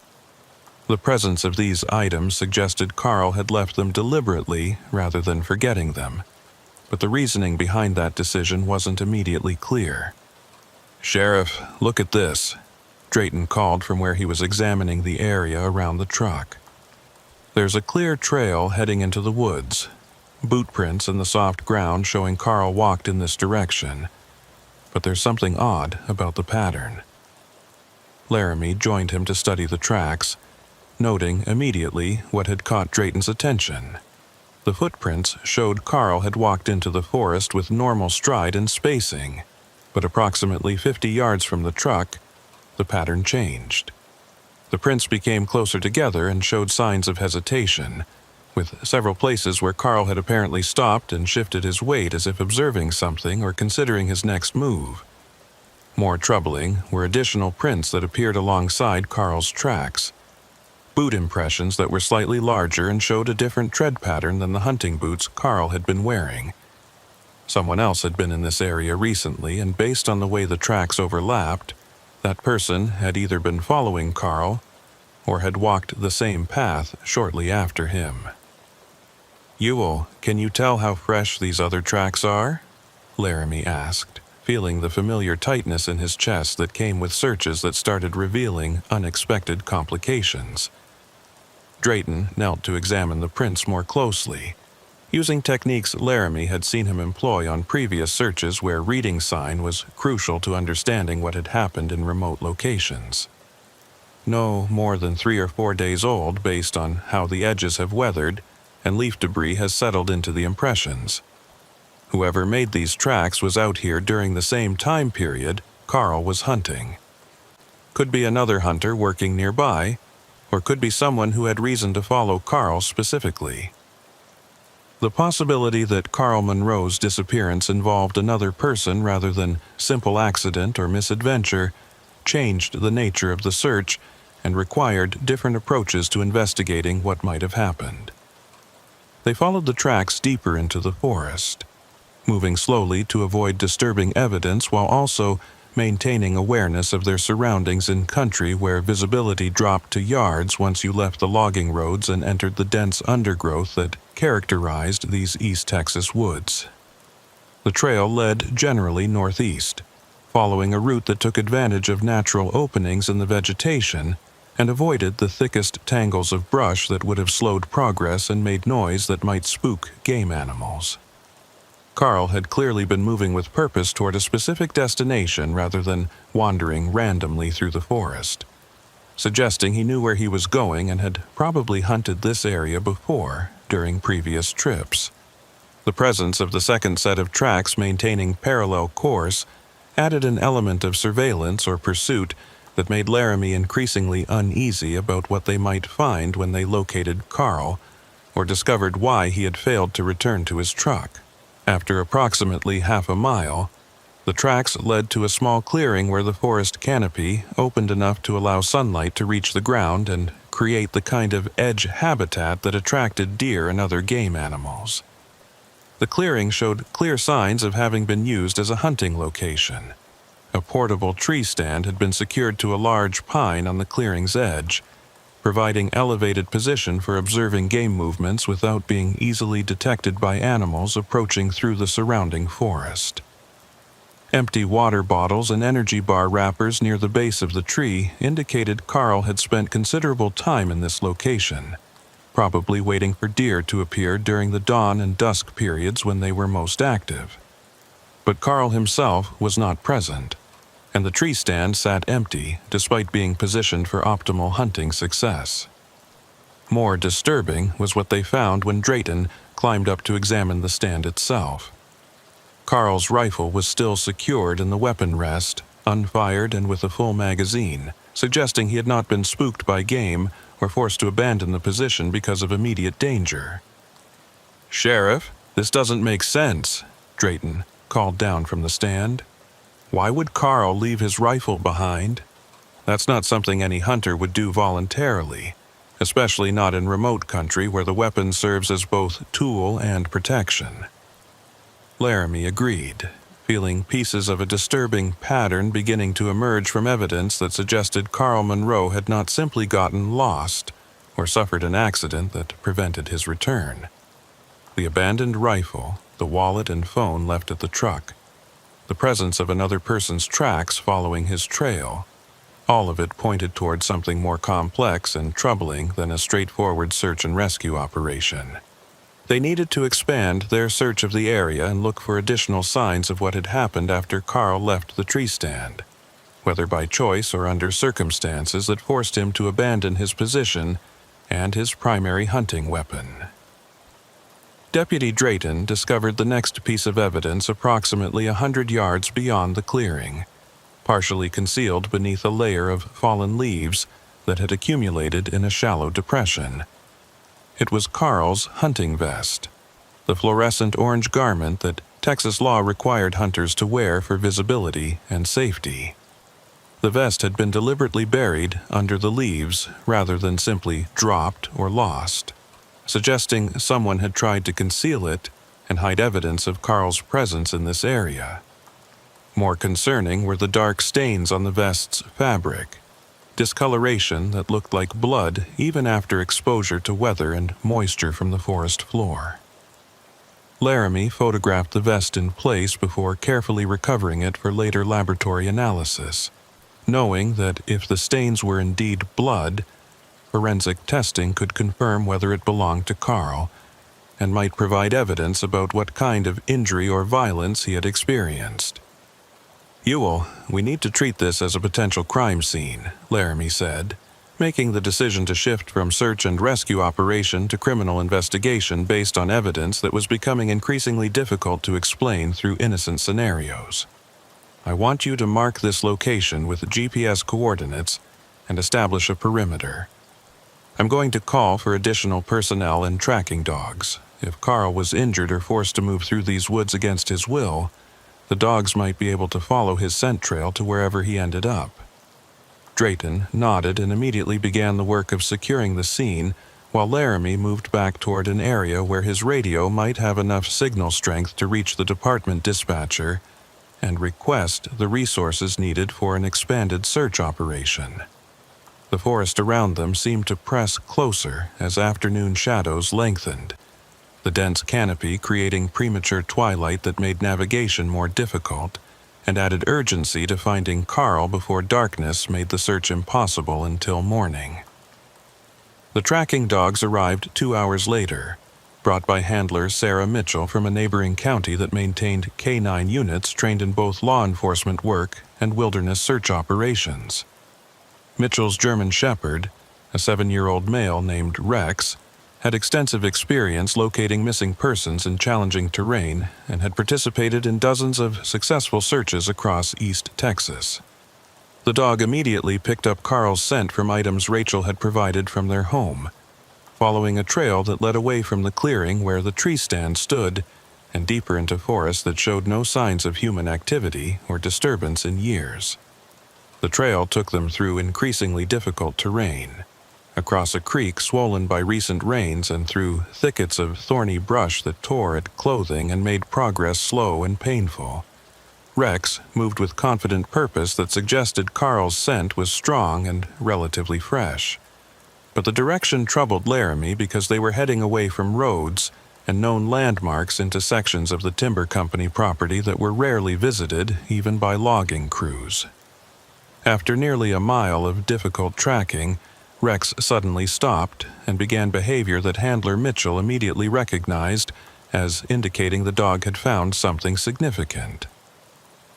The presence of these items suggested Carl had left them deliberately rather than forgetting them, but the reasoning behind that decision wasn't immediately clear. "Sheriff, look at this," Drayton called from where he was examining the area around the truck. "There's a clear trail heading into the woods, boot prints in the soft ground showing Carl walked in this direction, but there's something odd about the pattern." Laramie joined him to study the tracks, noting immediately what had caught Drayton's attention. The footprints showed Carl had walked into the forest with normal stride and spacing, but approximately 50 yards from the truck, the pattern changed. The prints became closer together and showed signs of hesitation, with several places where Carl had apparently stopped and shifted his weight as if observing something or considering his next move. More troubling were additional prints that appeared alongside Carl's tracks, boot impressions that were slightly larger and showed a different tread pattern than the hunting boots Carl had been wearing. Someone else had been in this area recently, and based on the way the tracks overlapped, that person had either been following Carl or had walked the same path shortly after him. "Ewell, can you tell how fresh these other tracks are?" Laramie asked, feeling the familiar tightness in his chest that came with searches that started revealing unexpected complications. Drayton knelt to examine the prints more closely, using techniques Laramie had seen him employ on previous searches where reading sign was crucial to understanding what had happened in remote locations. No more than 3 or 4 days old based on how the edges have weathered and leaf debris has settled into the impressions. Whoever made these tracks was out here during the same time period Carl was hunting. Could be another hunter working nearby, or could be someone who had reason to follow Carl specifically. The possibility that Carl Munro's disappearance involved another person rather than simple accident or misadventure changed the nature of the search and required different approaches to investigating what might have happened. They followed the tracks deeper into the forest, moving slowly to avoid disturbing evidence while also maintaining awareness of their surroundings in country where visibility dropped to yards once you left the logging roads and entered the dense undergrowth that characterized these East Texas woods. The trail led generally northeast, following a route that took advantage of natural openings in the vegetation and avoided the thickest tangles of brush that would have slowed progress and made noise that might spook game animals. Carl had clearly been moving with purpose toward a specific destination rather than wandering randomly through the forest, suggesting he knew where he was going and had probably hunted this area before during previous trips. The presence of the second set of tracks maintaining parallel course added an element of surveillance or pursuit that made Laramie increasingly uneasy about what they might find when they located Carl or discovered why he had failed to return to his truck. After approximately half a mile, the tracks led to a small clearing where the forest canopy opened enough to allow sunlight to reach the ground and create the kind of edge habitat that attracted deer and other game animals. The clearing showed clear signs of having been used as a hunting location. A portable tree stand had been secured to a large pine on the clearing's edge, providing elevated position for observing game movements without being easily detected by animals approaching through the surrounding forest. Empty water bottles and energy bar wrappers near the base of the tree indicated Carl had spent considerable time in this location, probably waiting for deer to appear during the dawn and dusk periods when they were most active. But Carl himself was not present, and the tree stand sat empty despite being positioned for optimal hunting success. More disturbing was what they found when Drayton climbed up to examine the stand itself. Carl's rifle was still secured in the weapon rest, unfired and with a full magazine, suggesting he had not been spooked by game or forced to abandon the position because of immediate danger. "Sheriff, this doesn't make sense," Drayton called down from the stand. "Why would Carl leave his rifle behind? That's not something any hunter would do voluntarily, especially not in remote country where the weapon serves as both tool and protection." Laramie agreed, feeling pieces of a disturbing pattern beginning to emerge from evidence that suggested Carl Monroe had not simply gotten lost or suffered an accident that prevented his return. The abandoned rifle, the wallet and phone left at the truck, the presence of another person's tracks following his trail, all of it pointed toward something more complex and troubling than a straightforward search and rescue operation. They needed to expand their search of the area and look for additional signs of what had happened after Carl left the tree stand, whether by choice or under circumstances that forced him to abandon his position and his primary hunting weapon. Deputy Drayton discovered the next piece of evidence approximately 100 yards beyond the clearing, partially concealed beneath a layer of fallen leaves that had accumulated in a shallow depression. It was Carl's hunting vest, the fluorescent orange garment that Texas law required hunters to wear for visibility and safety. The vest had been deliberately buried under the leaves rather than simply dropped or lost, suggesting someone had tried to conceal it and hide evidence of Carl's presence in this area. More concerning were the dark stains on the vest's fabric, discoloration that looked like blood even after exposure to weather and moisture from the forest floor. Laramie photographed the vest in place before carefully recovering it for later laboratory analysis, knowing that if the stains were indeed blood, forensic testing could confirm whether it belonged to Carl and might provide evidence about what kind of injury or violence he had experienced. "Ewell, we need to treat this as a potential crime scene," Laramie said, making the decision to shift from search and rescue operation to criminal investigation based on evidence that was becoming increasingly difficult to explain through innocent scenarios. "I want you to mark this location with GPS coordinates and establish a perimeter. I'm going to call for additional personnel and tracking dogs. If Carl was injured or forced to move through these woods against his will, the dogs might be able to follow his scent trail to wherever he ended up." Drayton nodded and immediately began the work of securing the scene, while Laramie moved back toward an area where his radio might have enough signal strength to reach the department dispatcher and request the resources needed for an expanded search operation. The forest around them seemed to press closer as afternoon shadows lengthened, the dense canopy creating premature twilight that made navigation more difficult, and added urgency to finding Carl before darkness made the search impossible until morning. The tracking dogs arrived 2 hours later, brought by handler Sarah Mitchell from a neighboring county that maintained K-9 units trained in both law enforcement work and wilderness search operations. Mitchell's German Shepherd, a 7-year-old male named Rex, had extensive experience locating missing persons in challenging terrain and had participated in dozens of successful searches across East Texas. The dog immediately picked up Carl's scent from items Rachel had provided from their home, following a trail that led away from the clearing where the tree stand stood and deeper into forest that showed no signs of human activity or disturbance in years. The trail took them through increasingly difficult terrain, across a creek swollen by recent rains and through thickets of thorny brush that tore at clothing and made progress slow and painful. Rex moved with confident purpose that suggested Carl's scent was strong and relatively fresh. But the direction troubled Laramie because they were heading away from roads and known landmarks into sections of the timber company property that were rarely visited even by logging crews. After nearly a mile of difficult tracking, Rex suddenly stopped and began behavior that handler Mitchell immediately recognized as indicating the dog had found something significant.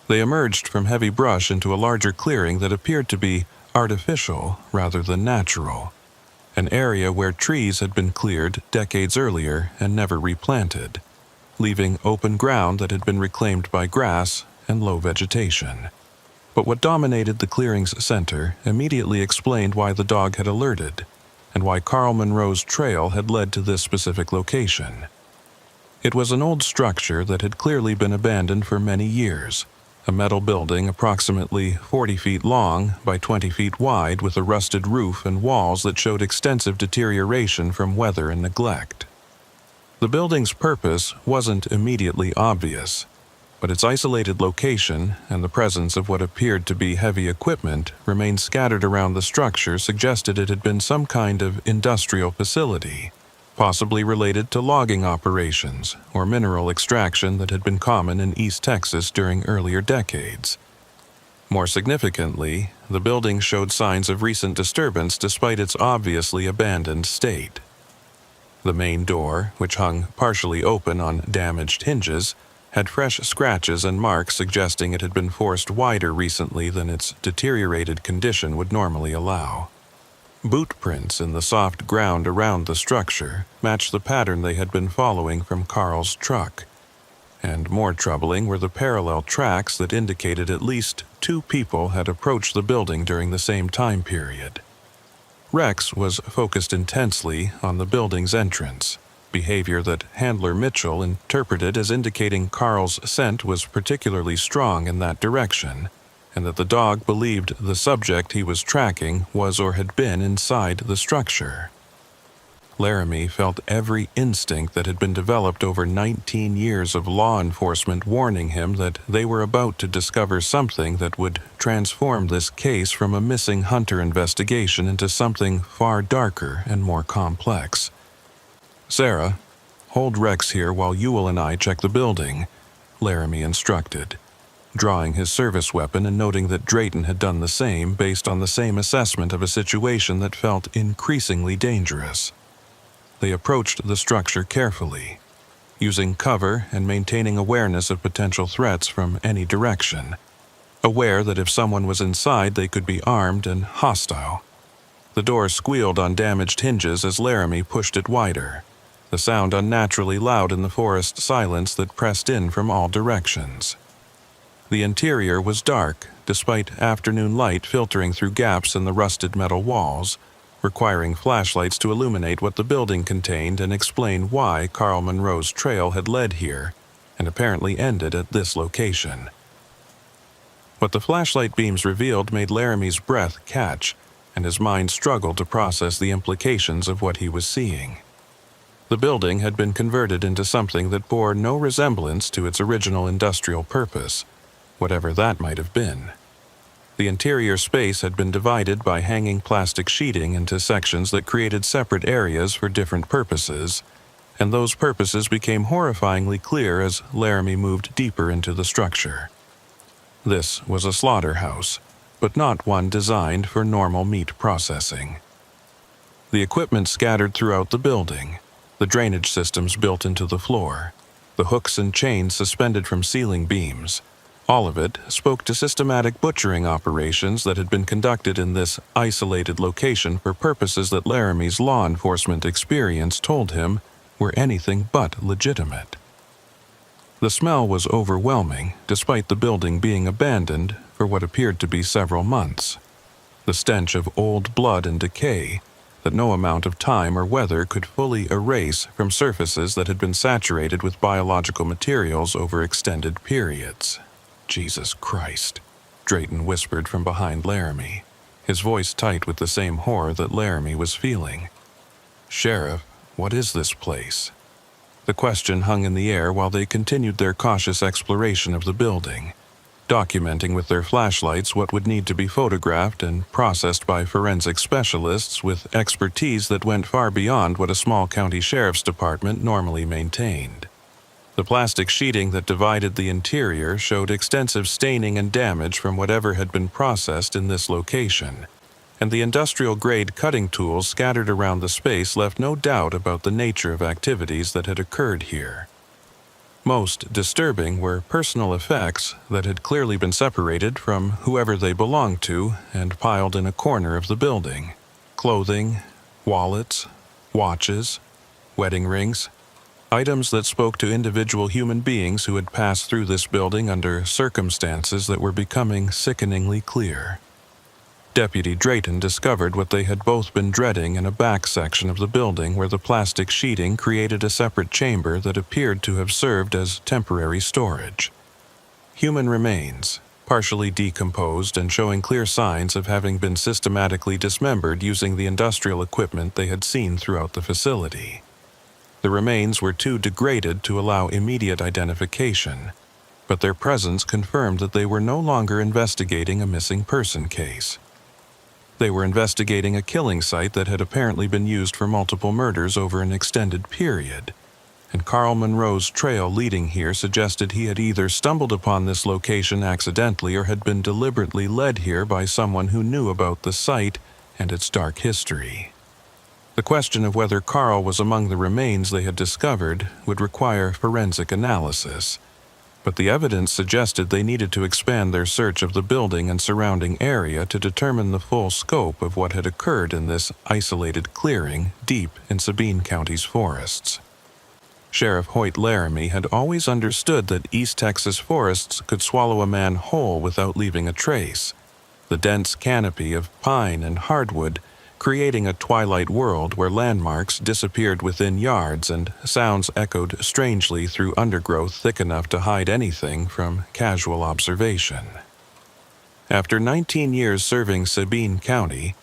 They emerged from heavy brush into a larger clearing that appeared to be artificial rather than natural, an area where trees had been cleared decades earlier and never replanted, leaving open ground that had been reclaimed by grass and low vegetation. But what dominated the clearing's center immediately explained why the dog had alerted, and why Carl Monroe's trail had led to this specific location. It was an old structure that had clearly been abandoned for many years, a metal building approximately 40 feet long by 20 feet wide with a rusted roof and walls that showed extensive deterioration from weather and neglect. The building's purpose wasn't immediately obvious, but its isolated location and the presence of what appeared to be heavy equipment remained scattered around the structure suggested it had been some kind of industrial facility, possibly related to logging operations or mineral extraction that had been common in East Texas during earlier decades. More significantly, the building showed signs of recent disturbance despite its obviously abandoned state. The main door, which hung partially open on damaged hinges, had fresh scratches and marks suggesting it had been forced wider recently than its deteriorated condition would normally allow. Boot prints in the soft ground around the structure matched the pattern they had been following from Carl's truck, and more troubling were the parallel tracks that indicated at least 2 people had approached the building during the same time period. Rex was focused intensely on the building's entrance, behavior that handler Mitchell interpreted as indicating Carl's scent was particularly strong in that direction, and that the dog believed the subject he was tracking was or had been inside the structure. Laramie felt every instinct that had been developed over 19 years of law enforcement warning him that they were about to discover something that would transform this case from a missing hunter investigation into something far darker and more complex. "Sarah, hold Rex here while Ewell and I check the building," Laramie instructed, drawing his service weapon and noting that Drayton had done the same based on the same assessment of a situation that felt increasingly dangerous. They approached the structure carefully, using cover and maintaining awareness of potential threats from any direction, aware that if someone was inside they could be armed and hostile. The door squealed on damaged hinges as Laramie pushed it wider, the sound unnaturally loud in the forest silence that pressed in from all directions. The interior was dark, despite afternoon light filtering through gaps in the rusted metal walls, requiring flashlights to illuminate what the building contained and explain why Carl Monroe's trail had led here and apparently ended at this location. What the flashlight beams revealed made Laramie's breath catch, and his mind struggled to process the implications of what he was seeing. The building had been converted into something that bore no resemblance to its original industrial purpose, whatever that might have been. The interior space had been divided by hanging plastic sheeting into sections that created separate areas for different purposes, and those purposes became horrifyingly clear as Laramie moved deeper into the structure. This was a slaughterhouse, but not one designed for normal meat processing. The equipment scattered throughout the building, the drainage systems built into the floor, the hooks and chains suspended from ceiling beams, all of it spoke to systematic butchering operations that had been conducted in this isolated location for purposes that Laramie's law enforcement experience told him were anything but legitimate. The smell was overwhelming, despite the building being abandoned for what appeared to be several months. The stench of old blood and decay that no amount of time or weather could fully erase from surfaces that had been saturated with biological materials over extended periods. "Jesus Christ," Drayton whispered from behind Laramie, his voice tight with the same horror that Laramie was feeling. "Sheriff, what is this place?" The question hung in the air while they continued their cautious exploration of the building, documenting with their flashlights what would need to be photographed and processed by forensic specialists with expertise that went far beyond what a small county sheriff's department normally maintained. The plastic sheeting that divided the interior showed extensive staining and damage from whatever had been processed in this location, and the industrial-grade cutting tools scattered around the space left no doubt about the nature of activities that had occurred here. Most disturbing were personal effects that had clearly been separated from whoever they belonged to and piled in a corner of the building. Clothing, wallets, watches, wedding rings, items that spoke to individual human beings who had passed through this building under circumstances that were becoming sickeningly clear. Deputy Drayton discovered what they had both been dreading in a back section of the building where the plastic sheeting created a separate chamber that appeared to have served as temporary storage. Human remains, partially decomposed and showing clear signs of having been systematically dismembered using the industrial equipment they had seen throughout the facility. The remains were too degraded to allow immediate identification, but their presence confirmed that they were no longer investigating a missing person case. They were investigating a killing site that had apparently been used for multiple murders over an extended period, and Carl Monroe's trail leading here suggested he had either stumbled upon this location accidentally or had been deliberately led here by someone who knew about the site and its dark history. The question of whether Carl was among the remains they had discovered would require forensic analysis, but the evidence suggested they needed to expand their search of the building and surrounding area to determine the full scope of what had occurred in this isolated clearing deep in Sabine County's forests. Sheriff Hoyt Laramie had always understood that East Texas forests could swallow a man whole without leaving a trace, the dense canopy of pine and hardwood creating a twilight world where landmarks disappeared within yards and sounds echoed strangely through undergrowth thick enough to hide anything from casual observation. After 19 years serving Sabine County,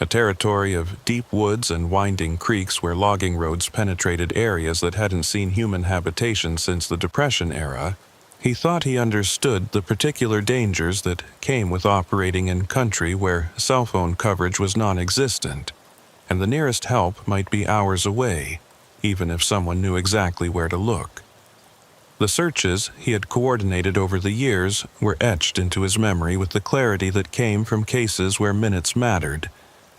a territory of deep woods and winding creeks where logging roads penetrated areas that hadn't seen human habitation since the Depression era, he thought he understood the particular dangers that came with operating in country where cell phone coverage was non-existent, and the nearest help might be hours away, even if someone knew exactly where to look. The searches he had coordinated over the years were etched into his memory with the clarity that came from cases where minutes mattered,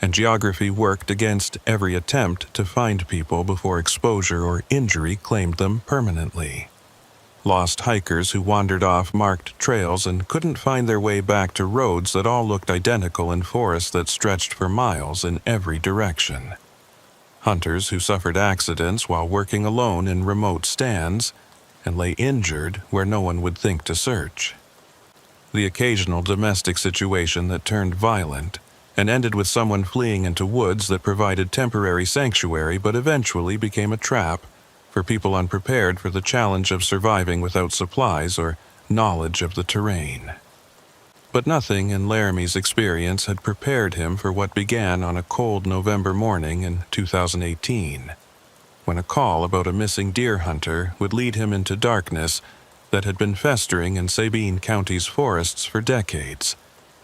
and geography worked against every attempt to find people before exposure or injury claimed them permanently. Lost hikers who wandered off marked trails and couldn't find their way back to roads that all looked identical in forests that stretched for miles in every direction. Hunters who suffered accidents while working alone in remote stands and lay injured where no one would think to search. The occasional domestic situation that turned violent and ended with someone fleeing into woods that provided temporary sanctuary but eventually became a trap for people unprepared for the challenge of surviving without supplies or knowledge of the terrain. But nothing in Laramie's experience had prepared him for what began on a cold November morning in 2018, when a call about a missing deer hunter would lead him into darkness that had been festering in Sabine County's forests for decades,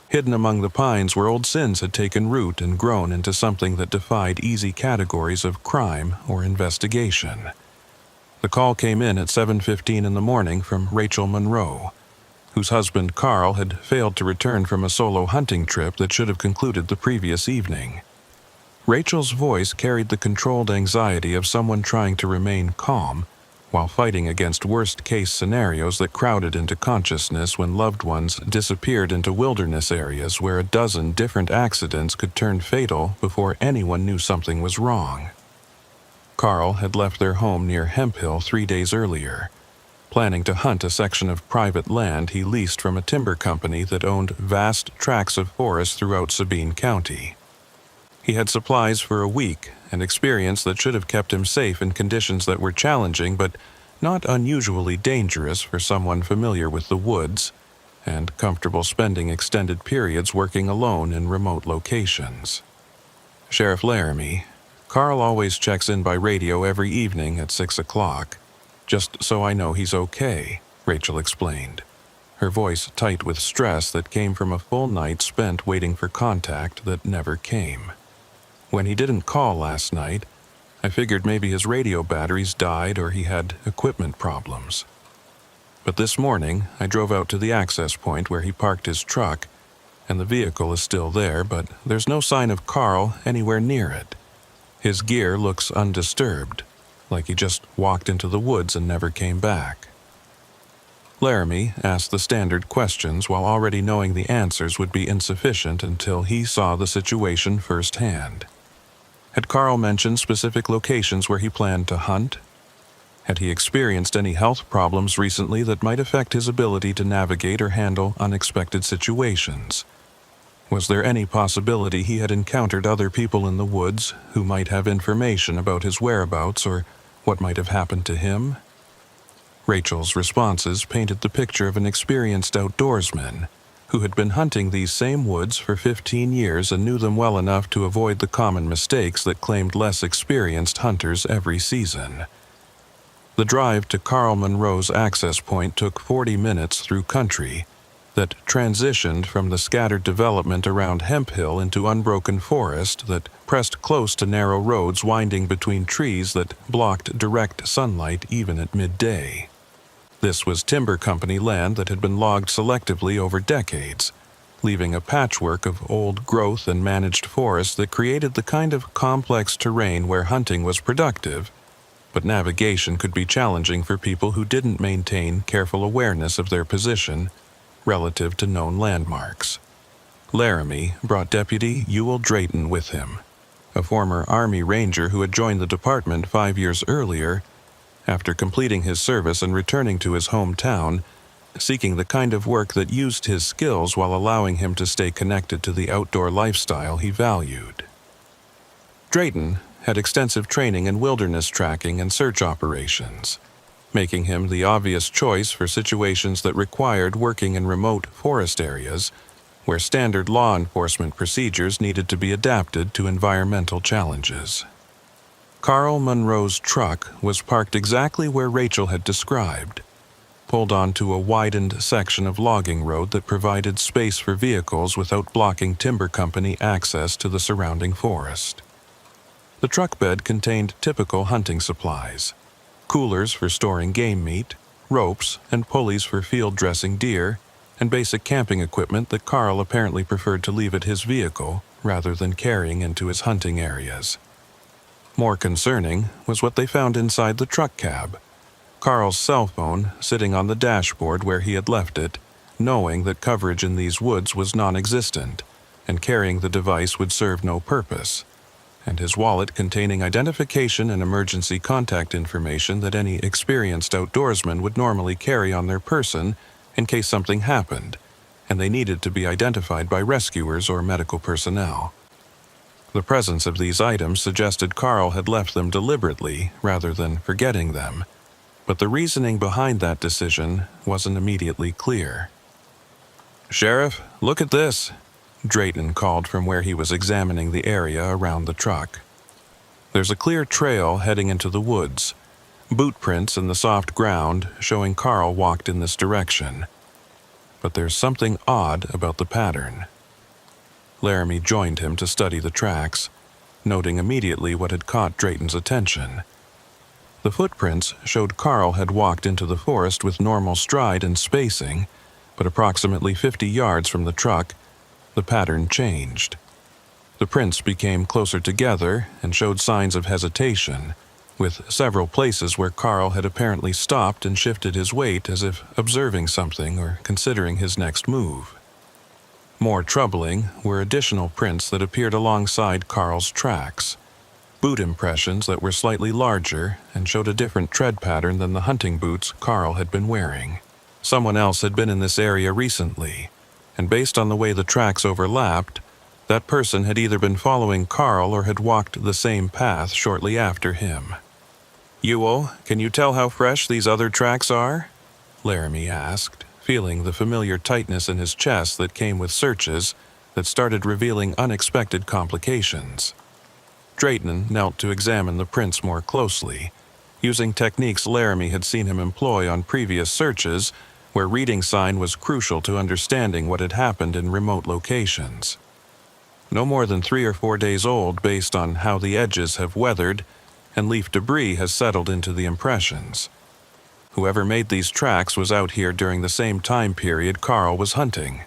hidden among the pines where old sins had taken root and grown into something that defied easy categories of crime or investigation. The call came in at 7:15 in the morning from Rachel Monroe, whose husband Carl had failed to return from a solo hunting trip that should have concluded the previous evening. Rachel's voice carried the controlled anxiety of someone trying to remain calm while fighting against worst-case scenarios that crowded into consciousness when loved ones disappeared into wilderness areas where a dozen different accidents could turn fatal before anyone knew something was wrong. Carl had left their home near Hemphill 3 days earlier, planning to hunt a section of private land he leased from a timber company that owned vast tracts of forest throughout Sabine County. He had supplies for a week and experience that should have kept him safe in conditions that were challenging but not unusually dangerous for someone familiar with the woods and comfortable spending extended periods working alone in remote locations. Sheriff Laramie, Carl always checks in by radio every evening at 6 o'clock, just so I know he's okay, Rachel explained, her voice tight with stress that came from a full night spent waiting for contact that never came. When he didn't call last night, I figured maybe his radio batteries died or he had equipment problems. But this morning, I drove out to the access point where he parked his truck, and the vehicle is still there, but there's no sign of Carl anywhere near it. His gear looks undisturbed, like he just walked into the woods and never came back. Laramie asked the standard questions while already knowing the answers would be insufficient until he saw the situation firsthand. Had Carl mentioned specific locations where he planned to hunt? Had he experienced any health problems recently that might affect his ability to navigate or handle unexpected situations? Was there any possibility he had encountered other people in the woods who might have information about his whereabouts or what might have happened to him? Rachel's responses painted the picture of an experienced outdoorsman who had been hunting these same woods for 15 years and knew them well enough to avoid the common mistakes that claimed less experienced hunters every season. The drive to Carl Monroe's access point took 40 minutes through country that transitioned from the scattered development around Hemphill into unbroken forest that pressed close to narrow roads winding between trees that blocked direct sunlight even at midday. This was timber company land that had been logged selectively over decades, leaving a patchwork of old growth and managed forest that created the kind of complex terrain where hunting was productive, but navigation could be challenging for people who didn't maintain careful awareness of their position relative to known landmarks. Laramie brought Deputy Ewell Drayton with him, a former Army Ranger who had joined the department 5 years earlier after completing his service and returning to his hometown, seeking the kind of work that used his skills while allowing him to stay connected to the outdoor lifestyle he valued. Drayton had extensive training in wilderness tracking and search operations, making him the obvious choice for situations that required working in remote forest areas where standard law enforcement procedures needed to be adapted to environmental challenges. Carl Monroe's truck was parked exactly where Rachel had described, pulled onto a widened section of logging road that provided space for vehicles without blocking timber company access to the surrounding forest. The truck bed contained typical hunting supplies: coolers for storing game meat, ropes and pulleys for field dressing deer, and basic camping equipment that Carl apparently preferred to leave at his vehicle rather than carrying into his hunting areas. More concerning was what they found inside the truck cab: Carl's cell phone sitting on the dashboard where he had left it, knowing that coverage in these woods was non-existent and carrying the device would serve no purpose, and his wallet containing identification and emergency contact information that any experienced outdoorsman would normally carry on their person in case something happened and they needed to be identified by rescuers or medical personnel. The presence of these items suggested Carl had left them deliberately rather than forgetting them, but the reasoning behind that decision wasn't immediately clear. "Sheriff, look at this," Drayton called from where he was examining the area around the truck. There's a clear trail heading into the woods, boot prints in the soft ground showing Carl walked in this direction. But there's something odd about the pattern. Laramie joined him to study the tracks, noting immediately what had caught Drayton's attention. The footprints showed Carl had walked into the forest with normal stride and spacing, but approximately 50 yards from the truck, the pattern changed. The prints became closer together and showed signs of hesitation, with several places where Carl had apparently stopped and shifted his weight as if observing something or considering his next move. More troubling were additional prints that appeared alongside Carl's tracks, boot impressions that were slightly larger and showed a different tread pattern than the hunting boots Carl had been wearing. Someone else had been in this area recently, and based on the way the tracks overlapped, that person had either been following Carl or had walked the same path shortly after him. "Ewell, can you tell how fresh these other tracks are?" Laramie asked, feeling the familiar tightness in his chest that came with searches that started revealing unexpected complications. Drayton knelt to examine the prints more closely, using techniques Laramie had seen him employ on previous searches where reading sign was crucial to understanding what had happened in remote locations. No more than 3 or 4 days old based on how the edges have weathered and leaf debris has settled into the impressions. Whoever made these tracks was out here during the same time period Carl was hunting.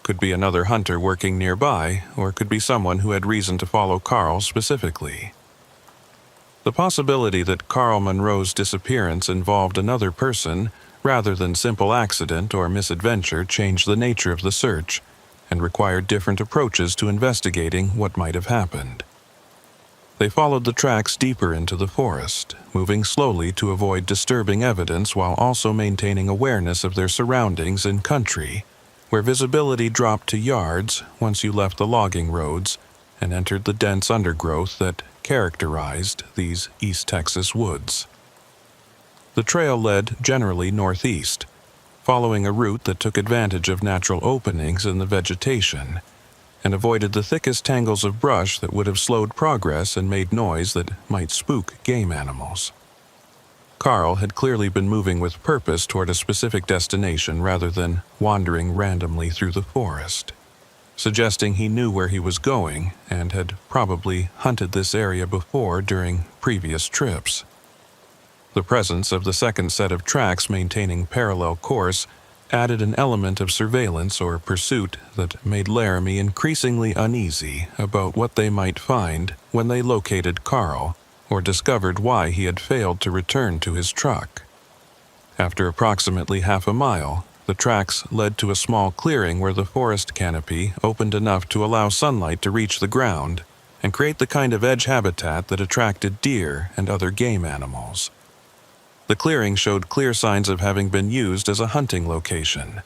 Could be another hunter working nearby, or could be someone who had reason to follow Carl specifically. The possibility that Carl Monroe's disappearance involved another person rather than simple accident or misadventure changed the nature of the search and required different approaches to investigating what might have happened. They followed the tracks deeper into the forest, moving slowly to avoid disturbing evidence while also maintaining awareness of their surroundings in country, where visibility dropped to yards once you left the logging roads and entered the dense undergrowth that characterized these East Texas woods. The trail led generally northeast, following a route that took advantage of natural openings in the vegetation and avoided the thickest tangles of brush that would have slowed progress and made noise that might spook game animals. Carl had clearly been moving with purpose toward a specific destination rather than wandering randomly through the forest, suggesting he knew where he was going and had probably hunted this area before during previous trips. The presence of the second set of tracks maintaining parallel course added an element of surveillance or pursuit that made Laramie increasingly uneasy about what they might find when they located Carl or discovered why he had failed to return to his truck. After approximately half a mile, the tracks led to a small clearing where the forest canopy opened enough to allow sunlight to reach the ground and create the kind of edge habitat that attracted deer and other game animals. The clearing showed clear signs of having been used as a hunting location.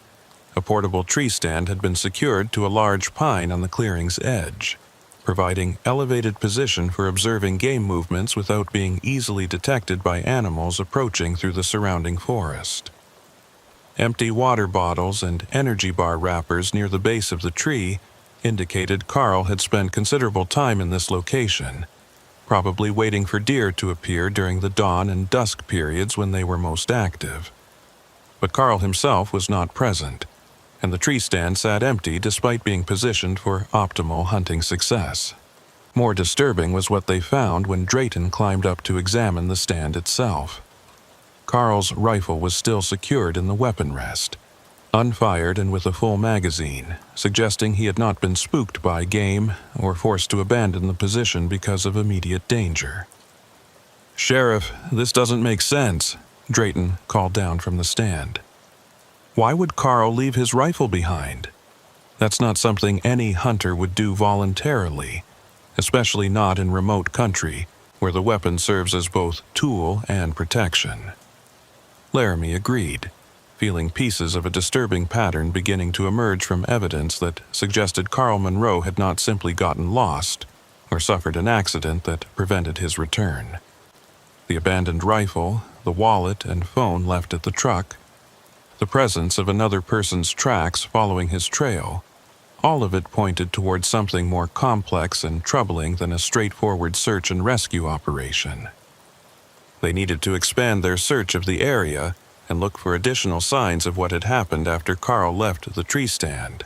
A portable tree stand had been secured to a large pine on the clearing's edge, providing elevated position for observing game movements without being easily detected by animals approaching through the surrounding forest. Empty water bottles and energy bar wrappers near the base of the tree indicated Carl had spent considerable time in this location, probably waiting for deer to appear during the dawn and dusk periods when they were most active. But Carl himself was not present, and the tree stand sat empty despite being positioned for optimal hunting success. More disturbing was what they found when Drayton climbed up to examine the stand itself. Carl's rifle was still secured in the weapon rest, unfired and with a full magazine, suggesting he had not been spooked by game or forced to abandon the position because of immediate danger. "Sheriff, this doesn't make sense," Drayton called down from the stand. Why would Carl leave his rifle behind? That's not something any hunter would do voluntarily, especially not in remote country where the weapon serves as both tool and protection. Laramie agreed, feeling pieces of a disturbing pattern beginning to emerge from evidence that suggested Carl Monroe had not simply gotten lost or suffered an accident that prevented his return. The abandoned rifle, the wallet and phone left at the truck, the presence of another person's tracks following his trail, all of it pointed towards something more complex and troubling than a straightforward search and rescue operation. They needed to expand their search of the area and look for additional signs of what had happened after Carl left the tree stand,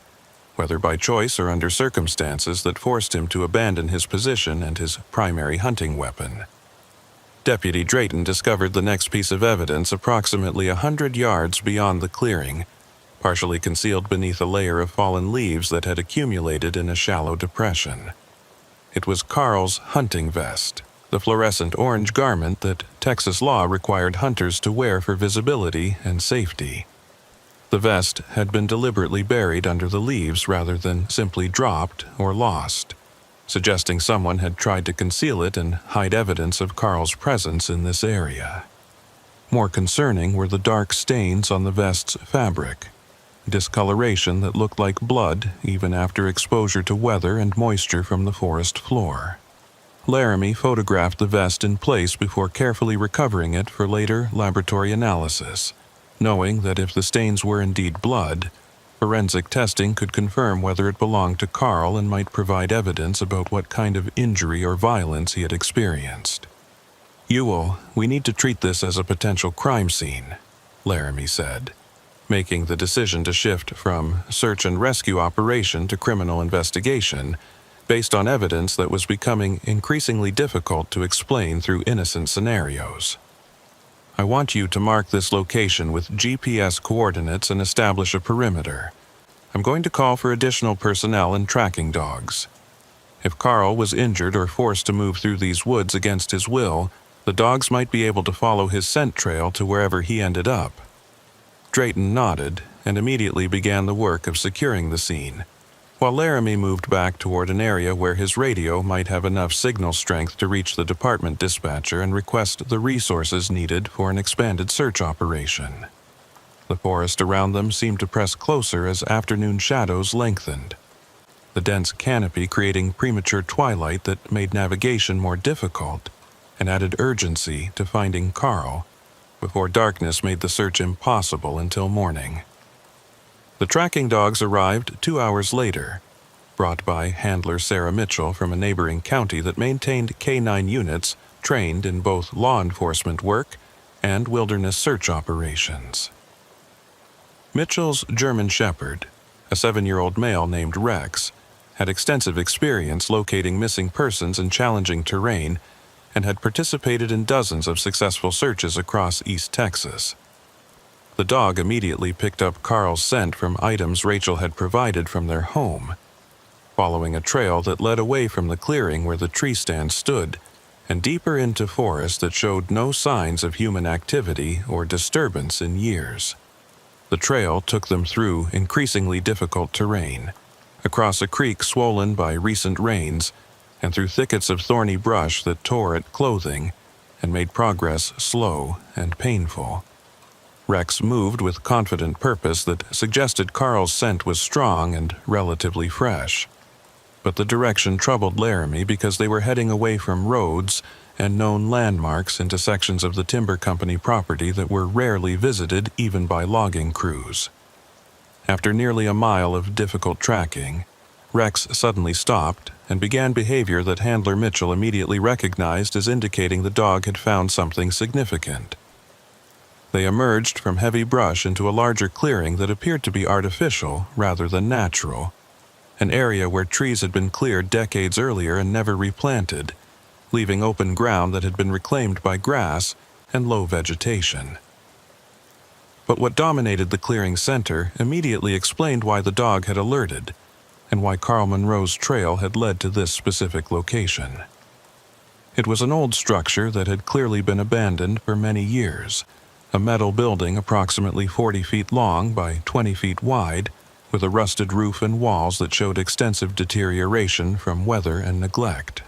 whether by choice or under circumstances that forced him to abandon his position and his primary hunting weapon. Deputy Drayton discovered the next piece of evidence approximately 100 yards beyond the clearing, partially concealed beneath a layer of fallen leaves that had accumulated in a shallow depression. It was Carl's hunting vest, the fluorescent orange garment that Texas law required hunters to wear for visibility and safety. The vest had been deliberately buried under the leaves rather than simply dropped or lost, suggesting someone had tried to conceal it and hide evidence of Carl's presence in this area. More concerning were the dark stains on the vest's fabric, discoloration that looked like blood even after exposure to weather and moisture from the forest floor. Laramie photographed the vest in place before carefully recovering it for later laboratory analysis, knowing that if the stains were indeed blood, forensic testing could confirm whether it belonged to Carl and might provide evidence about what kind of injury or violence he had experienced. "Ewell, we need to treat this as a potential crime scene," Laramie said, making the decision to shift from search and rescue operation to criminal investigation based on evidence that was becoming increasingly difficult to explain through innocent scenarios. "I want you to mark this location with GPS coordinates and establish a perimeter. I'm going to call for additional personnel and tracking dogs. If Carl was injured or forced to move through these woods against his will, the dogs might be able to follow his scent trail to wherever he ended up." Drayton nodded and immediately began the work of securing the scene, while Laramie moved back toward an area where his radio might have enough signal strength to reach the department dispatcher and request the resources needed for an expanded search operation. The forest around them seemed to press closer as afternoon shadows lengthened, the dense canopy creating premature twilight that made navigation more difficult and added urgency to finding Carl before darkness made the search impossible until morning. The tracking dogs arrived 2 hours later, brought by handler Sarah Mitchell from a neighboring county that maintained K-9 units trained in both law enforcement work and wilderness search operations. Mitchell's German Shepherd, a 7-year-old male named Rex, had extensive experience locating missing persons in challenging terrain and had participated in dozens of successful searches across East Texas. The dog immediately picked up Carl's scent from items Rachel had provided from their home, following a trail that led away from the clearing where the tree stand stood and deeper into forest that showed no signs of human activity or disturbance in years. The trail took them through increasingly difficult terrain, across a creek swollen by recent rains, and through thickets of thorny brush that tore at clothing and made progress slow and painful. Rex moved with confident purpose that suggested Carl's scent was strong and relatively fresh. But the direction troubled Laramie because they were heading away from roads and known landmarks into sections of the timber company property that were rarely visited even by logging crews. After nearly a mile of difficult tracking, Rex suddenly stopped and began behavior that handler Mitchell immediately recognized as indicating the dog had found something significant. They emerged from heavy brush into a larger clearing that appeared to be artificial rather than natural, an area where trees had been cleared decades earlier and never replanted, leaving open ground that had been reclaimed by grass and low vegetation. But what dominated the clearing's center immediately explained why the dog had alerted and why Carl Monroe's trail had led to this specific location. It was an old structure that had clearly been abandoned for many years, a metal building approximately 40 feet long by 20 feet wide, with a rusted roof and walls that showed extensive deterioration from weather and neglect.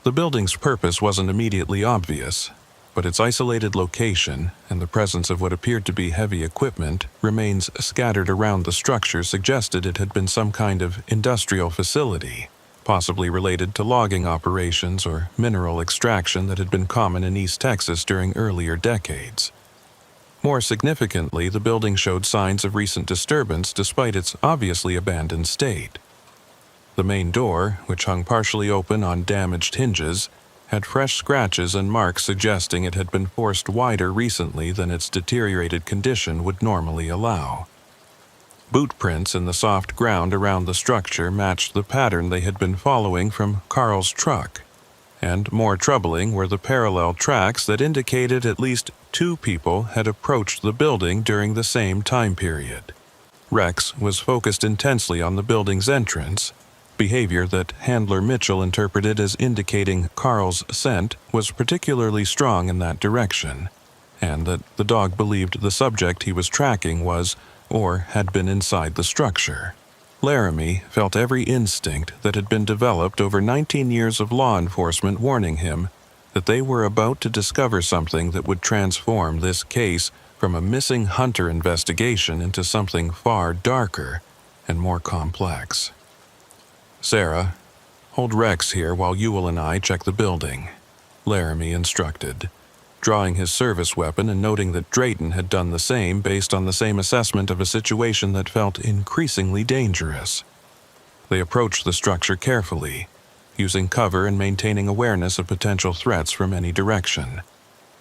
The building's purpose wasn't immediately obvious, but its isolated location and the presence of what appeared to be heavy equipment remains scattered around the structure suggested it had been some kind of industrial facility, possibly related to logging operations or mineral extraction that had been common in East Texas during earlier decades. More significantly, the building showed signs of recent disturbance despite its obviously abandoned state. The main door, which hung partially open on damaged hinges, had fresh scratches and marks suggesting it had been forced wider recently than its deteriorated condition would normally allow. Boot prints in the soft ground around the structure matched the pattern they had been following from Carl's truck, and more troubling were the parallel tracks that indicated at least 2 people had approached the building during the same time period. Rex was focused intensely on the building's entrance, behavior that Handler Mitchell interpreted as indicating Carl's scent was particularly strong in that direction, and that the dog believed the subject he was tracking was or had been inside the structure. Laramie felt every instinct that had been developed over 19 years of law enforcement warning him that they were about to discover something that would transform this case from a missing hunter investigation into something far darker and more complex. "Sarah, hold Rex here while Ewell and I check the building," Laramie instructed, drawing his service weapon and noting that Drayton had done the same based on the same assessment of a situation that felt increasingly dangerous. They approached the structure carefully, using cover and maintaining awareness of potential threats from any direction,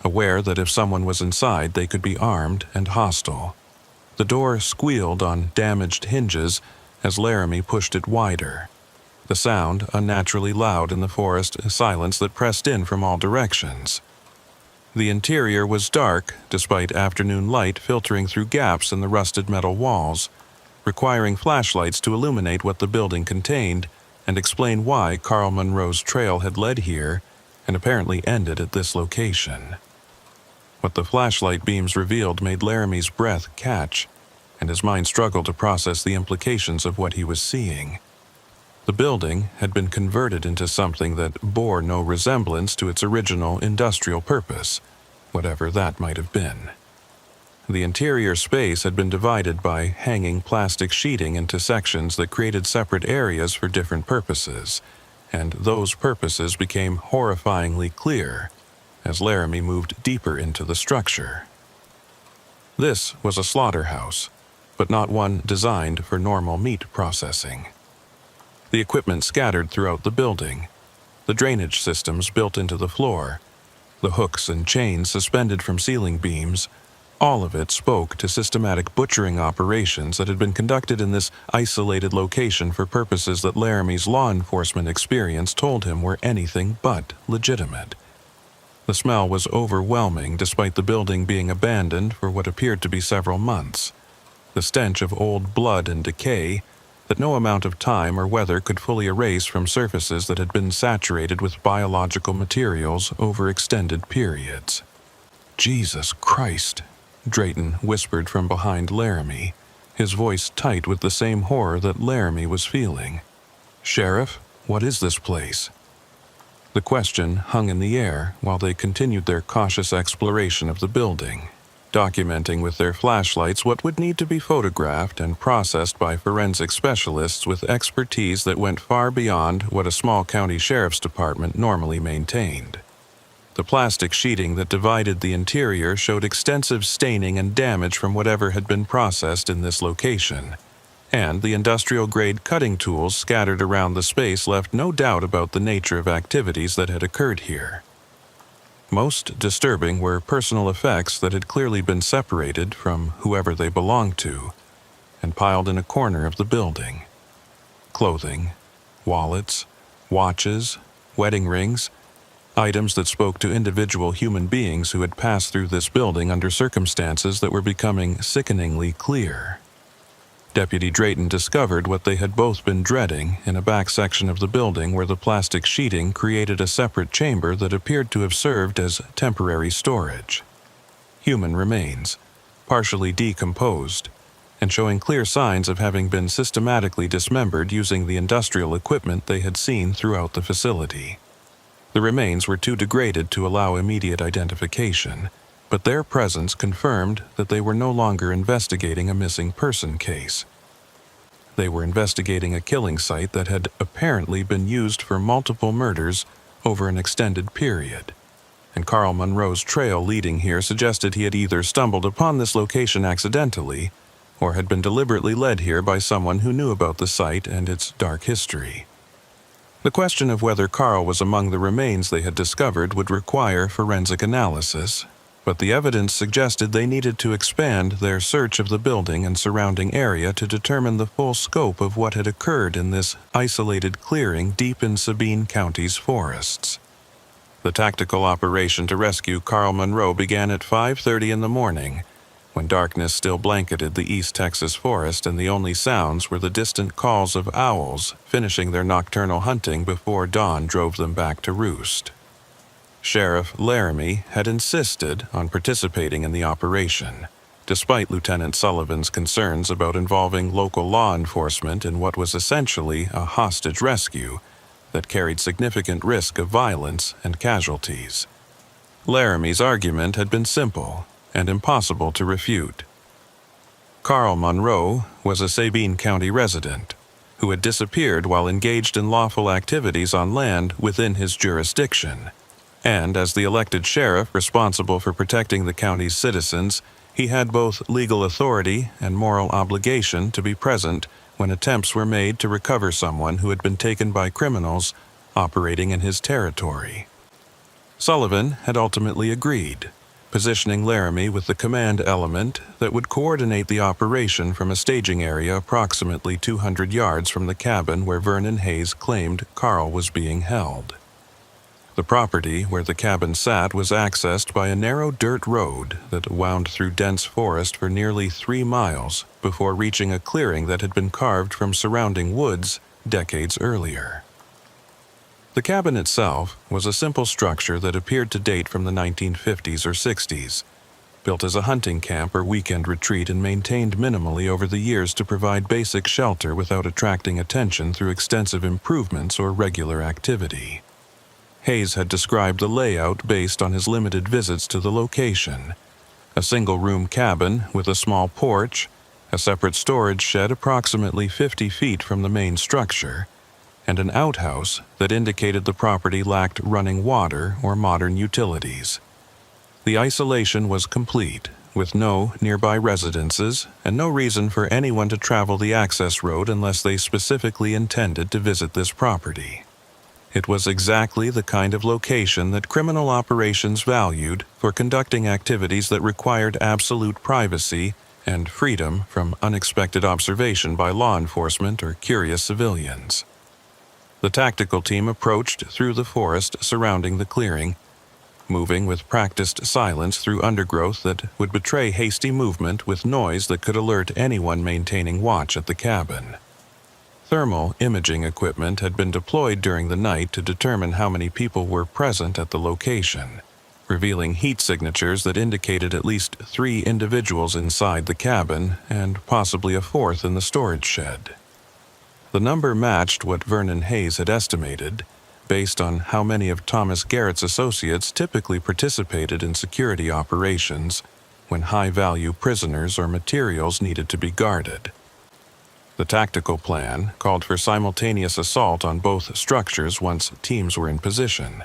aware that if someone was inside they could be armed and hostile. The door squealed on damaged hinges as Laramie pushed it wider, the sound unnaturally loud in the forest silence that pressed in from all directions. The interior was dark, despite afternoon light filtering through gaps in the rusted metal walls, requiring flashlights to illuminate what the building contained and explain why Carl Monroe's trail had led here and apparently ended at this location. What the flashlight beams revealed made Laramie's breath catch, and his mind struggled to process the implications of what he was seeing. The building had been converted into something that bore no resemblance to its original industrial purpose, whatever that might have been. The interior space had been divided by hanging plastic sheeting into sections that created separate areas for different purposes, and those purposes became horrifyingly clear as Laramie moved deeper into the structure. This was a slaughterhouse, but not one designed for normal meat processing. The equipment scattered throughout the building, the drainage systems built into the floor, the hooks and chains suspended from ceiling beams, all of it spoke to systematic butchering operations that had been conducted in this isolated location for purposes that Laramie's law enforcement experience told him were anything but legitimate. The smell was overwhelming despite the building being abandoned for what appeared to be several months. The stench of old blood and decay that no amount of time or weather could fully erase from surfaces that had been saturated with biological materials over extended periods. "Jesus Christ," Drayton whispered from behind Laramie, his voice tight with the same horror that Laramie was feeling. "Sheriff, what is this place?" The question hung in the air while they continued their cautious exploration of the building, documenting with their flashlights what would need to be photographed and processed by forensic specialists with expertise that went far beyond what a small county sheriff's department normally maintained. The plastic sheeting that divided the interior showed extensive staining and damage from whatever had been processed in this location, and the industrial-grade cutting tools scattered around the space left no doubt about the nature of activities that had occurred here. Most disturbing were personal effects that had clearly been separated from whoever they belonged to and piled in a corner of the building. Clothing, wallets, watches, wedding rings, items that spoke to individual human beings who had passed through this building under circumstances that were becoming sickeningly clear. Deputy Drayton discovered what they had both been dreading in a back section of the building where the plastic sheeting created a separate chamber that appeared to have served as temporary storage. Human remains, partially decomposed, and showing clear signs of having been systematically dismembered using the industrial equipment they had seen throughout the facility. The remains were too degraded to allow immediate identification, but their presence confirmed that they were no longer investigating a missing person case. They were investigating a killing site that had apparently been used for multiple murders over an extended period, and Carl Monroe's trail leading here suggested he had either stumbled upon this location accidentally or had been deliberately led here by someone who knew about the site and its dark history. The question of whether Carl was among the remains they had discovered would require forensic analysis, but the evidence suggested they needed to expand their search of the building and surrounding area to determine the full scope of what had occurred in this isolated clearing deep in Sabine County's forests. The tactical operation to rescue Carl Monroe began at 5:30 in the morning, when darkness still blanketed the East Texas forest and the only sounds were the distant calls of owls finishing their nocturnal hunting before dawn drove them back to roost. Sheriff Laramie had insisted on participating in the operation, despite Lieutenant Sullivan's concerns about involving local law enforcement in what was essentially a hostage rescue that carried significant risk of violence and casualties. Laramie's argument had been simple and impossible to refute. Carl Monroe was a Sabine County resident who had disappeared while engaged in lawful activities on land within his jurisdiction, and as the elected sheriff responsible for protecting the county's citizens, he had both legal authority and moral obligation to be present when attempts were made to recover someone who had been taken by criminals operating in his territory. Sullivan had ultimately agreed, positioning Laramie with the command element that would coordinate the operation from a staging area approximately 200 yards from the cabin where Vernon Hayes claimed Carl was being held. The property where the cabin sat was accessed by a narrow dirt road that wound through dense forest for nearly 3 miles before reaching a clearing that had been carved from surrounding woods decades earlier. The cabin itself was a simple structure that appeared to date from the 1950s or 60s, built as a hunting camp or weekend retreat and maintained minimally over the years to provide basic shelter without attracting attention through extensive improvements or regular activity. Hayes had described the layout based on his limited visits to the location: a single-room cabin with a small porch, a separate storage shed approximately 50 feet from the main structure, and an outhouse that indicated the property lacked running water or modern utilities. The isolation was complete, with no nearby residences and no reason for anyone to travel the access road unless they specifically intended to visit this property. It was exactly the kind of location that criminal operations valued for conducting activities that required absolute privacy and freedom from unexpected observation by law enforcement or curious civilians. The tactical team approached through the forest surrounding the clearing, moving with practiced silence through undergrowth that would betray hasty movement with noise that could alert anyone maintaining watch at the cabin. Thermal imaging equipment had been deployed during the night to determine how many people were present at the location, revealing heat signatures that indicated at least 3 individuals inside the cabin and possibly a 4th in the storage shed. The number matched what Vernon Hayes had estimated, based on how many of Thomas Garrett's associates typically participated in security operations when high-value prisoners or materials needed to be guarded. The tactical plan called for simultaneous assault on both structures once teams were in position,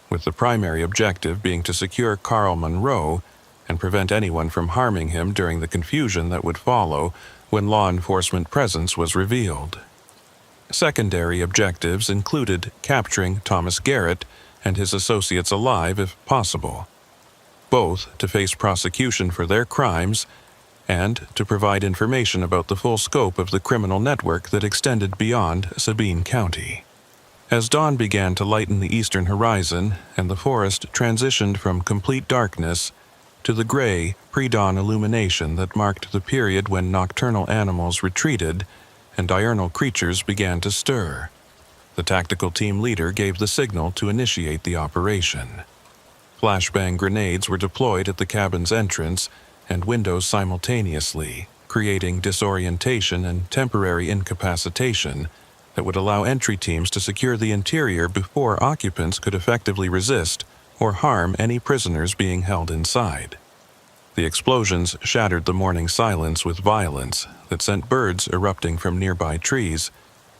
with the primary objective being to secure Carl Monroe and prevent anyone from harming him during the confusion that would follow when law enforcement presence was revealed. Secondary objectives included capturing Thomas Garrett and his associates alive if possible, both to face prosecution for their crimes and to provide information about the full scope of the criminal network that extended beyond Sabine County. As dawn began to lighten the eastern horizon and the forest transitioned from complete darkness to the gray, pre-dawn illumination that marked the period when nocturnal animals retreated and diurnal creatures began to stir, the tactical team leader gave the signal to initiate the operation. Flashbang grenades were deployed at the cabin's entrance and windows simultaneously, creating disorientation and temporary incapacitation that would allow entry teams to secure the interior before occupants could effectively resist or harm any prisoners being held inside. The explosions shattered the morning silence with violence that sent birds erupting from nearby trees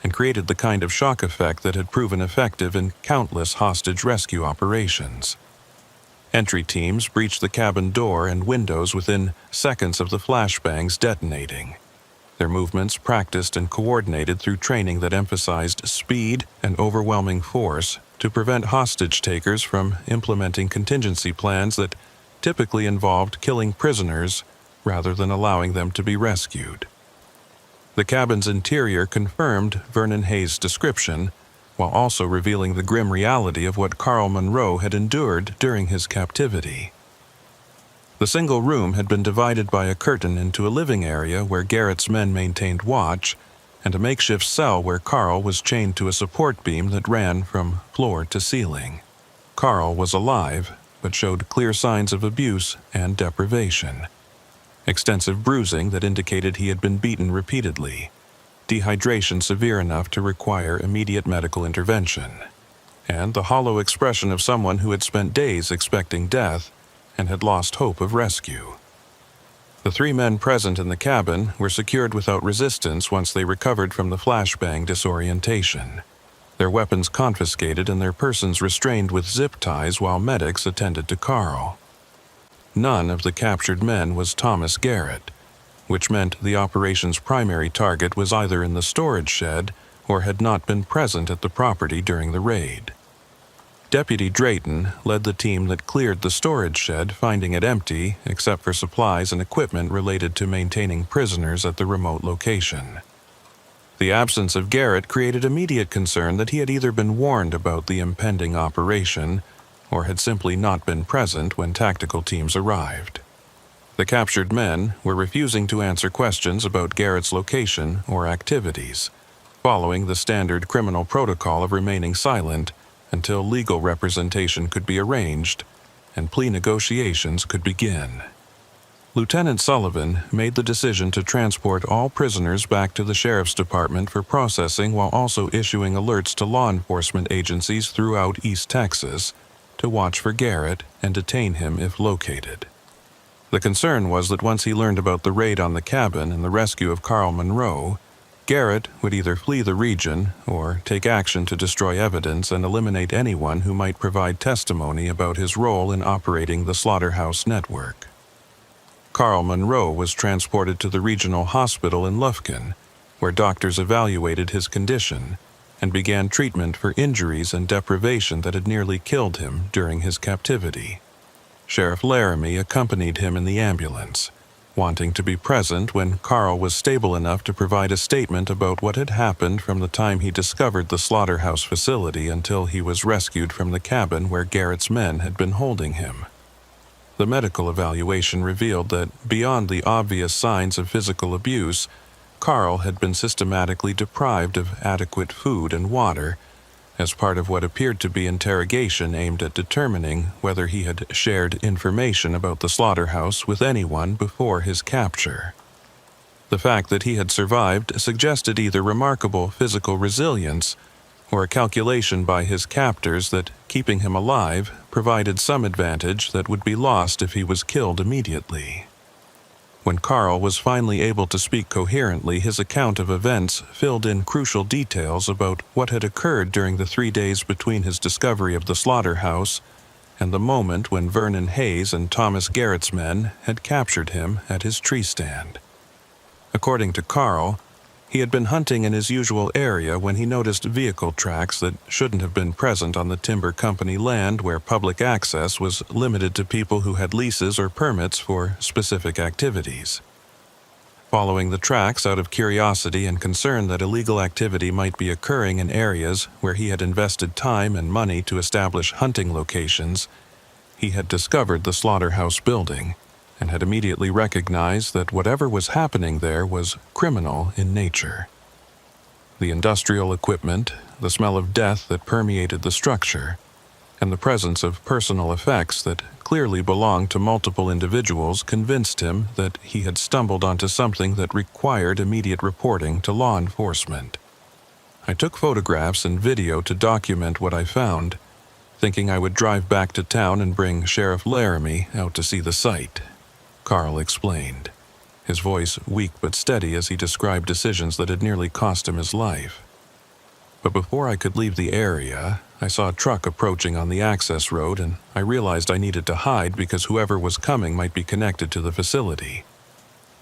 and created the kind of shock effect that had proven effective in countless hostage rescue operations. Entry teams breached the cabin door and windows within seconds of the flashbangs detonating, their movements practiced and coordinated through training that emphasized speed and overwhelming force to prevent hostage takers from implementing contingency plans that typically involved killing prisoners rather than allowing them to be rescued. The cabin's interior confirmed Vernon Hayes' description, while also revealing the grim reality of what Carl Monroe had endured during his captivity. The single room had been divided by a curtain into a living area where Garrett's men maintained watch, and a makeshift cell where Carl was chained to a support beam that ran from floor to ceiling. Carl was alive, but showed clear signs of abuse and deprivation. Extensive bruising that indicated he had been beaten repeatedly, dehydration severe enough to require immediate medical intervention, and the hollow expression of someone who had spent days expecting death and had lost hope of rescue. The 3 men present in the cabin were secured without resistance once they recovered from the flashbang disorientation, their weapons confiscated and their persons restrained with zip ties while medics attended to Carl. None of the captured men was Thomas Garrett, which meant the operation's primary target was either in the storage shed or had not been present at the property during the raid. Deputy Drayton led the team that cleared the storage shed, finding it empty except for supplies and equipment related to maintaining prisoners at the remote location. The absence of Garrett created immediate concern that he had either been warned about the impending operation or had simply not been present when tactical teams arrived. The captured men were refusing to answer questions about Garrett's location or activities, following the standard criminal protocol of remaining silent until legal representation could be arranged and plea negotiations could begin. Lieutenant Sullivan made the decision to transport all prisoners back to the Sheriff's Department for processing while also issuing alerts to law enforcement agencies throughout East Texas to watch for Garrett and detain him if located. The concern was that once he learned about the raid on the cabin and the rescue of Carl Monroe, Garrett would either flee the region or take action to destroy evidence and eliminate anyone who might provide testimony about his role in operating the slaughterhouse network. Carl Monroe was transported to the regional hospital in Lufkin, where doctors evaluated his condition and began treatment for injuries and deprivation that had nearly killed him during his captivity. Sheriff Laramie accompanied him in the ambulance, wanting to be present when Carl was stable enough to provide a statement about what had happened from the time he discovered the slaughterhouse facility until he was rescued from the cabin where Garrett's men had been holding him. The medical evaluation revealed that, beyond the obvious signs of physical abuse, Carl had been systematically deprived of adequate food and water as part of what appeared to be interrogation aimed at determining whether he had shared information about the slaughterhouse with anyone before his capture. The fact that he had survived suggested either remarkable physical resilience or a calculation by his captors that keeping him alive provided some advantage that would be lost if he was killed immediately. When Carl was finally able to speak coherently, his account of events filled in crucial details about what had occurred during the 3 days between his discovery of the slaughterhouse and the moment when Vernon Hayes and Thomas Garrett's men had captured him at his tree stand. According to Carl, he had been hunting in his usual area when he noticed vehicle tracks that shouldn't have been present on the timber company land where public access was limited to people who had leases or permits for specific activities. Following the tracks out of curiosity and concern that illegal activity might be occurring in areas where he had invested time and money to establish hunting locations, he had discovered the slaughterhouse building and had immediately recognized that whatever was happening there was criminal in nature. The industrial equipment, the smell of death that permeated the structure, and the presence of personal effects that clearly belonged to multiple individuals convinced him that he had stumbled onto something that required immediate reporting to law enforcement. I took photographs and video to document what I found, thinking I would drive back to town and bring Sheriff Laramie out to see the site. Carl explained, his voice weak but steady as he described decisions that had nearly cost him his life. But before I could leave the area, I saw a truck approaching on the access road, and I realized I needed to hide because whoever was coming might be connected to the facility.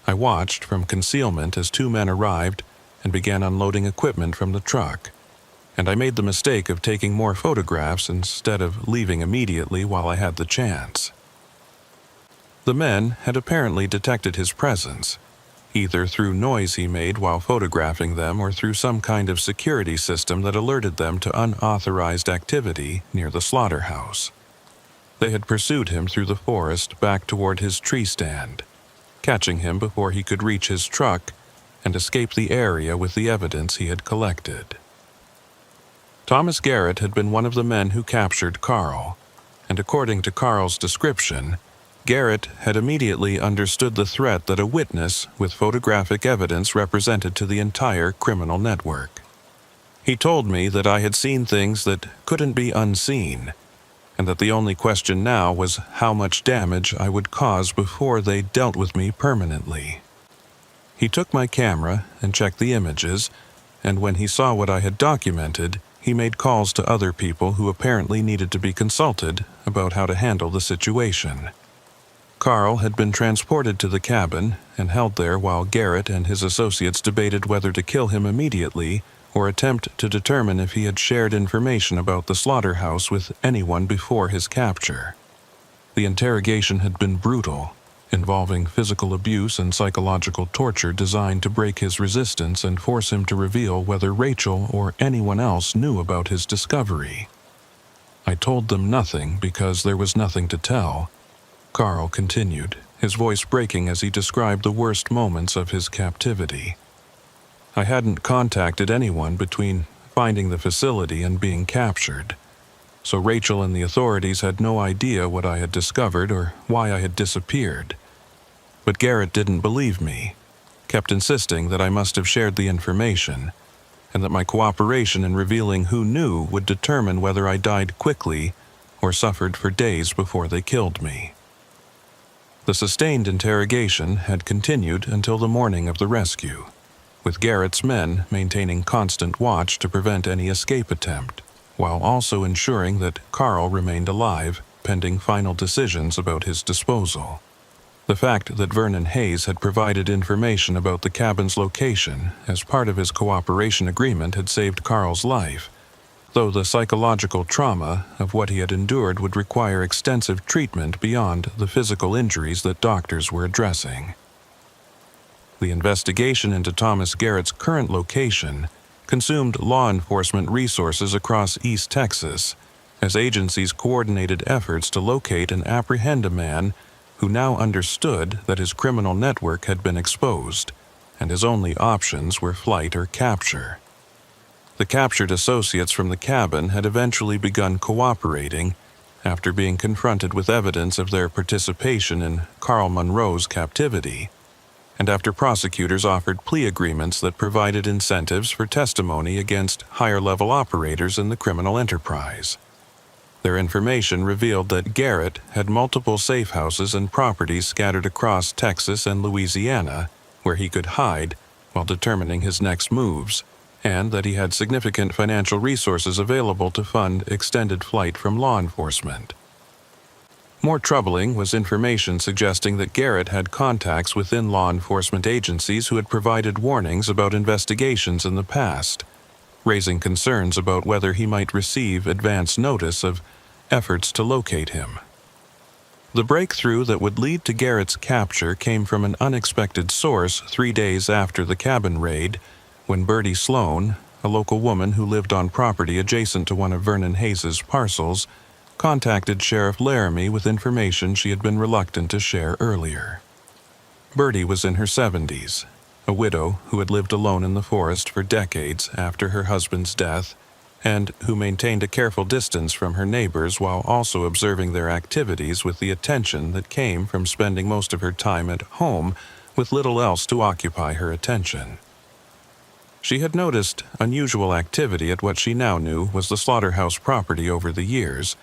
I watched from concealment as 2 men arrived and began unloading equipment from the truck, and I made the mistake of taking more photographs instead of leaving immediately while I had the chance. The men had apparently detected his presence, either through noise he made while photographing them or through some kind of security system that alerted them to unauthorized activity near the slaughterhouse. They had pursued him through the forest back toward his tree stand, catching him before he could reach his truck and escape the area with the evidence he had collected. Thomas Garrett had been one of the men who captured Carl, and according to Carl's description, Garrett had immediately understood the threat that a witness with photographic evidence represented to the entire criminal network. He told me that I had seen things that couldn't be unseen, and that the only question now was how much damage I would cause before they dealt with me permanently. He took my camera and checked the images, and when he saw what I had documented, he made calls to other people who apparently needed to be consulted about how to handle the situation. Carl had been transported to the cabin and held there while Garrett and his associates debated whether to kill him immediately or attempt to determine if he had shared information about the slaughterhouse with anyone before his capture. The interrogation had been brutal, involving physical abuse and psychological torture designed to break his resistance and force him to reveal whether Rachel or anyone else knew about his discovery. I told them nothing because there was nothing to tell, Carl continued, his voice breaking as he described the worst moments of his captivity. I hadn't contacted anyone between finding the facility and being captured, so Rachel and the authorities had no idea what I had discovered or why I had disappeared. But Garrett didn't believe me, kept insisting that I must have shared the information, and that my cooperation in revealing who knew would determine whether I died quickly or suffered for days before they killed me. The sustained interrogation had continued until the morning of the rescue, with Garrett's men maintaining constant watch to prevent any escape attempt, while also ensuring that Carl remained alive pending final decisions about his disposal. The fact that Vernon Hayes had provided information about the cabin's location as part of his cooperation agreement had saved Carl's life, though the psychological trauma of what he had endured would require extensive treatment beyond the physical injuries that doctors were addressing. The investigation into Thomas Garrett's current location consumed law enforcement resources across East Texas, as agencies coordinated efforts to locate and apprehend a man who now understood that his criminal network had been exposed, and his only options were flight or capture. The captured associates from the cabin had eventually begun cooperating after being confronted with evidence of their participation in Carl Monroe's captivity, and after prosecutors offered plea agreements that provided incentives for testimony against higher-level operators in the criminal enterprise. Their information revealed that Garrett had multiple safe houses and properties scattered across Texas and Louisiana where he could hide while determining his next moves, and that he had significant financial resources available to fund extended flight from law enforcement. More troubling was information suggesting that Garrett had contacts within law enforcement agencies who had provided warnings about investigations in the past, raising concerns about whether he might receive advance notice of efforts to locate him. The breakthrough that would lead to Garrett's capture came from an unexpected source 3 days after the cabin raid, when Bertie Sloan, a local woman who lived on property adjacent to one of Vernon Hayes' parcels, contacted Sheriff Laramie with information she had been reluctant to share earlier. Bertie was in her 70s, a widow who had lived alone in the forest for decades after her husband's death, and who maintained a careful distance from her neighbors while also observing their activities with the attention that came from spending most of her time at home with little else to occupy her attention. She had noticed unusual activity at what she now knew was the slaughterhouse property over the years,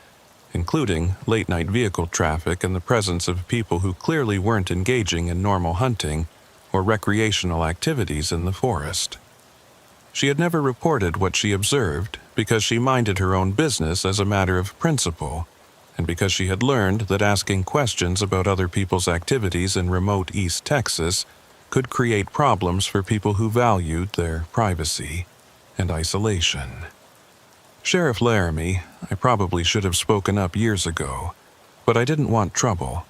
including late-night vehicle traffic and the presence of people who clearly weren't engaging in normal hunting or recreational activities in the forest. She had never reported what she observed because she minded her own business as a matter of principle, and because she had learned that asking questions about other people's activities in remote East Texas could create problems for people who valued their privacy and isolation. Sheriff Laramie, I probably should have spoken up years ago, but I didn't want trouble,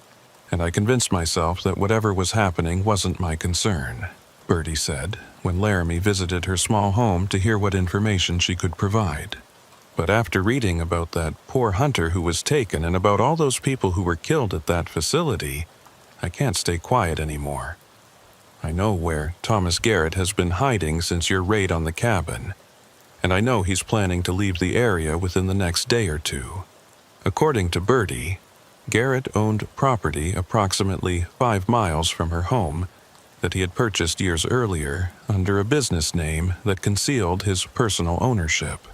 and I convinced myself that whatever was happening wasn't my concern, Bertie said, when Laramie visited her small home to hear what information she could provide. But after reading about that poor hunter who was taken and about all those people who were killed at that facility, I can't stay quiet anymore. I know where Thomas Garrett has been hiding since your raid on the cabin, and I know he's planning to leave the area within the next day or two. According to Bertie, Garrett owned property approximately 5 miles from her home that he had purchased years earlier under a business name that concealed his personal ownership.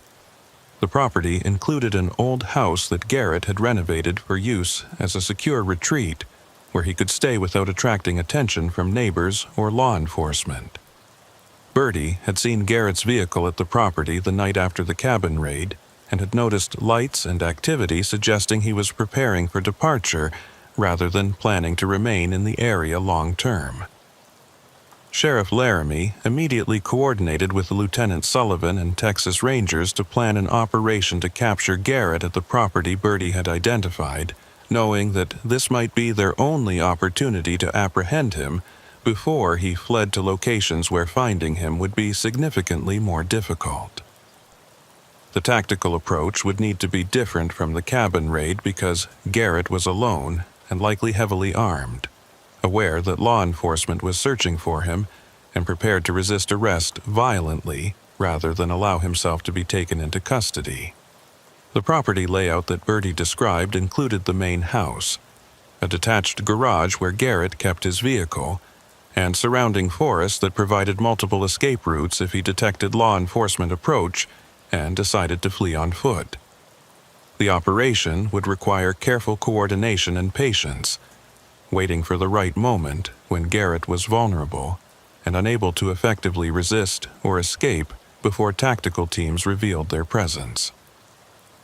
The property included an old house that Garrett had renovated for use as a secure retreat where he could stay without attracting attention from neighbors or law enforcement. Bertie had seen Garrett's vehicle at the property the night after the cabin raid and had noticed lights and activity suggesting he was preparing for departure rather than planning to remain in the area long term. Sheriff Laramie immediately coordinated with Lieutenant Sullivan and Texas Rangers to plan an operation to capture Garrett at the property Bertie had identified, knowing that this might be their only opportunity to apprehend him before he fled to locations where finding him would be significantly more difficult. The tactical approach would need to be different from the cabin raid because Garrett was alone and likely heavily armed, aware that law enforcement was searching for him and prepared to resist arrest violently rather than allow himself to be taken into custody. The property layout that Bertie described included the main house, a detached garage where Garrett kept his vehicle, and surrounding forest that provided multiple escape routes if he detected law enforcement approach and decided to flee on foot. The operation would require careful coordination and patience, waiting for the right moment when Garrett was vulnerable and unable to effectively resist or escape before tactical teams revealed their presence.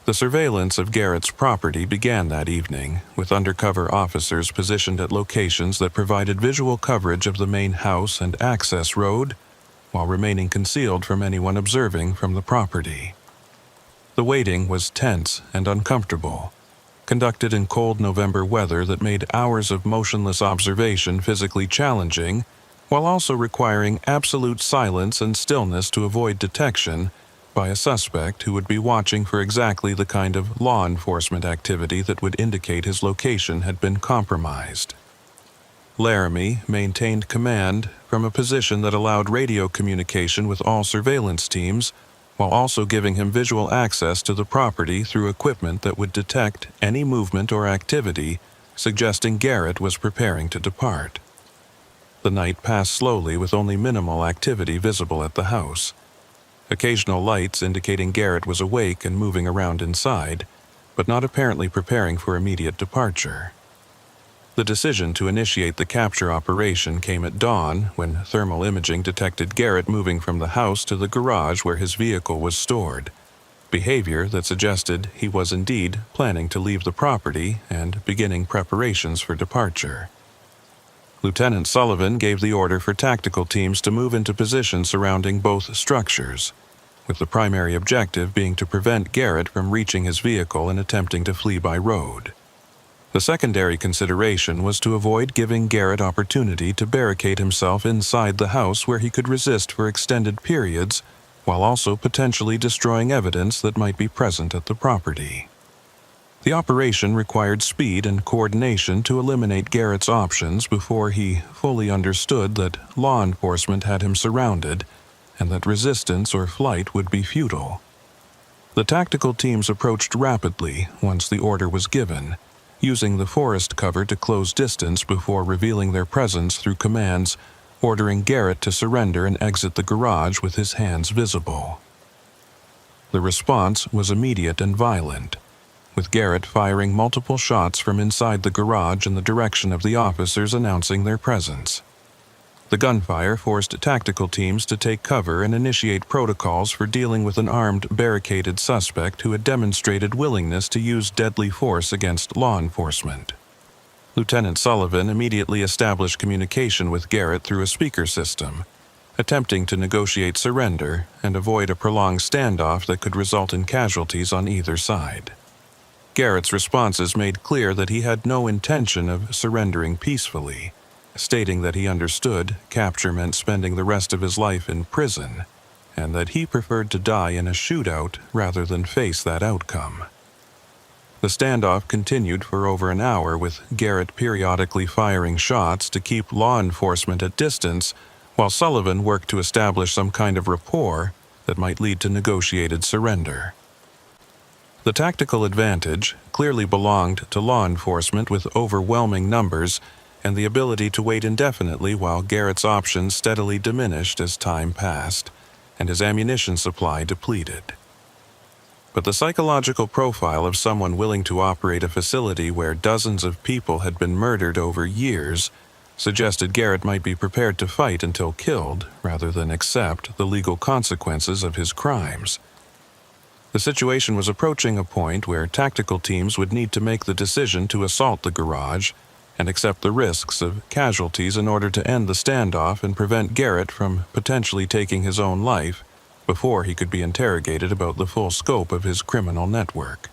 The surveillance of Garrett's property began that evening, with undercover officers positioned at locations that provided visual coverage of the main house and access road, while remaining concealed from anyone observing from the property. The waiting was tense and uncomfortable, conducted in cold November weather that made hours of motionless observation physically challenging, while also requiring absolute silence and stillness to avoid detection by a suspect who would be watching for exactly the kind of law enforcement activity that would indicate his location had been compromised. Laramie maintained command from a position that allowed radio communication with all surveillance teams, while also giving him visual access to the property through equipment that would detect any movement or activity suggesting Garrett was preparing to depart. The night passed slowly with only minimal activity visible at the house. Occasional lights indicating Garrett was awake and moving around inside, but not apparently preparing for immediate departure. The decision to initiate the capture operation came at dawn when thermal imaging detected Garrett moving from the house to the garage where his vehicle was stored, behavior that suggested he was indeed planning to leave the property and beginning preparations for departure. Lieutenant Sullivan gave the order for tactical teams to move into position surrounding both structures, with the primary objective being to prevent Garrett from reaching his vehicle and attempting to flee by road. The secondary consideration was to avoid giving Garrett opportunity to barricade himself inside the house where he could resist for extended periods, while also potentially destroying evidence that might be present at the property. The operation required speed and coordination to eliminate Garrett's options before he fully understood that law enforcement had him surrounded and that resistance or flight would be futile. The tactical teams approached rapidly once the order was given, using the forest cover to close distance before revealing their presence through commands ordering Garrett to surrender and exit the garage with his hands visible. The response was immediate and violent, with Garrett firing multiple shots from inside the garage in the direction of the officers announcing their presence. The gunfire forced tactical teams to take cover and initiate protocols for dealing with an armed, barricaded suspect who had demonstrated willingness to use deadly force against law enforcement. Lieutenant Sullivan immediately established communication with Garrett through a speaker system, attempting to negotiate surrender and avoid a prolonged standoff that could result in casualties on either side. Garrett's responses made clear that he had no intention of surrendering peacefully, stating that he understood capture meant spending the rest of his life in prison, and that he preferred to die in a shootout rather than face that outcome. The standoff continued for over an hour, with Garrett periodically firing shots to keep law enforcement at distance, while Sullivan worked to establish some kind of rapport that might lead to negotiated surrender. The tactical advantage clearly belonged to law enforcement, with overwhelming numbers and the ability to wait indefinitely, while Garrett's options steadily diminished as time passed and his ammunition supply depleted. But the psychological profile of someone willing to operate a facility where dozens of people had been murdered over years suggested Garrett might be prepared to fight until killed rather than accept the legal consequences of his crimes. The situation was approaching a point where tactical teams would need to make the decision to assault the garage and accept the risks of casualties in order to end the standoff and prevent Garrett from potentially taking his own life before he could be interrogated about the full scope of his criminal network.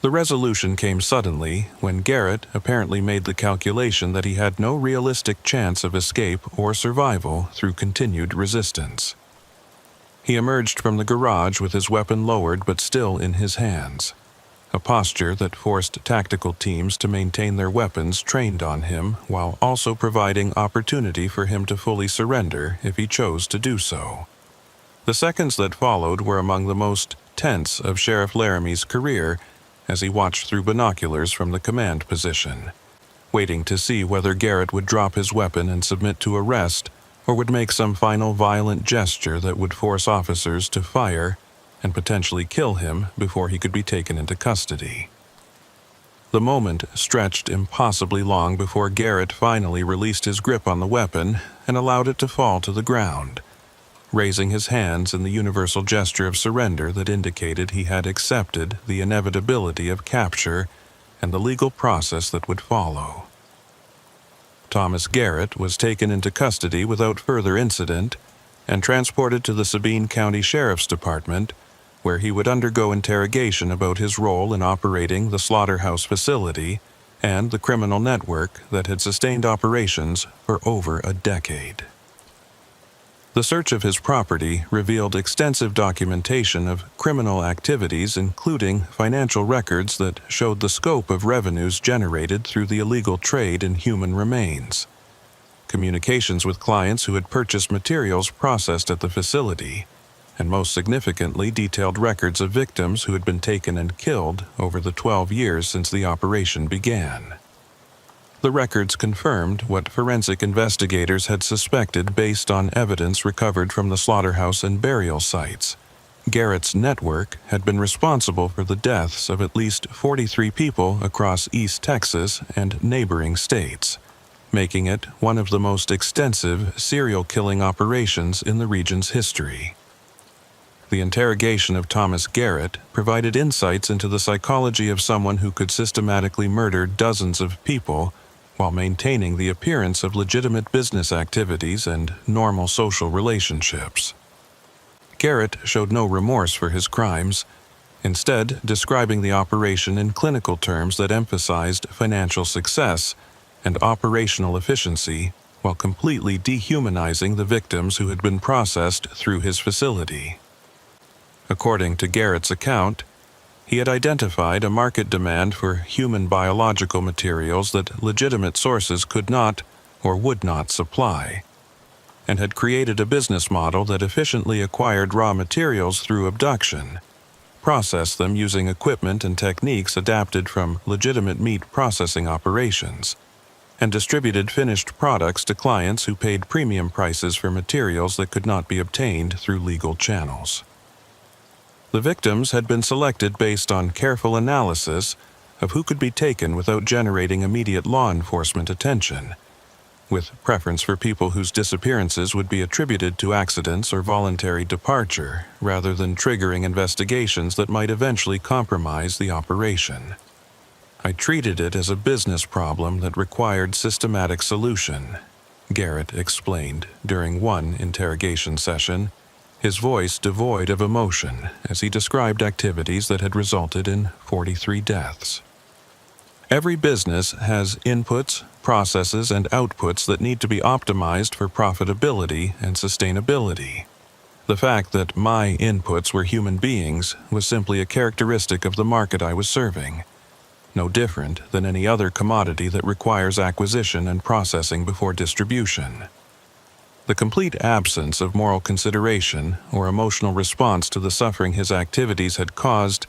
The resolution came suddenly when Garrett apparently made the calculation that he had no realistic chance of escape or survival through continued resistance. He emerged from the garage with his weapon lowered but still in his hands, a posture that forced tactical teams to maintain their weapons trained on him while also providing opportunity for him to fully surrender if he chose to do so. The seconds that followed were among the most tense of Sheriff Laramie's career as he watched through binoculars from the command position, waiting to see whether Garrett would drop his weapon and submit to arrest or would make some final violent gesture that would force officers to fire and potentially kill him before he could be taken into custody. The moment stretched impossibly long before Garrett finally released his grip on the weapon and allowed it to fall to the ground, raising his hands in the universal gesture of surrender that indicated he had accepted the inevitability of capture and the legal process that would follow. Thomas Garrett was taken into custody without further incident and transported to the Sabine County Sheriff's Department, where he would undergo interrogation about his role in operating the slaughterhouse facility and the criminal network that had sustained operations for over a decade. The search of his property revealed extensive documentation of criminal activities, including financial records that showed the scope of revenues generated through the illegal trade in human remains, communications with clients who had purchased materials processed at the facility, and most significantly detailed records of victims who had been taken and killed over the 12 years since the operation began. The records confirmed what forensic investigators had suspected based on evidence recovered from the slaughterhouse and burial sites. Garrett's network had been responsible for the deaths of at least 43 people across East Texas and neighboring states, making it one of the most extensive serial killing operations in the region's history. The interrogation of Thomas Garrett provided insights into the psychology of someone who could systematically murder dozens of people while maintaining the appearance of legitimate business activities and normal social relationships. Garrett showed no remorse for his crimes, instead describing the operation in clinical terms that emphasized financial success and operational efficiency while completely dehumanizing the victims who had been processed through his facility. According to Garrett's account, he had identified a market demand for human biological materials that legitimate sources could not or would not supply, and had created a business model that efficiently acquired raw materials through abduction, processed them using equipment and techniques adapted from legitimate meat processing operations, and distributed finished products to clients who paid premium prices for materials that could not be obtained through legal channels. The victims had been selected based on careful analysis of who could be taken without generating immediate law enforcement attention, with preference for people whose disappearances would be attributed to accidents or voluntary departure, rather than triggering investigations that might eventually compromise the operation. I treated it as a business problem that required systematic solution, Garrett explained during one interrogation session, his voice devoid of emotion as he described activities that had resulted in 43 deaths. Every business has inputs, processes, and outputs that need to be optimized for profitability and sustainability. The fact that my inputs were human beings was simply a characteristic of the market I was serving, no different than any other commodity that requires acquisition and processing before distribution. The complete absence of moral consideration or emotional response to the suffering his activities had caused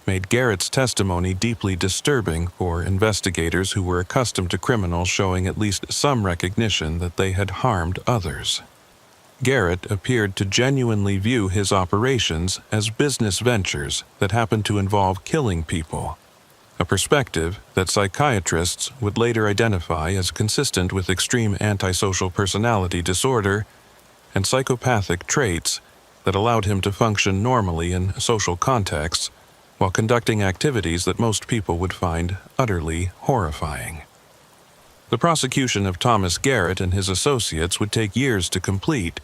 made Garrett's testimony deeply disturbing for investigators who were accustomed to criminals showing at least some recognition that they had harmed others. Garrett appeared to genuinely view his operations as business ventures that happened to involve killing people, a perspective that psychiatrists would later identify as consistent with extreme antisocial personality disorder and psychopathic traits that allowed him to function normally in social contexts while conducting activities that most people would find utterly horrifying. The prosecution of Thomas Garrett and his associates would take years to complete,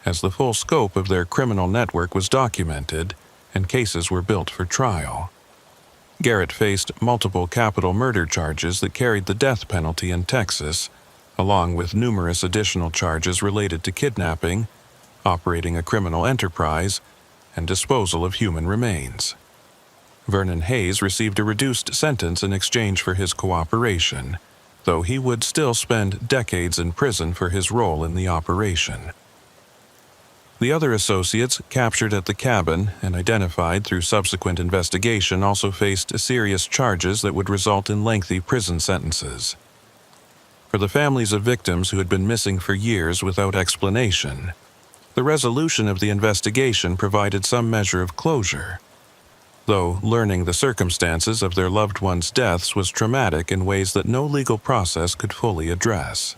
as the full scope of their criminal network was documented and cases were built for trial. Garrett faced multiple capital murder charges that carried the death penalty in Texas, along with numerous additional charges related to kidnapping, operating a criminal enterprise, and disposal of human remains. Vernon Hayes received a reduced sentence in exchange for his cooperation, though he would still spend decades in prison for his role in the operation. The other associates captured at the cabin and identified through subsequent investigation also faced serious charges that would result in lengthy prison sentences. For the families of victims who had been missing for years without explanation, the resolution of the investigation provided some measure of closure, though learning the circumstances of their loved ones' deaths was traumatic in ways that no legal process could fully address.